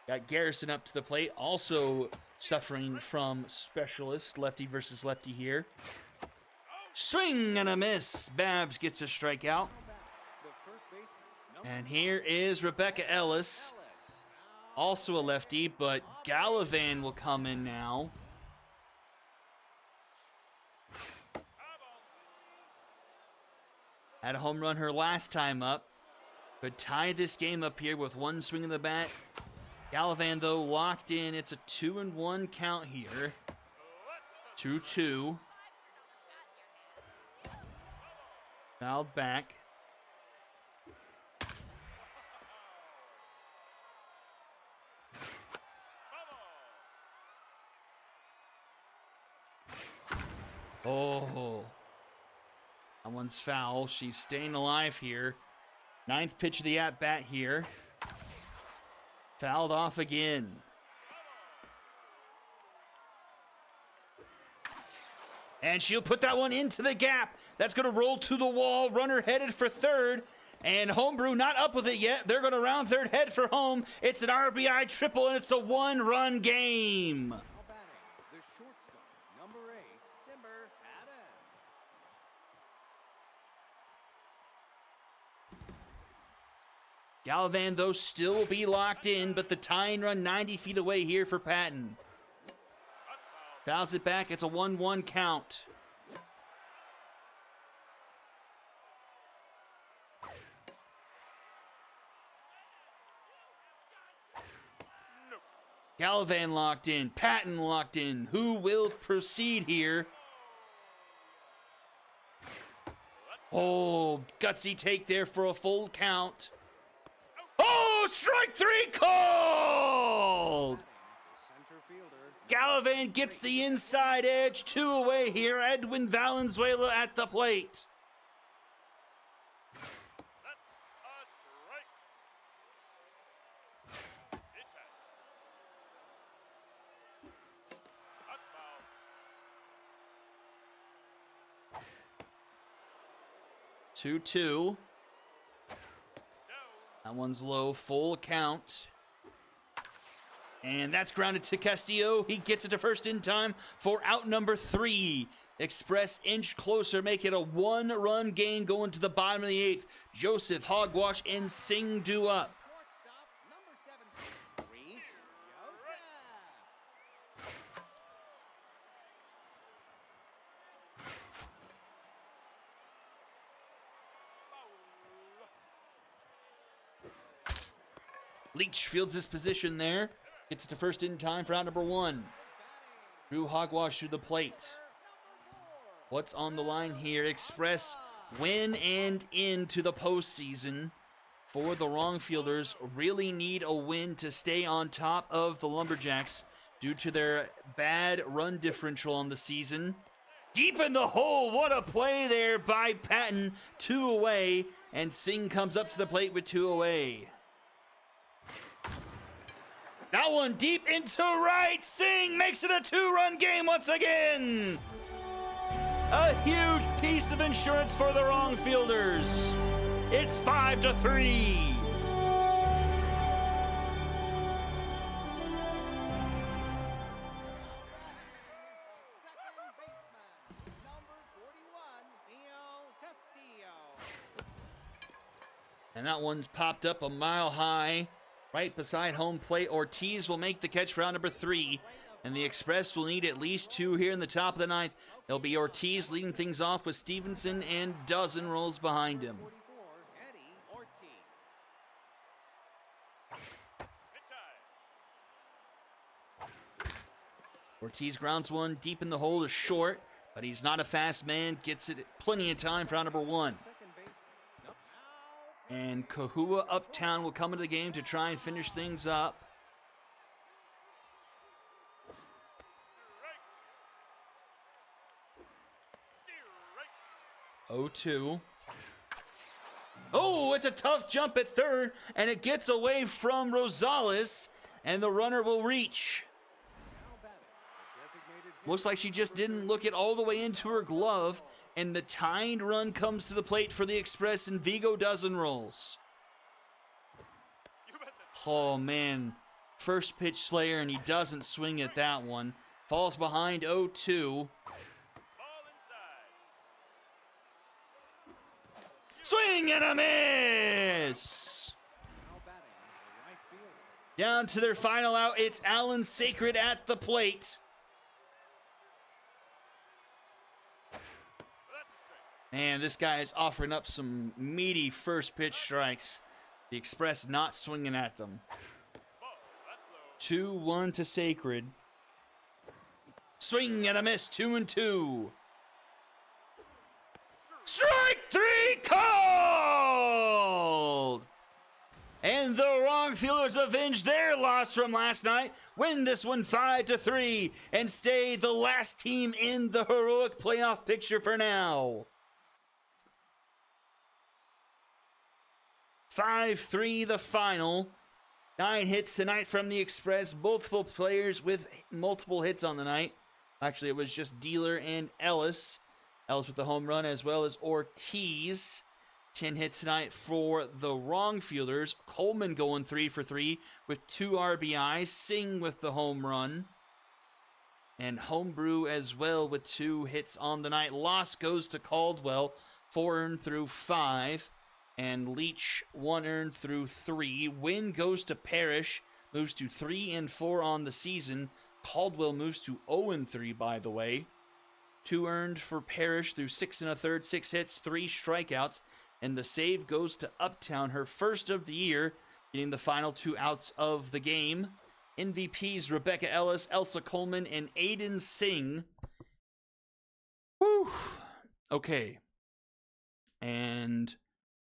Got Garrison up to the plate, also suffering from specialist, lefty versus lefty here. Swing and a miss. Babs gets a strikeout. The first baseman, number And here is Rebecca Ellis, also a lefty, but Gallivan will come in now. Had a home run her last time up, but tied this game up here with 1 swing of the bat. Gallivan, though, locked in. It's a 2-1 count here. 2-2. Fouled back. Oh. That one's foul. She's staying alive here. 9th pitch of the at-bat here. Fouled off again. And she'll put that one into the gap. That's going to roll to the wall. Runner headed for third. And Homebrew not up with it yet. They're going to round third, head for home. It's an RBI triple, and it's a 1-run game. Now batting, the shortstop, number 8, Timber Patton. Gallivan, though, still will be locked in, but the tying run 90 feet away here for Patton. Fouls it back. It's a 1-1 count. Gallivan locked in. Patton locked in. Who will proceed here? Oh, gutsy take there for a full count. Oh, strike 3 called! The center fielder, Gallivan gets the inside edge. 2 away here. Edwin Valenzuela at the plate. That's a strike. It's a hot foul. 2-2. No. That one's low, full count. And that's grounded to Castillo. He gets it to first in time for out number 3. Express inch closer, make it a 1-run game going to the bottom of the 8th. Joseph, Hogwash, and Singh due up. shortstop, number 17, Reese Joseph. Leach fields his position there. Gets it to first in time for out number 1. Drew Hogwash through the plate. What's on the line here? Express win and into the postseason. for the wrong fielders really need a win to stay on top of the Lumberjacks due to their bad run differential on the season. Deep in the hole, what a play there by Patton, 2 away, and Singh comes up to the plate with 2 away. That one deep into right, Singh makes it a 2-run game once again. A huge piece of insurance for the wrong fielders. It's 5-3. And that one's popped up a mile high, right beside home plate. Ortiz will make the catch for round number 3, and the Express will need at least 2 here in the top of the 9th. It'll be Ortiz leading things off with Stevenson and Dozen rolls behind him. Ortiz grounds one deep in the hole to short, but he's not a fast man. Gets it plenty of time for round number 1. And Kahua Uptown will come into the game to try and finish things up. Strike. 0-2. Oh, it's a tough jump at third, and it gets away from Rosales, and the runner will reach. Looks like she just didn't look it all the way into her glove, and the timed run comes to the plate for the Express, and Vigo Dozen rolls. Oh, man. First pitch Slayer, and he doesn't swing at that one. Falls behind 0-2. Swing and a miss! Down to their final out, it's Alan Sacred at the plate. And this guy is offering up some meaty first pitch strikes. The Express not swinging at them. 2-1 to Sacred. Swing and a miss, 2-2. Strike 3 called! And the wrong fielders avenge their loss from last night, win this one 5-3, and stay the last team in the heroic playoff picture for now. 5-3 the final. 9 hits tonight from the Express. Multiple players with multiple hits on the night. Actually, it was just Dealer and Ellis. Ellis with the home run, as well as Ortiz. 10 hits tonight for the wrong fielders. Coleman going 3 for 3 with 2 RBIs. Singh with the home run. And Homebrew as well with 2 hits on the night. Loss goes to Caldwell, 4 earned through 5. And Leach 1 earned through 3. Win goes to Parrish, moves to 3-4 on the season. Caldwell moves to 0-3, by the way. 2 earned for Parrish through 6 1/3, 6 hits, 3 strikeouts. And the save goes to Uptown, her first of the year, getting the final 2 outs of the game. MVPs Rebecca Ellis, Elsa Coleman, and Aiden Singh. Whew. Okay. And...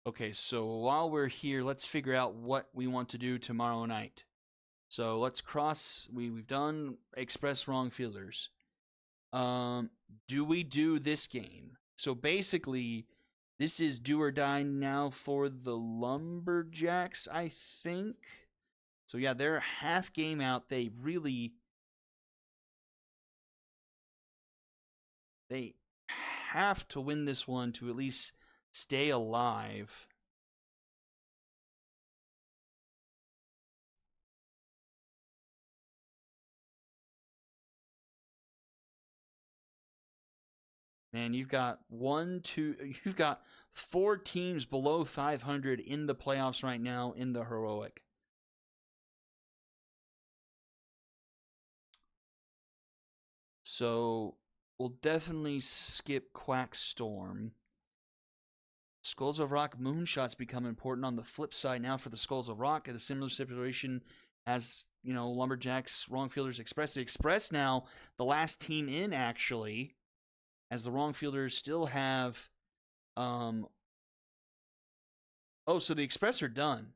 okay, so while we're here, let's figure out what we want to do tomorrow night. So let's cross, we've done Express wrong fielders. Do we do this game? So basically, this is do or die now for the Lumberjacks, I think. So yeah, they're half game out. They have to win this one to at least stay alive. Man, you've got 4 teams below 500 in the playoffs right now in the heroic. So we'll definitely skip Quack Storm. Skulls of Rock Moonshots become important on the flip side now for the Skulls of Rock at a similar situation as, you know, Lumberjacks, Wrong Fielders, Express. The Express now, the last team in, actually, as the Wrong Fielders still have Oh, so the Express are done.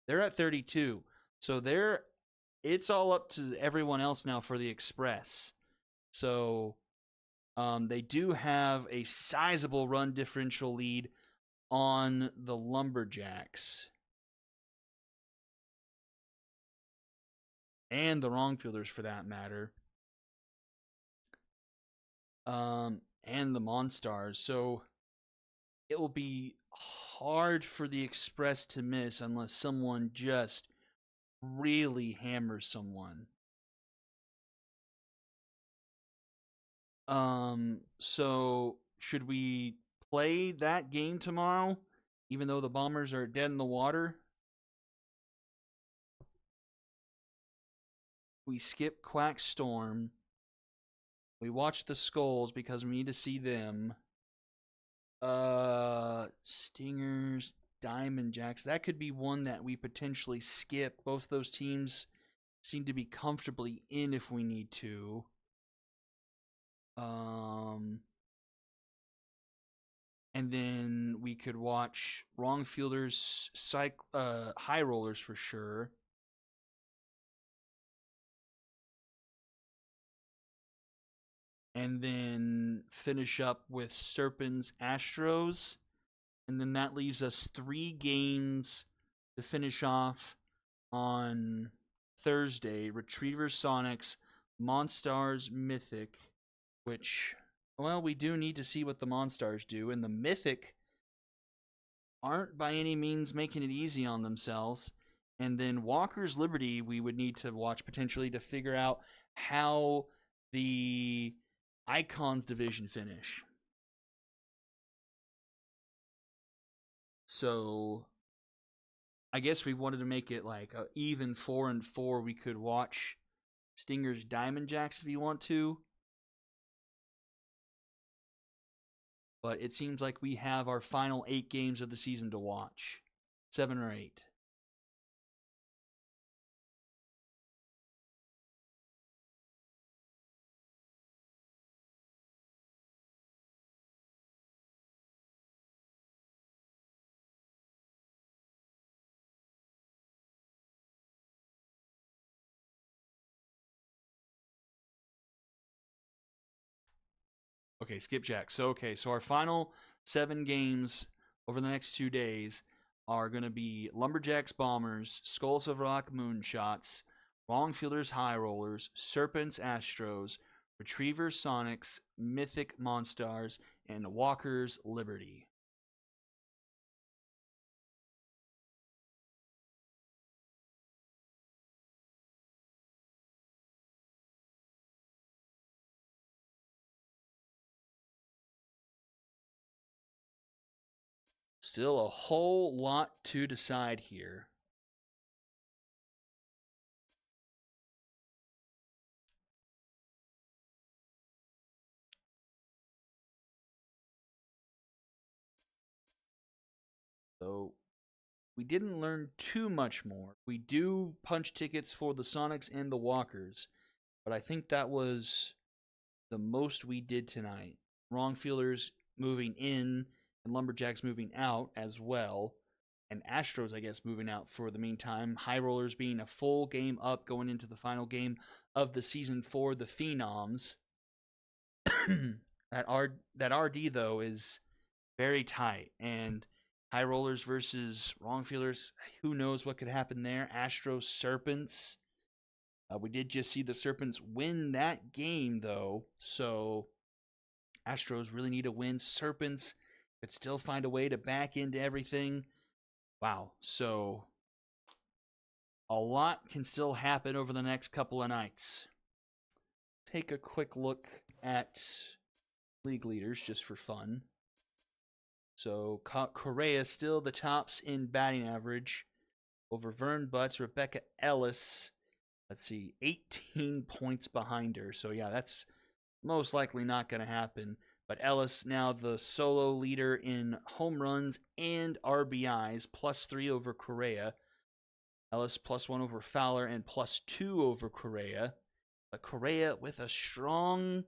They're at 32. So it's all up to everyone else now for the Express. So they do have a sizable run differential lead on the Lumberjacks. And the Wrongfielders, for that matter. And the Monstars. So it will be hard for the Express to miss unless someone just really hammers someone. So should we play that game tomorrow, even though the Bombers are dead in the water? We skip Quack Storm. We watch the Skulls because we need to see them. Stingers, Diamond Jacks. That could be one that we potentially skip. Both those teams seem to be comfortably in if we need to. And then we could watch Wrongfielders, High Rollers for sure. And then finish up with Serpents, Astros. And then that leaves us 3 games to finish off on Thursday. Retrievers, Sonics, Monstars, Mythic, which, well, we do need to see what the Monstars do. And the Mythic aren't by any means making it easy on themselves. And then Walker's Liberty, we would need to watch potentially to figure out how the Icons division finish. So I guess we wanted to make it like a even 4-4. We could watch Stingers, Diamond Jacks if you want to. But it seems like we have our final 8 games of the season to watch. 7 or 8. Okay, skipjack. So our final 7 games over the next 2 days are going to be Lumberjacks, Bombers, Skulls of Rock, Moonshots, Wrongfielders, High Rollers, Serpents, Astros, Retrievers, Sonics, Mythic, Monstars, and Walkers, Liberty. Still a whole lot to decide here. So we didn't learn too much more. We do punch tickets for the Sonics and the Walkers, but I think that was the most we did tonight. Wrongfielders moving in and Lumberjacks moving out as well. And Astros, I guess, moving out for the meantime. High Rollers being a full game up going into the final game of the season for the Phenoms. that RD, though, is very tight. And High Rollers versus Wrongfielders, who knows what could happen there. Astros, Serpents. We did just see the Serpents win that game, though. So Astros really need a win. Serpents could still find a way to back into everything. Wow. So a lot can still happen over the next couple of nights. Take a quick look at league leaders just for fun. So Correa still the tops in batting average over Vern Butts, Rebecca Ellis. Let's see, 18 points behind her. So yeah, that's most likely not going to happen. But Ellis now the solo leader in home runs and RBIs, +3 over Correa. Ellis +1 over Fowler and +2 over Correa. But Correa with a strong,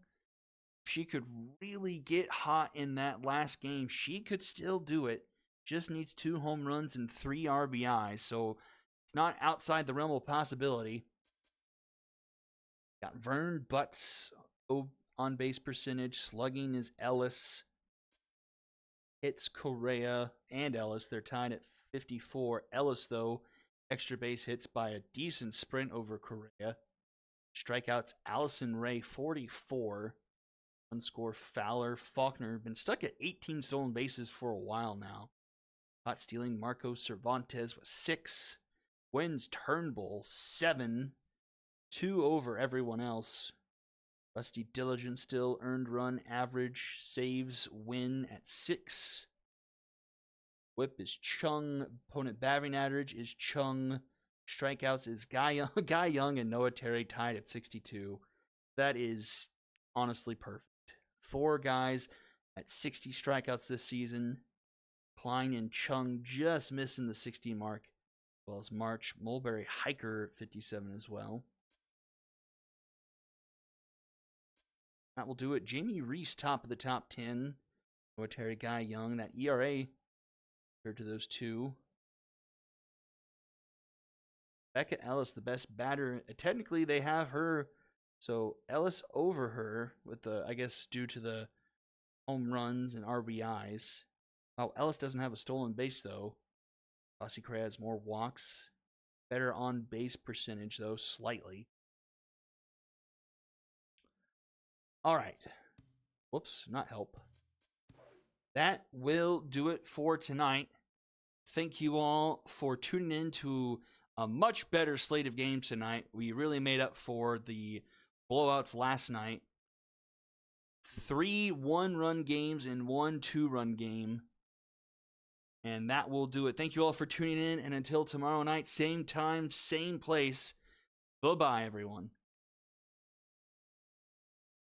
if she could really get hot in that last game, she could still do it. just needs 2 home runs and 3 RBIs, so it's not outside the realm of possibility. Got Vern, Butts, on base percentage. Slugging is Ellis. Hits Correa and Ellis. They're tied at 54. Ellis, though, extra base hits by a decent sprint over Correa. Strikeouts, Allison Ray, 44. Unscore, Fowler. Faulkner, been stuck at 18 stolen bases for a while now. Caught stealing, Marcos Cervantes with 6. Wins Turnbull, 7. 2 over everyone else. Rusty Diligent still earned run average. Saves win at 6. Whip is Chung. Opponent batting average is Chung. Strikeouts is Guy Young and Noah Terry tied at 62. That is honestly perfect. 4 guys at 60 strikeouts this season. Klein and Chung just missing the 60 mark, as well as March. Mulberry Hiker 57 as well. That will do it. Jamie Reese, top of the top 10. Noah Terry, Guy Young. That ERA compared to those two. Becca Ellis, the best batter. Technically, they have her. So Ellis over her with the, I guess, due to the home runs and RBIs. Oh, Ellis doesn't have a stolen base, though. Rossi Correa has more walks. Better on base percentage, though, slightly. All right. Whoops, not help. That will do it for tonight. Thank you all for tuning in to a much better slate of games tonight. We really made up for the blowouts last night. 3 1-run games and 1 2-run game. And that will do it. Thank you all for tuning in. And until tomorrow night, same time, same place. Bye-bye, everyone.